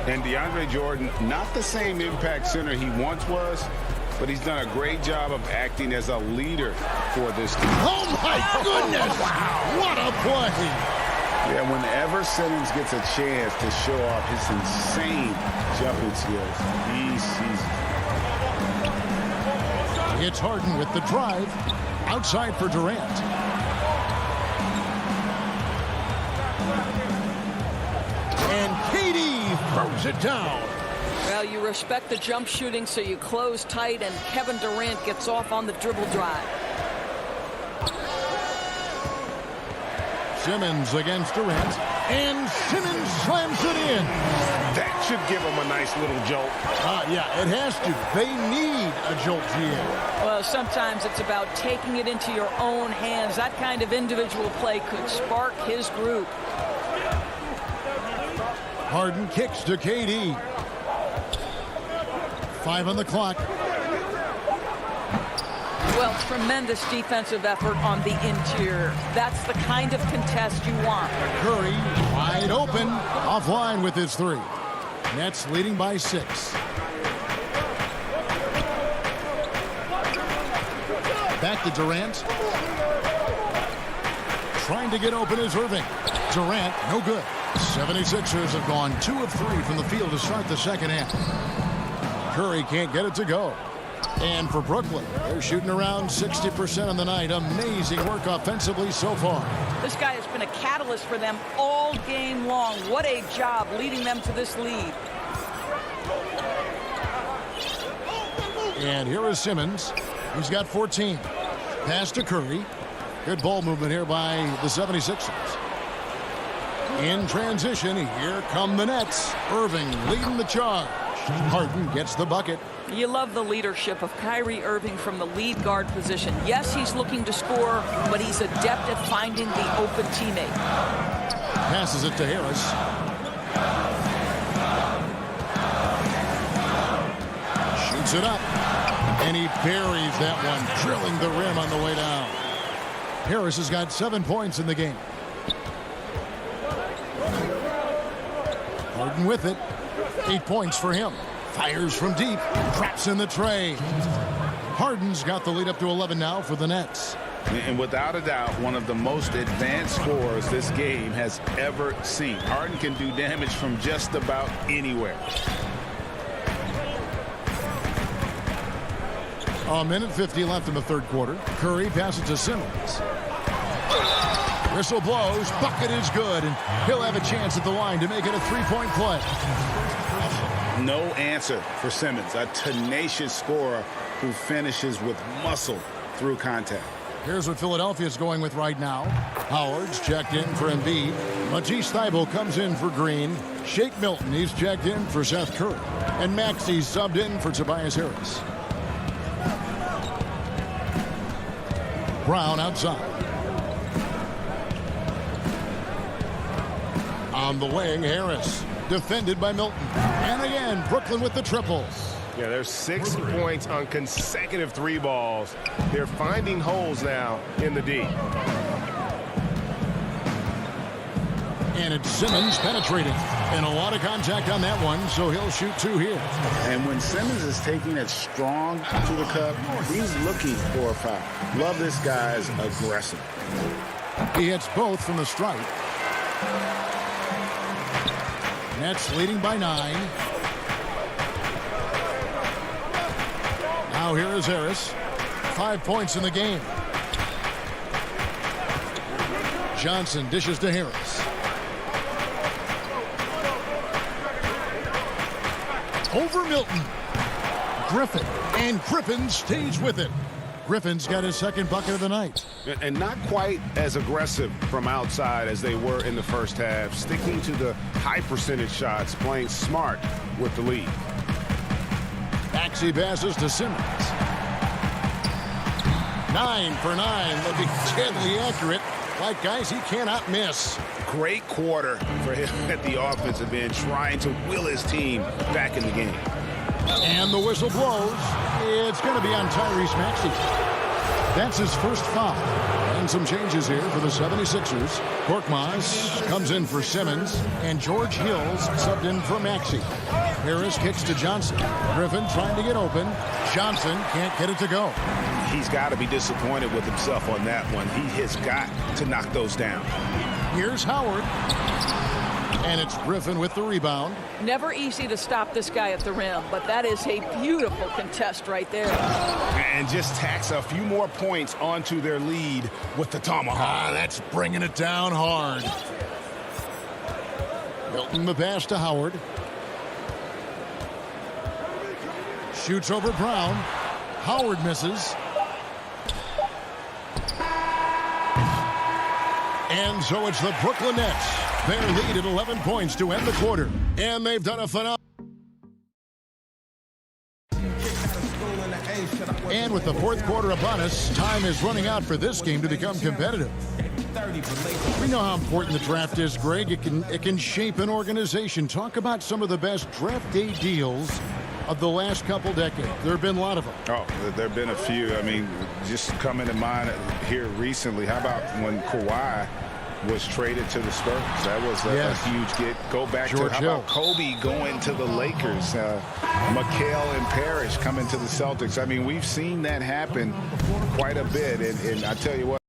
And DeAndre Jordan, not the same impact center he once was, but he's done a great job of acting as a leader for this team. Oh, my goodness! Wow. What a play! Yeah, whenever Simmons gets a chance to show off his insane jumping skills, he sees it. It's Harden with the drive. Outside for Durant. And KD throws it down. Well, you respect the jump shooting, so you close tight, and Kevin Durant gets off on the dribble drive. Simmons against Durant, and Simmons slams it in. That should give him a nice little jolt. Yeah, it has to. They need a jolt here. Well, sometimes it's about taking it into your own hands. That kind of individual play could spark his group. Harden kicks to KD. 5 on the clock. Well, tremendous defensive effort on the interior. That's the kind of contest you want. Curry wide open, offline with his 3. Nets leading by 6. Back to Durant. Trying to get open is Irving. Durant, no good. 76ers have gone 2 of 3 from the field to start the second half. Curry can't get it to go. And for Brooklyn, they're shooting around 60% on the night. Amazing work offensively so far. This guy has been a catalyst for them all game long. What a job leading them to this lead. And here is Simmons. He's got 14. Pass to Curry. Good ball movement here by the 76ers. In transition, here come the Nets. Irving leading the charge. Harden gets the bucket. You love the leadership of Kyrie Irving from the lead guard position. Yes, he's looking to score, but he's adept at finding the open teammate. Passes it to Harris. Shoots it up. And he buries that one, drilling the rim on the way down. Harris has got 7 points in the game. Harden with it. 8 points for him. Fires from deep. Traps in the tray. Harden's got the lead up to 11 now for the Nets. And without a doubt, one of the most advanced scorers this game has ever seen. Harden can do damage from just about anywhere. A minute 50 left in the third quarter. Curry passes to Simmons. Whistle blows. Bucket is good, and he'll have a chance at the line to make it a three-point play. No answer for Simmons, a tenacious scorer who finishes with muscle through contact. Here's what Philadelphia's going with right now. Howard's checked in for Embiid. Matisse Thybulle comes in for Green. Shake Milton, he's checked in for Seth Curry. And Maxey's subbed in for Tobias Harris. Brown outside. On the wing, Harris. Defended by Milton. And again, Brooklyn with the triple. Yeah, there's 6 points on consecutive 3 balls. They're finding holes now in the D. And it's Simmons penetrating. And a lot of contact on that one, so he'll shoot 2 here. And when Simmons is taking it strong to the cup, he's looking for a foul. Love this guy's aggressive. He hits both from the stripe. Nets leading by 9. Now here is Harris. 5 points in the game. Johnson dishes to Harris. Over Milton. Griffin. And Griffin stays with it. Griffin's got his second bucket of the night. And not quite as aggressive from outside as they were in the first half. Sticking to the high percentage shots, playing smart with the lead. Maxey passes to Simmons. 9 for 9, looking deadly accurate. Like guys he cannot miss. Great quarter for him at the offensive end, trying to will his team back in the game. And the whistle blows. It's going to be on Tyrese Maxey. That's his first foul. And some changes here for the 76ers. Korkmaz comes in for Simmons, and George Hill's subbed in for Maxey. Harris kicks to Johnson. Griffin trying to get open. Johnson can't get it to go. He's got to be disappointed with himself on that one. He has got to knock those down. Here's Howard. And it's Griffin with the rebound. Never easy to stop this guy at the rim, but that is a beautiful contest right there. And just tacks a few more points onto their lead with the tomahawk. That's bringing it down hard. Milton the pass to Howard. Shoots over Brown. Howard misses. And so it's the Brooklyn Nets. Their lead at 11 points to end the quarter. And they've done a phenomenal. And with the fourth quarter upon us, time is running out for this game to become competitive. We know how important the draft is, Greg. It can shape an organization. Talk about some of the best draft day deals of the last couple decades. There have been a lot of them. Oh, there have been a few. I mean, just coming to mind here recently, how about when Kawhi was traded to the Spurs? That was a huge get. Go back George to, how Hill. about Kobe going to the Lakers? McHale and Parrish coming to the Celtics. I mean, we've seen that happen quite a bit. And I tell you what,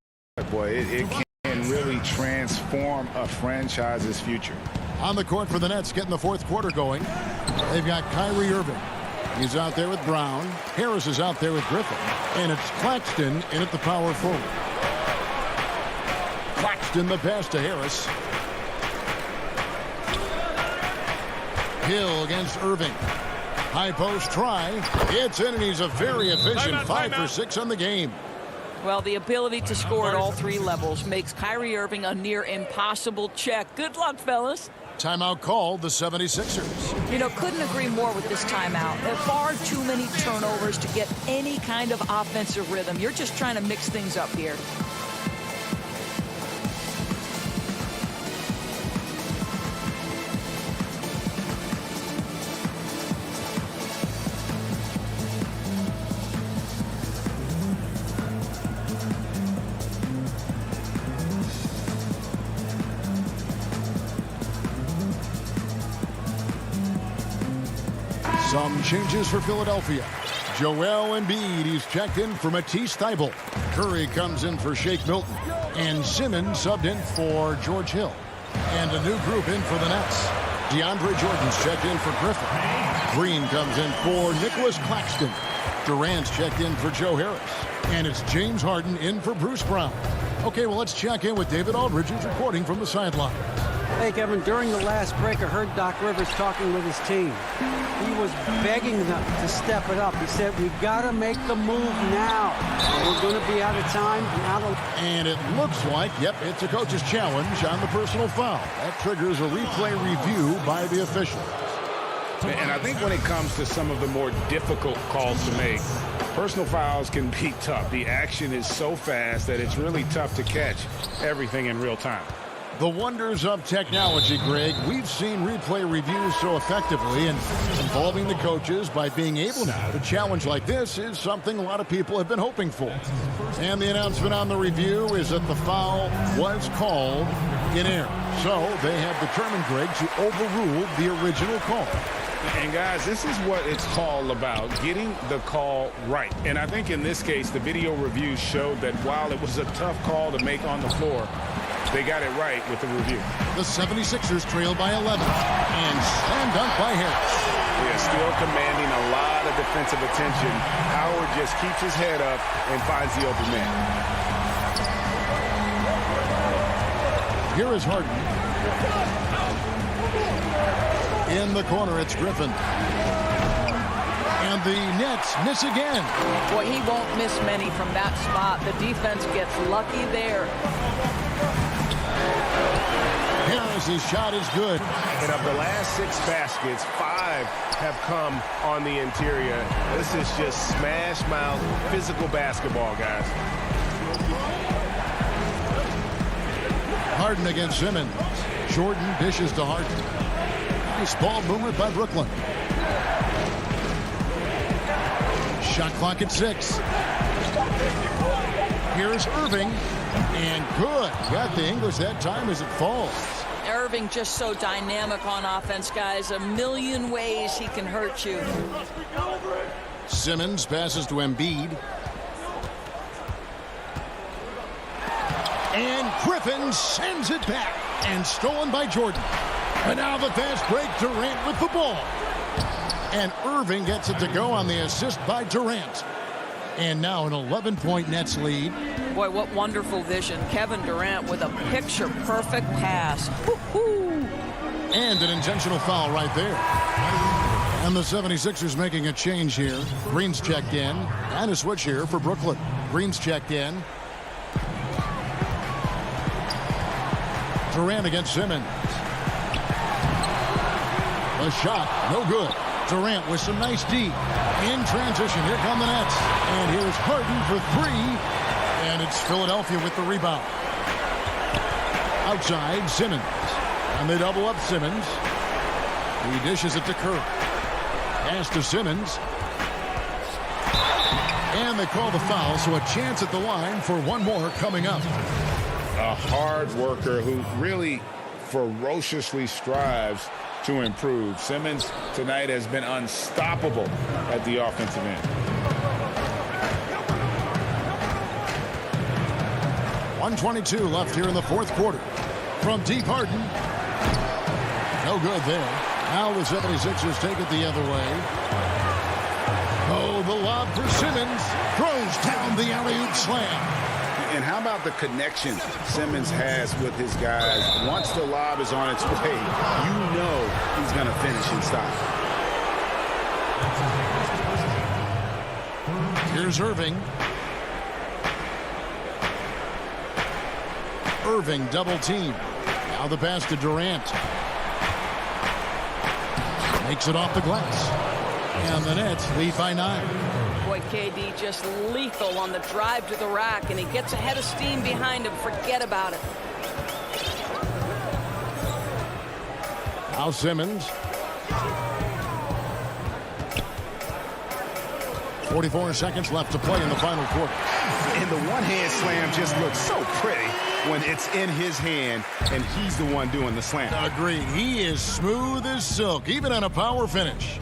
boy, it can really transform a franchise's future. On the court for the Nets, getting the fourth quarter going. They've got Kyrie Irving. He's out there with Brown. Harris is out there with Griffin. And it's Claxton in at the power forward. Claxton the pass to Harris. Hill against Irving. High post try. It's in, and he's a very efficient 5 for 6 on the game. Well, the ability to score at all three levels makes Kyrie Irving a near impossible check. Good luck, fellas. Timeout called the 76ers. You know, couldn't agree more with this timeout. There are far too many turnovers to get any kind of offensive rhythm. You're just trying to mix things up here. Some changes for Philadelphia. Joel Embiid, he's checked in for Matisse Thybulle. Curry comes in for Shake Milton. And Simmons subbed in for George Hill. And a new group in for the Nets. DeAndre Jordan's checked in for Griffin. Green comes in for Nicholas Claxton. Durant's checked in for Joe Harris. And it's James Harden in for Bruce Brown. Okay, well, let's check in with David Aldridge, who's reporting from the sideline. Hey, Kevin, during the last break, I heard Doc Rivers talking with his team. He was begging them to step it up. He said, we've got to make the move now. We're going to be out of time and out of... And it looks like, it's a coach's challenge on the personal foul. That triggers a replay review by the officials. And I think when it comes to some of the more difficult calls to make, personal fouls can be tough. The action is so fast that it's really tough to catch everything in real time. The wonders of technology, Greg. We've seen replay reviews so effectively, and involving the coaches by being able now to challenge like this is something a lot of people have been hoping for. And the announcement on the review is that the foul was called in error. So they have determined, Greg, to overrule the original call. And guys, this is what it's all about, getting the call right. And I think in this case, the video review showed that while it was a tough call to make on the floor, they got it right with the review. The 76ers trail by 11. And slam dunk by Harris. Yeah, still commanding a lot of defensive attention. Howard just keeps his head up and finds the open man. Here is Harden. In the corner, it's Griffin. And the Nets miss again. Boy, he won't miss many from that spot. The defense gets lucky there. Harris's shot is good. And of the last 6 baskets, 5 have come on the interior. This is just smash mouth physical basketball, guys. Harden against Simmons. Jordan dishes to Harden. Nice ball movement by Brooklyn. Shot clock at 6. Here's Irving. And good. Got the English that time as it falls. Irving just so dynamic on offense, guys. A million ways he can hurt you. Simmons passes to Embiid. And Griffin sends it back. And stolen by Jordan. And now the fast break. Durant with the ball. And Irving gets it to go on the assist by Durant. And now an 11-point Nets lead. Boy, what wonderful vision. Kevin Durant with a picture-perfect pass. Woo-hoo. And an intentional foul right there. And the 76ers making a change here. Green's checked in. And a switch here for Brooklyn. Green's checked in. Durant against Simmons. The shot, no good. Durant with some nice D. In transition, here come the Nets. And here's Harden for three. And it's Philadelphia with the rebound. Outside, Simmons. And they double up Simmons. He dishes it to Curry. Pass to Simmons. And they call the foul, so a chance at the line for one more coming up. A hard worker who really ferociously strives to improve. Simmons tonight has been unstoppable at the offensive end. 1:22 left here in the fourth quarter. From deep, Harden. No good there. Now the 76ers take it the other way. Oh, the lob for Simmons. Throws down the alley-oop slam. And how about the connection Simmons has with his guys? Once the lob is on its way, you know he's going to finish and stop. Here's Irving. Irving double team. Now the pass to Durant. Makes it off the glass. And the Nets lead by 9. Boy, KD just lethal on the drive to the rack, and he gets a head of steam behind him. Forget about it. Now Simmons. 44 seconds left to play in the final quarter. And the one-hand slam just looks so pretty when it's in his hand and he's the one doing the slam. Agreed. He is smooth as silk, even on a power finish.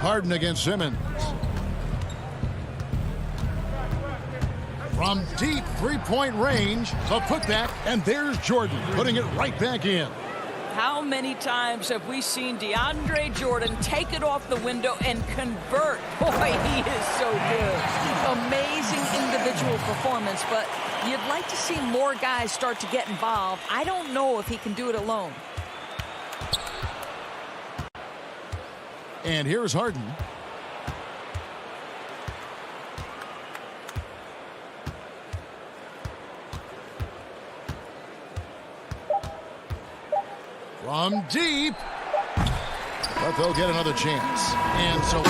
Harden against Simmons. From deep three-point range, the putback, and there's Jordan putting it right back in. How many times have we seen DeAndre Jordan take it off the window and convert? Boy, he is so good. Amazing individual performance, but you'd like to see more guys start to get involved. I don't know if he can do it alone. And here's Harden. From deep. But they'll get another chance. And so...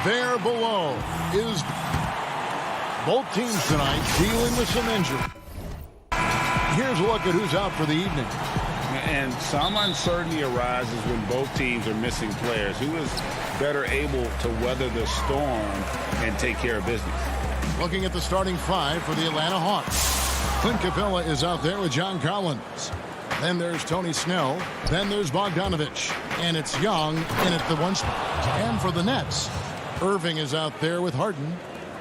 There below is both teams tonight dealing with some injury. Here's a look at who's out for the evening. And some uncertainty arises when both teams are missing players. Who is better able to weather the storm and take care of business? Looking at the starting five for the Atlanta Hawks. Clint Capella is out there with John Collins. Then there's Tony Snell. Then there's Bogdanovich. And it's Young in at the one spot. And for the Nets, Irving is out there with Harden.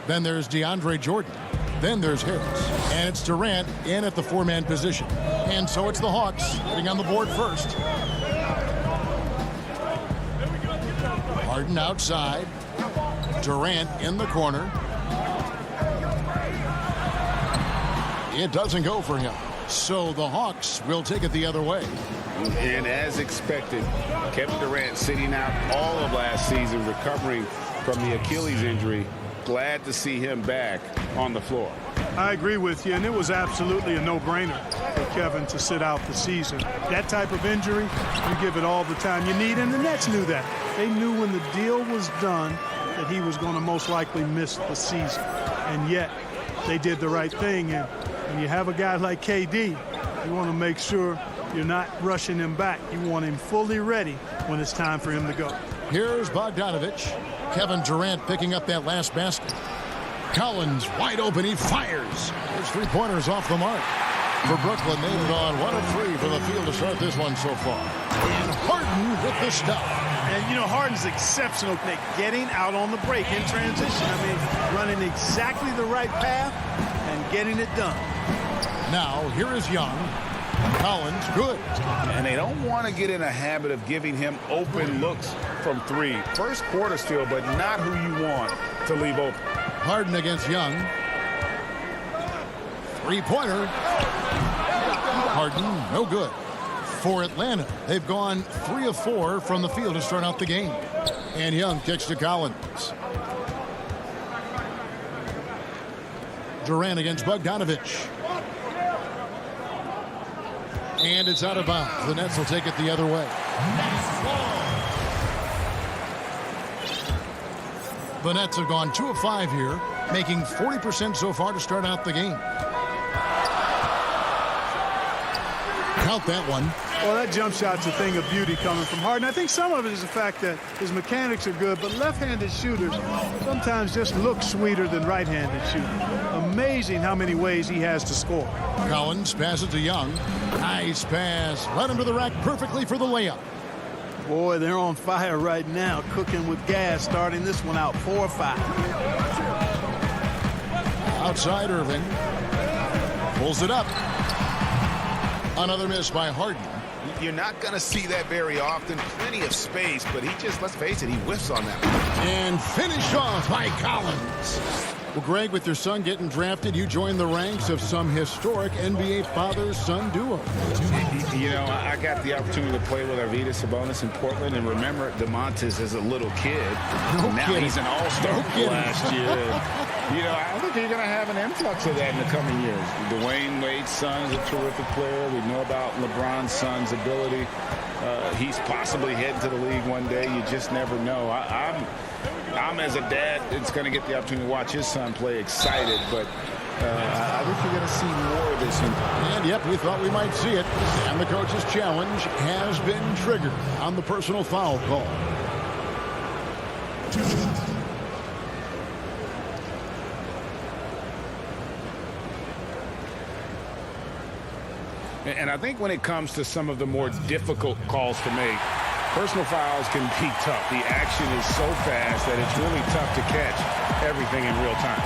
Then there's DeAndre Jordan. Then there's Harris. And it's Durant in at the four-man position. And so it's the Hawks getting on the board first. Harden outside. Durant in the corner. It doesn't go for him. So the Hawks will take it the other way. And as expected, Kevin Durant sitting out all of last season, recovering from the Achilles injury. Glad to see him back on the floor. I agree with you, and it was absolutely a no-brainer for Kevin to sit out the season. That type of injury, you give it all the time you need, and the Nets knew that. They knew when the deal was done that he was going to most likely miss the season, and yet they did the right thing. And when you have a guy like KD, you want to make sure you're not rushing him back. You want him fully ready when it's time for him to go. Here's Bogdanovich. Kevin Durant picking up that last basket. Collins wide open. He fires. There's three-pointers off the mark. For Brooklyn, they've gone 1 of 3 for the field to start this one so far. And Harden with the stuff. And, you know, Harden's exceptional at getting out on the break in transition. I mean, running exactly the right path and getting it done. Now, here is Young. Collins, good. And they don't want to get in a habit of giving him open looks from three. First quarter still, but not who you want to leave open. Harden against Young. Three-pointer. Harden, no good. For Atlanta, they've gone 3 of 4 from the field to start out the game. And Young kicks to Collins. Durant against Bogdanovich. And it's out of bounds. The Nets will take it the other way. The Nets have gone 2 of 5 here, making 40% so far to start out the game. Count that one. Well, that jump shot's a thing of beauty coming from Harden. I think some of it is the fact that his mechanics are good, but left-handed shooters sometimes just look sweeter than right-handed shooters. Amazing how many ways he has to score. Collins passes to Young. Nice pass. Right under the rack perfectly for the layup. Boy, they're on fire right now, cooking with gas, starting this one out 4-5. Outside Irving. Pulls it up. Another miss by Harden. You're not going to see that very often. Plenty of space, but he just, let's face it, he whiffs on that one. And finished off by Collins. Well, Greg, with your son getting drafted, you joined the ranks of some historic NBA father-son duo. You know, I got the opportunity to play with Arvydas Sabonis in Portland, and remember DeMontis as a little kid. Now he's an all-star last year. You know, I think you're going to have an influx of that in the coming years. Dwayne Wade's son is a terrific player. We know about LeBron's son's ability. He's possibly heading to the league one day. You just never know. I'm as a dad, it's going to get the opportunity to watch his son play excited, but I think you're going to see more of this. And, yep, we thought we might see it. And the coach's challenge has been triggered on the personal foul call. And I think when it comes to some of the more difficult calls to make, personal fouls can be tough. The action is so fast that it's really tough to catch everything in real time.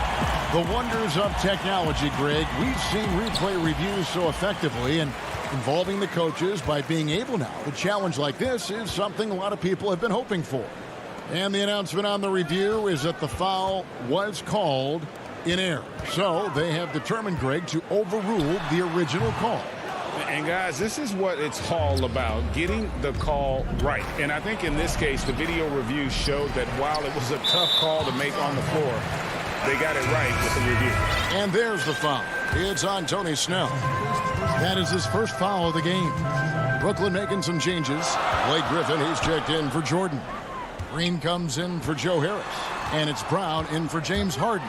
The wonders of technology, Greg. We've seen replay reviews so effectively, and involving the coaches by being able now to challenge like this is something a lot of people have been hoping for. And the announcement on the review is that the foul was called in error. So they have determined, Greg, to overrule the original call. And, guys, this is what it's all about, getting the call right. And I think in this case, the video review showed that while it was a tough call to make on the floor, they got it right with the review. And there's the foul. It's on Tony Snell. That is his first foul of the game. Brooklyn making some changes. Blake Griffin, he's checked in for Jordan. Green comes in for Joe Harris. And it's Brown in for James Harden.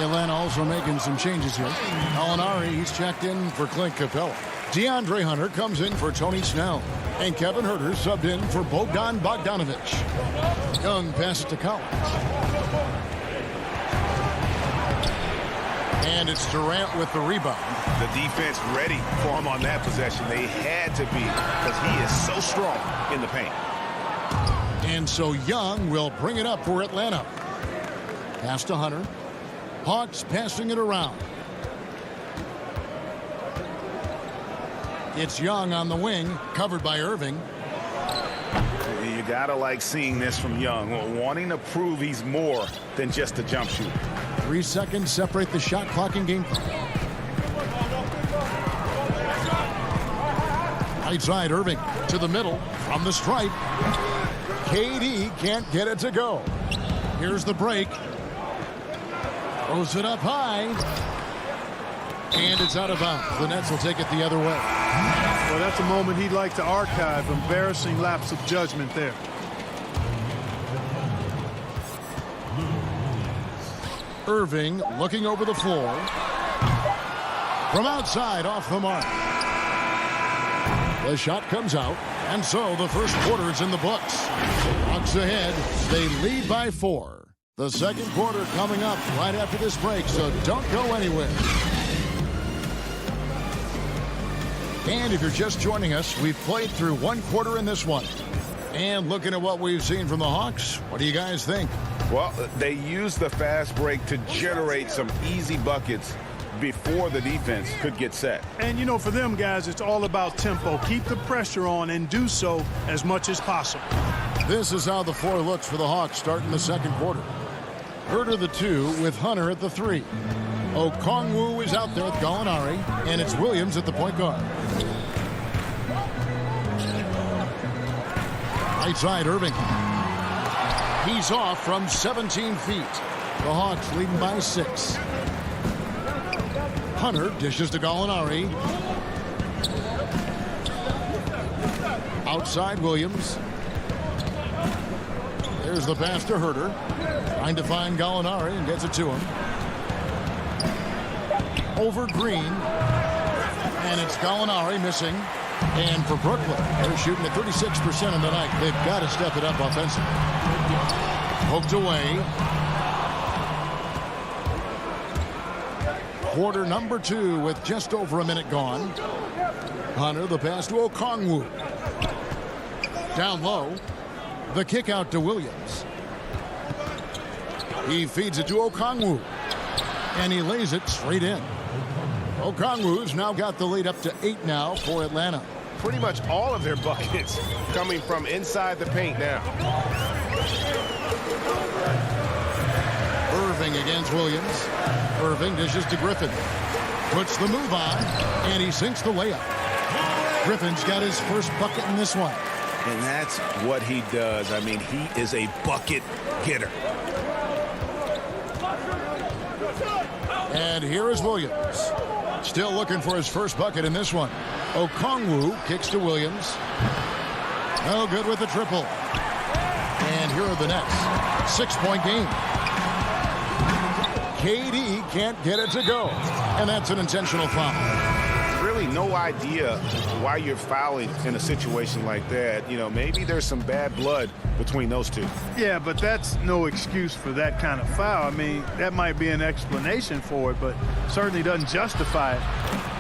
Atlanta also making some changes here. Alinari, he's checked in for Clint Capella. DeAndre Hunter comes in for Tony Snell. And Kevin Huerter subbed in for Bogdan Bogdanovic. Young passes to Collins. And it's Durant with the rebound. The defense ready for him on that possession. They had to be because he is so strong in the paint. And so Young will bring it up for Atlanta. Pass to Hunter. Hawks passing it around. It's Young on the wing, covered by Irving. You gotta like seeing this from Young, wanting to prove he's more than just a jump shooter. 3 seconds separate the shot clock and game clock. Right side, Irving to the middle from the stripe. KD can't get it to go. Here's the break. Throws it up high. And it's out of bounds. The Nets will take it the other way. Well, that's a moment he'd like to archive. Embarrassing lapse of judgment there. Irving looking over the floor. From outside, off the mark. The shot comes out. And so the first quarter is in the books. Hawks ahead. They lead by 4. The second quarter coming up right after this break, so don't go anywhere. And if you're just joining us, we've played through 1 quarter in this one. And looking at what we've seen from the Hawks, what do you guys think? Well, they used the fast break to generate some easy buckets before the defense could get set. And, you know, for them guys, it's all about tempo. Keep the pressure on and do so as much as possible. This is how the floor looks for the Hawks starting the second quarter. Huerter the 2 with Hunter at the 3. Okongwu is out there with Gallinari, and it's Williams at the point guard. Right side, Irving. He's off from 17 feet. The Hawks leading by 6. Hunter dishes to Gallinari. Outside, Williams. There's the pass to Huerter. Trying to find Gallinari and gets it to him. Over Green. And it's Gallinari missing. And for Brooklyn, they're shooting at 36% on the night. They've got to step it up offensively. Poked away. Quarter number 2 with just over a minute gone. Hunter, the pass to Okongwu. Down low. The kick out to Williams. He feeds it to Okongwu. And he lays it straight in. Okongwu's now got the lead up to 8 now for Atlanta. Pretty much all of their buckets coming from inside the paint now. Irving against Williams. Irving dishes to Griffin. Puts the move on, and he sinks the layup. Griffin's got his first bucket in this one. And that's what he does. I mean, he is a bucket getter. And here is Williams. Still looking for his first bucket in this one. Okongwu kicks to Williams. No good with the triple. And here are the Nets. 6-point game. KD can't get it to go. And that's an intentional foul. Really no idea why you're fouling in a situation like that. You know, maybe there's some bad blood between those two. Yeah, but that's no excuse for that kind of foul. I mean, that might be an explanation for it, but certainly doesn't justify it.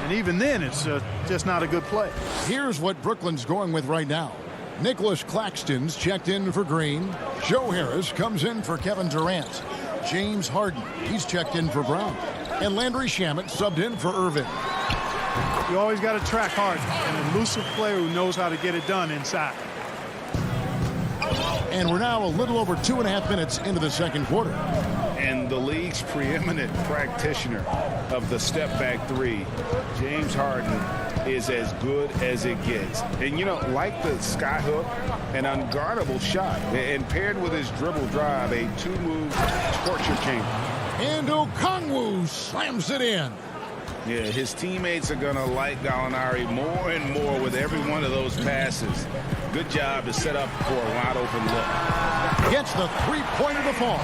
And even then, it's just not a good play. Here's what Brooklyn's going with right now. Nicholas Claxton's checked in for Green. Joe Harris comes in for Kevin Durant. James Harden, he's checked in for Brown. And Landry Shamet subbed in for Irving. You always got to track Harden, an elusive player who knows how to get it done inside. And we're now a little over 2.5 minutes into the second quarter. And the league's preeminent practitioner of the step-back 3, James Harden, is as good as it gets. And, you know, like the skyhook, an unguardable shot, and paired with his dribble drive, a 2-move torture chamber. And Okongwu slams it in. Yeah, his teammates are going to like Gallinari more and more with every one of those passes. Good job to set up for a wide open look. Gets the three-pointer to fall.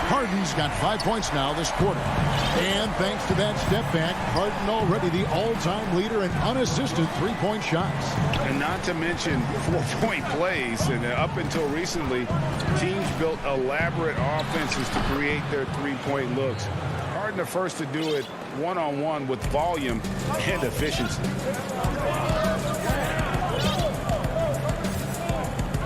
Harden's got 5 points now this quarter. And thanks to that step back, Harden already the all-time leader in unassisted three-point shots. And not to mention 4-point plays. And up until recently, teams built elaborate offenses to create their three-point looks. Harden the first to do it one-on-one with volume and efficiency.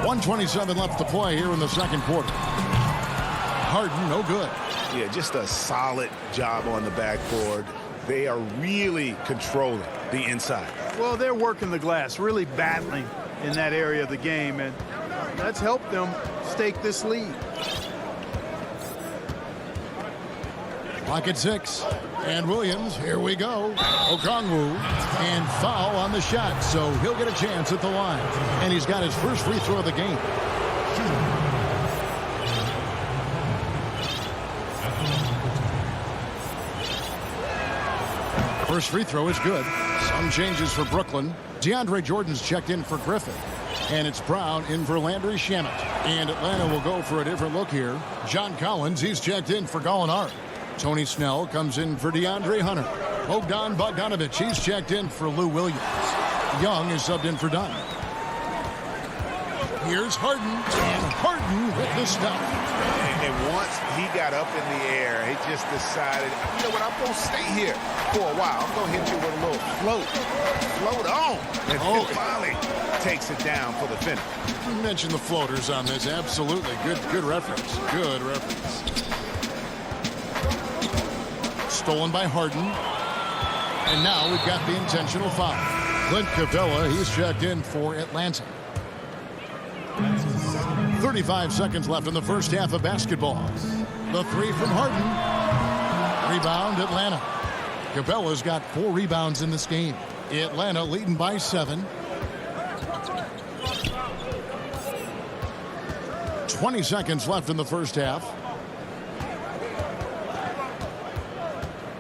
1:27 left to play here in the second quarter. Harden, no good. Yeah, just a solid job on the backboard. They are really controlling the inside. Well, they're working the glass, really battling in that area of the game, and that's helped them stake this lead. Clock at 6. And Williams, here we go. Okongwu, and foul on the shot, so he'll get a chance at the line. And he's got his first free throw of the game. First free throw is good. Some changes for Brooklyn. DeAndre Jordan's checked in for Griffin. And it's Brown in for Landry Shamet. And Atlanta will go for a different look here. John Collins, he's checked in for Gallinari. Tony Snell comes in for DeAndre Hunter. Bogdan Bogdanovic, he's checked in for Lou Williams. Young is subbed in for Dunn. Here's Harden, and Harden with the stuff. And once he got up in the air, he just decided, you know what, I'm going to stay here for a while. I'm going to hit you with a little float. Float on. And finally takes it down for the finish. You mentioned the floaters on this. Absolutely. Good reference. Good reference. Stolen by Harden. And now we've got the intentional foul. Clint Capella, he's checked in for Atlanta. 35 seconds left in the first half of basketball. The three from Harden. Rebound, Atlanta. Capella's got 4 rebounds in this game. Atlanta leading by 7. 20 seconds left in the first half.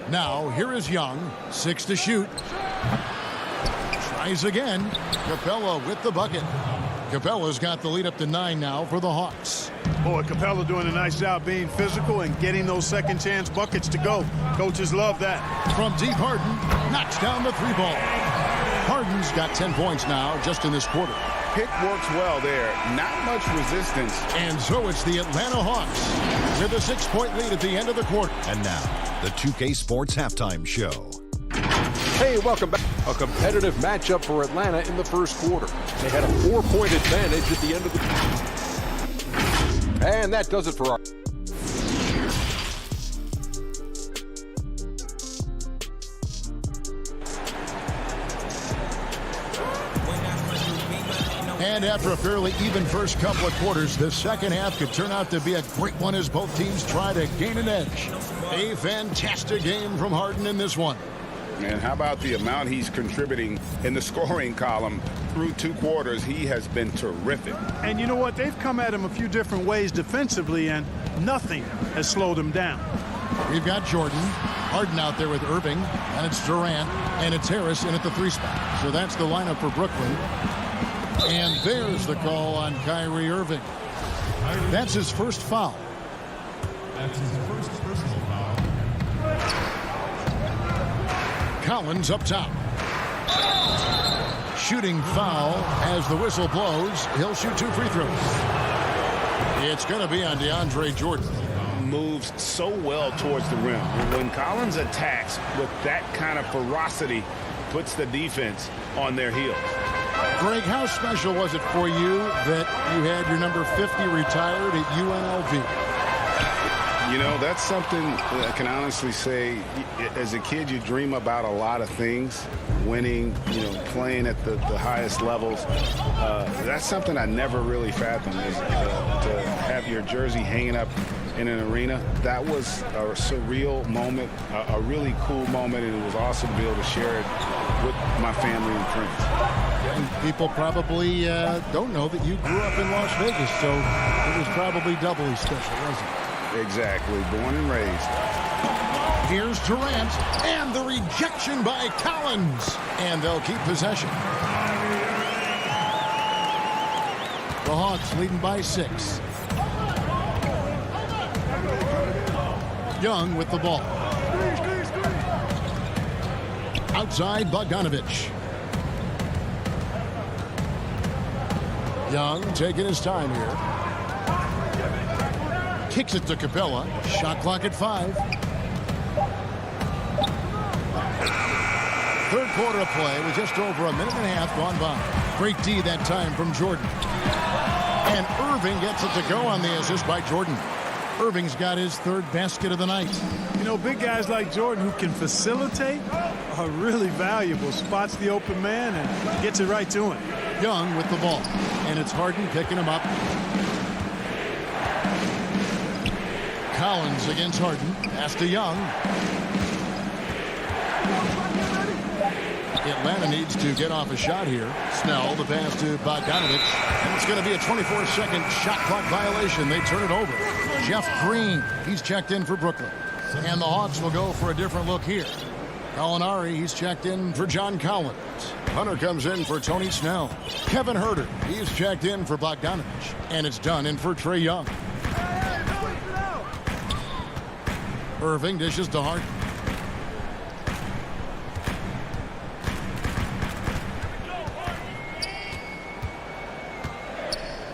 Now, here is Young. 6 to shoot. Tries again. Capella with the bucket. Capella's got the lead up to 9 now for the Hawks. Boy, Capella doing a nice job being physical and getting those second chance buckets to go. Coaches love that. From deep, Harden knocks down the 3 ball. Harden's got 10 points now just in this quarter. Pick works well there. Not much resistance. And so it's the Atlanta Hawks with a 6-point lead at the end of the quarter. And now, the 2K Sports Halftime Show. Hey, welcome back. A competitive matchup for Atlanta in the first quarter. They had a 4-point advantage at the end of the... And that does it for our... And after a fairly even first couple of quarters, the second half could turn out to be a great one as both teams try to gain an edge. A fantastic game from Harden in this one. And how about the amount he's contributing in the scoring column through 2 quarters? He has been terrific. And you know what? They've come at him a few different ways defensively, and nothing has slowed him down. We've got Jordan, Harden out there with Irving, and it's Durant, and it's Harris in at the 3 spot. So that's the lineup for Brooklyn. And there's the call on Kyrie Irving. That's his first foul. That's his first personal foul. Collins up top. Shooting foul as the whistle blows. He'll shoot 2 free throws. It's going to be on DeAndre Jordan. Moves so well towards the rim. When Collins attacks with that kind of ferocity, puts the defense on their heels. Greg, how special was it for you that you had your number 50 retired at UNLV? You know, that's something I can honestly say. As a kid, you dream about a lot of things. Winning, you know, playing at the highest levels. That's something I never really fathomed, is to have your jersey hanging up in an arena. That was a surreal moment, a really cool moment, and it was awesome to be able to share it with my family and friends. And people probably don't know that you grew up in Las Vegas, so it was probably doubly special, wasn't it? Exactly. Born and raised. Here's Durant, and the rejection by Collins. And they'll keep possession. The Hawks leading by 6. Young with the ball. Outside, Bogdanovich. Young taking his time here. Kicks it to Capella. Shot clock at 5. Third quarter of play with just over a minute and a half gone by. Great D that time from Jordan. And Irving gets it to go on the assist by Jordan. Irving's got his 3rd basket of the night. You know, big guys like Jordan who can facilitate are really valuable. Spots the open man and gets it right to him. Young with the ball. And it's Harden picking him up. Collins against Harden. Pass to Young. Atlanta needs to get off a shot here. Snell, the pass to Bogdanovich. And it's going to be a 24-second shot clock violation. They turn it over. Jeff Green, he's checked in for Brooklyn. And the Hawks will go for a different look here. Gallinari, he's checked in for John Collins. Hunter comes in for Tony Snell. Kevin Huerter, he's checked in for Bogdanovich. And it's done in for Trae Young. Irving dishes to Harden.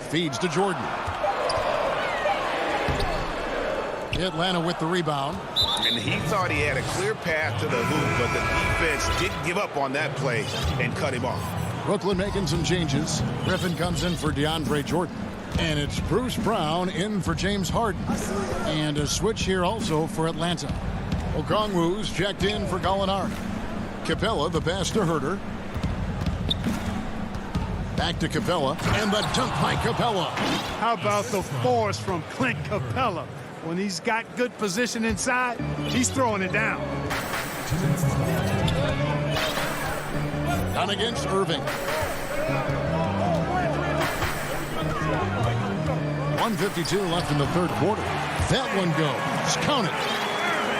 Feeds to Jordan. Atlanta with the rebound. And he thought he had a clear path to the hoop, but the defense didn't give up on that play and cut him off. Brooklyn making some changes. Griffin comes in for DeAndre Jordan. And it's Bruce Brown in for James Harden. And a switch here also for Atlanta. Okongwu's checked in for Gallinari. Capella, the pass to Huerter. Back to Capella, and the dunk by Capella. How about the force from Clint Capella? When he's got good position inside, he's throwing it down. Down against Irving. 1:52 left in the 3rd quarter. That one goes. Count it.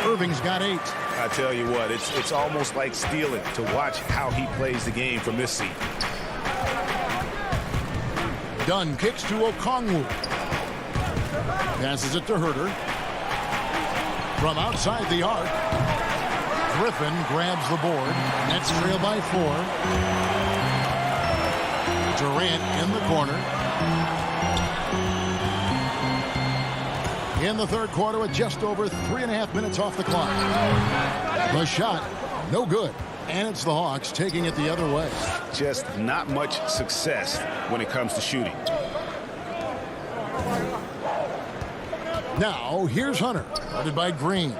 Irving's got 8. I tell you what, it's almost like stealing to watch how he plays the game from this seat. Dunn kicks to Okongwu. Passes it to Huerter. From outside the arc. Griffin grabs the board. Nets trail by 4. Durant in the corner. In the 3rd quarter with just over 3.5 minutes off the clock. The shot, no good. And it's the Hawks taking it the other way. Just not much success when it comes to shooting. Now, here's Hunter, guarded by Green.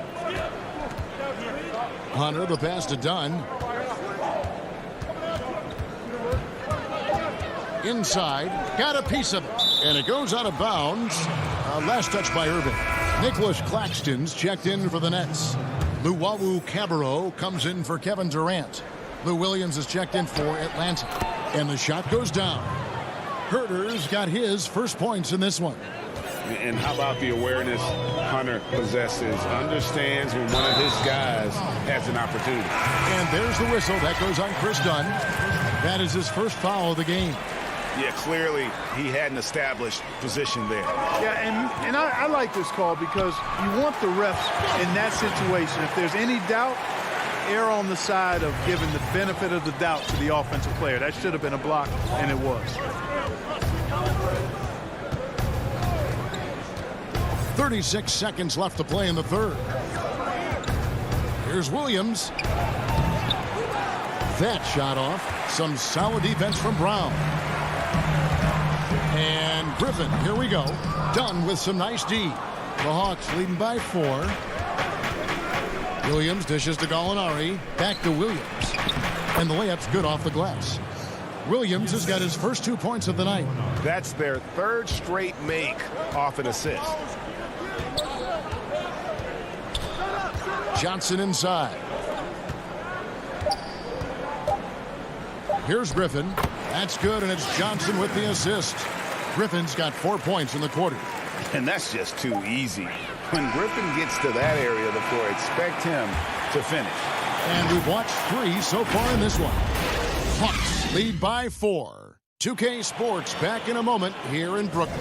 Hunter, the pass to Dunn. Inside, got a piece of it, and it goes out of bounds. Last touch by Irving. Nicholas Claxton's checked in for the Nets. Luwawu Cabarro comes in for Kevin Durant. Lou Williams is checked in for Atlanta. And the shot goes down. Huerter's got his first points in this one. And how about the awareness Hunter possesses? Understands when one of his guys has an opportunity. And there's the whistle. That goes on Chris Dunn. That is his first foul of the game. Yeah, clearly he hadn't established position there. Yeah, and I like this call because you want the refs in that situation. If there's any doubt, err on the side of giving the benefit of the doubt to the offensive player. That should have been a block, and it was. 36 seconds left to play in the 3rd. Here's Williams. That shot off. Some solid defense from Brown. And Griffin, here we go. Done with some nice D. The Hawks leading by 4. Williams dishes to Gallinari. Back to Williams. And the layup's good off the glass. Williams has got his first 2 points of the night. That's their 3rd straight make off an assist. Johnson inside. Here's Griffin. That's good, and it's Johnson with the assist. Griffin's got 4 points in the quarter. And that's just too easy. when Griffin gets to that area of the floor, expect him to finish. And we've watched 3 so far in this one. Hawks lead by 4. 2K Sports back in a moment here in Brooklyn.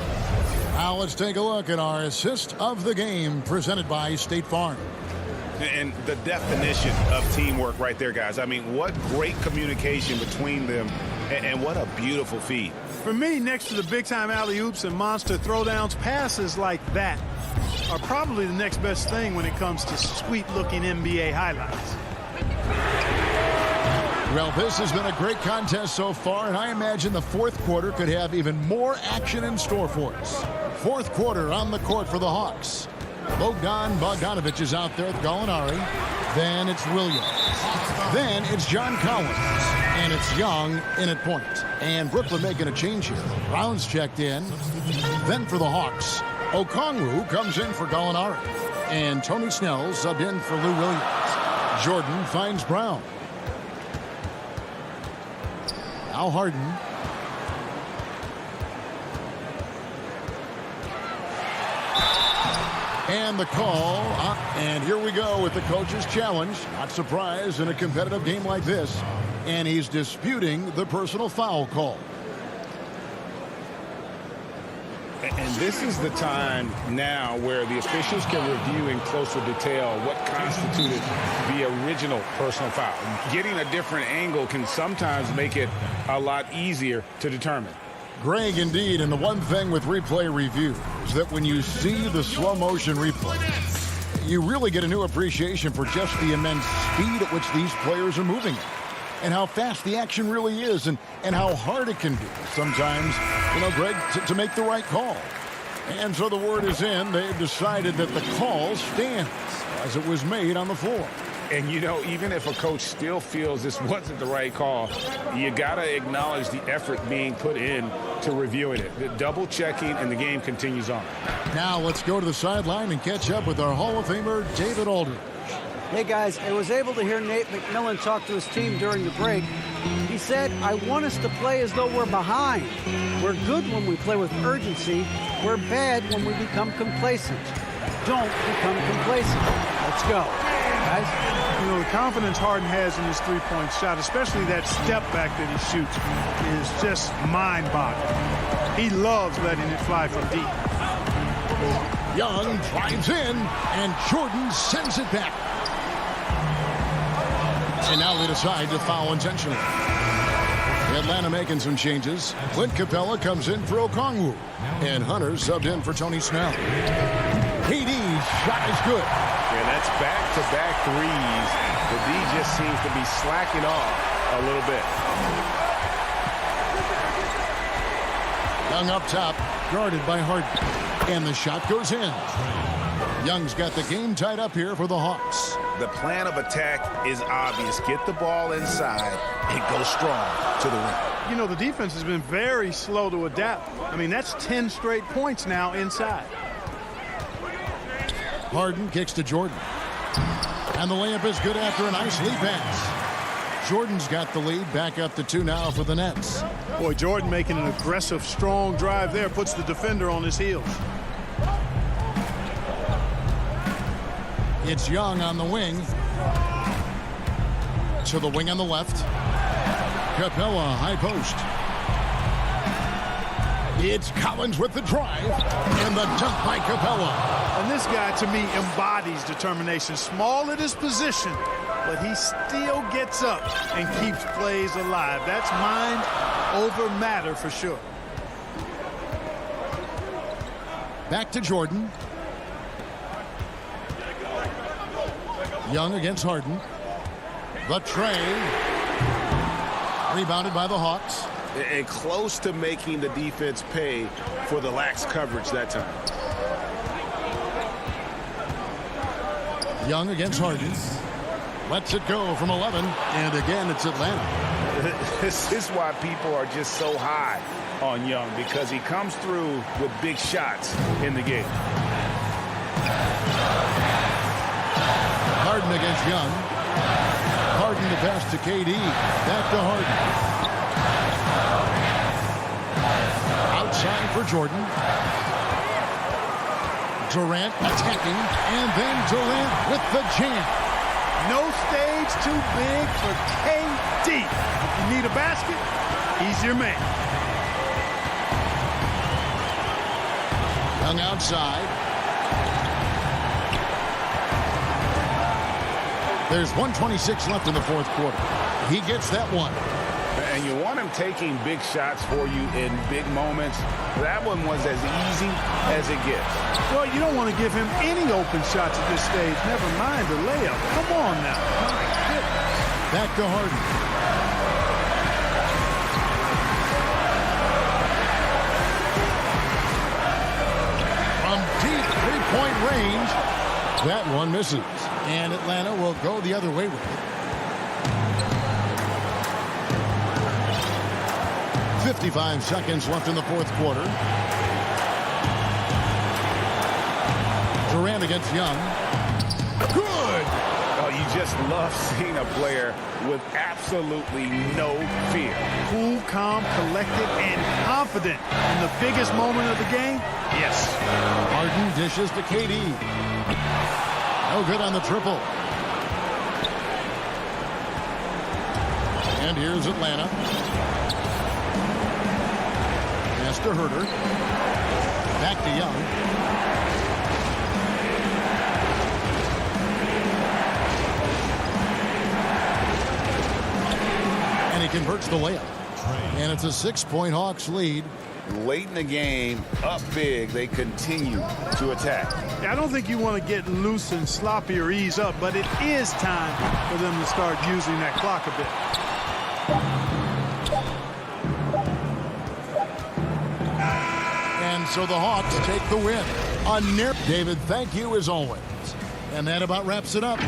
Now let's take a look at our assist of the game presented by State Farm. And the definition of teamwork right there, guys. I mean, what great communication between them, and what a beautiful feed. For me, next to the big-time alley-oops and monster throwdowns, passes like that are probably the next best thing when it comes to sweet-looking NBA highlights. Well, this has been a great contest so far, and I imagine the fourth quarter could have even more action in store for us. Fourth quarter on the court for the Hawks. Bogdan Bogdanovic is out there with Gallinari. Then it's Williams. Then it's John Collins. And it's Young in at point. And Brooklyn making a change here. Brown's checked in. Then for the Hawks, Okongwu comes in for Gallinari. And Tony Snell subbed in for Lou Williams. Jordan finds Brown. Now Harden. And the call, and here we go with the coach's challenge. Not surprised in a competitive game like this. And he's disputing the personal foul call. And this is the time now where the officials can review in closer detail what constituted the original personal foul. Getting a different angle can sometimes make it a lot easier to determine. Greg, indeed, and the one thing with replay review is that when you see the slow motion replay, you really get a new appreciation for just the immense speed at which these players are moving it, and how fast the action really is, and how hard it can be sometimes, Greg, to make the right call. And so the word is in. They've decided that the call stands as it was made on the floor. And, even if a coach still feels this wasn't the right call, you got to acknowledge the effort being put in to reviewing it. The double checking, and the game continues on. Now let's go to the sideline and catch up with our Hall of Famer, David Aldridge. Hey, guys, I was able to hear Nate McMillan talk to his team during the break. He said, I want us to play as though we're behind. We're good when we play with urgency. We're bad when we become complacent. Don't become complacent. Let's go. Guys. The confidence Harden has in his three-point shot, especially that step back that he shoots, is just mind-boggling. He loves letting it fly from deep. Young drives in, and Jordan sends it back. And now they decide to foul intentionally. Atlanta making some changes. Clint Capella comes in for Okongwu. And Hunter subbed in for Tony Snell. KD's shot is good. And that's back-to-back threes. The D just seems to be slacking off a little bit. Young up top, guarded by Harden. And the shot goes in. Young's got the game tied up here for the Hawks. The plan of attack is obvious. Get the ball inside and go strong to the rim. The defense has been very slow to adapt. That's 10 straight points now inside. Harden kicks to Jordan. And the layup is good after a nice lead pass. Jordan's got the lead, back up to 2 now for the Nets. Boy, Jordan making an aggressive, strong drive there, puts the defender on his heels. It's Young on the wing. To the wing on the left. Capella, high post. It's Collins with the drive. And the dunk by Capella. And this guy, to me, embodies determination. Small at his position, but he still gets up and keeps plays alive. That's mind over matter for sure. Back to Jordan. Young against Harden. The tray. Rebounded by the Hawks. And close to making the defense pay for the lax coverage that time. Young against Harden. Lets it go from 11. And again, it's Atlanta. This is why people are just so high on Young, because he comes through with big shots in the game. Harden against Young. Harden to pass to KD. Back to Harden. Outside for Jordan. Durant attacking, and then Durant with the jam. No stage too big for KD. If you need a basket, he's your man. Young outside. There's 1:26 left in the fourth quarter. He gets that one. And you want him taking big shots for you in big moments. That one was as easy as it gets. Well, you don't want to give him any open shots at this stage. Never mind the layup. Come on now. My goodness. Back to Harden. From deep three-point range, that one misses. And Atlanta will go the other way with it. 55 seconds left in the fourth quarter. Durant against Young. Good! Oh, you just love seeing a player with absolutely no fear. Cool, calm, collected, and confident in the biggest moment of the game. Yes. Harden dishes to KD. No good on the triple. And here's Atlanta. Pass to Herter. Back to Young. And he converts the layup. And it's a 6-point Hawks lead. Late in the game, up big, they continue to attack. I don't think you want to get loose and sloppy or ease up, but it is time for them to start using that clock a bit. And so the Hawks take the win. David, thank you as always. And that about wraps it up.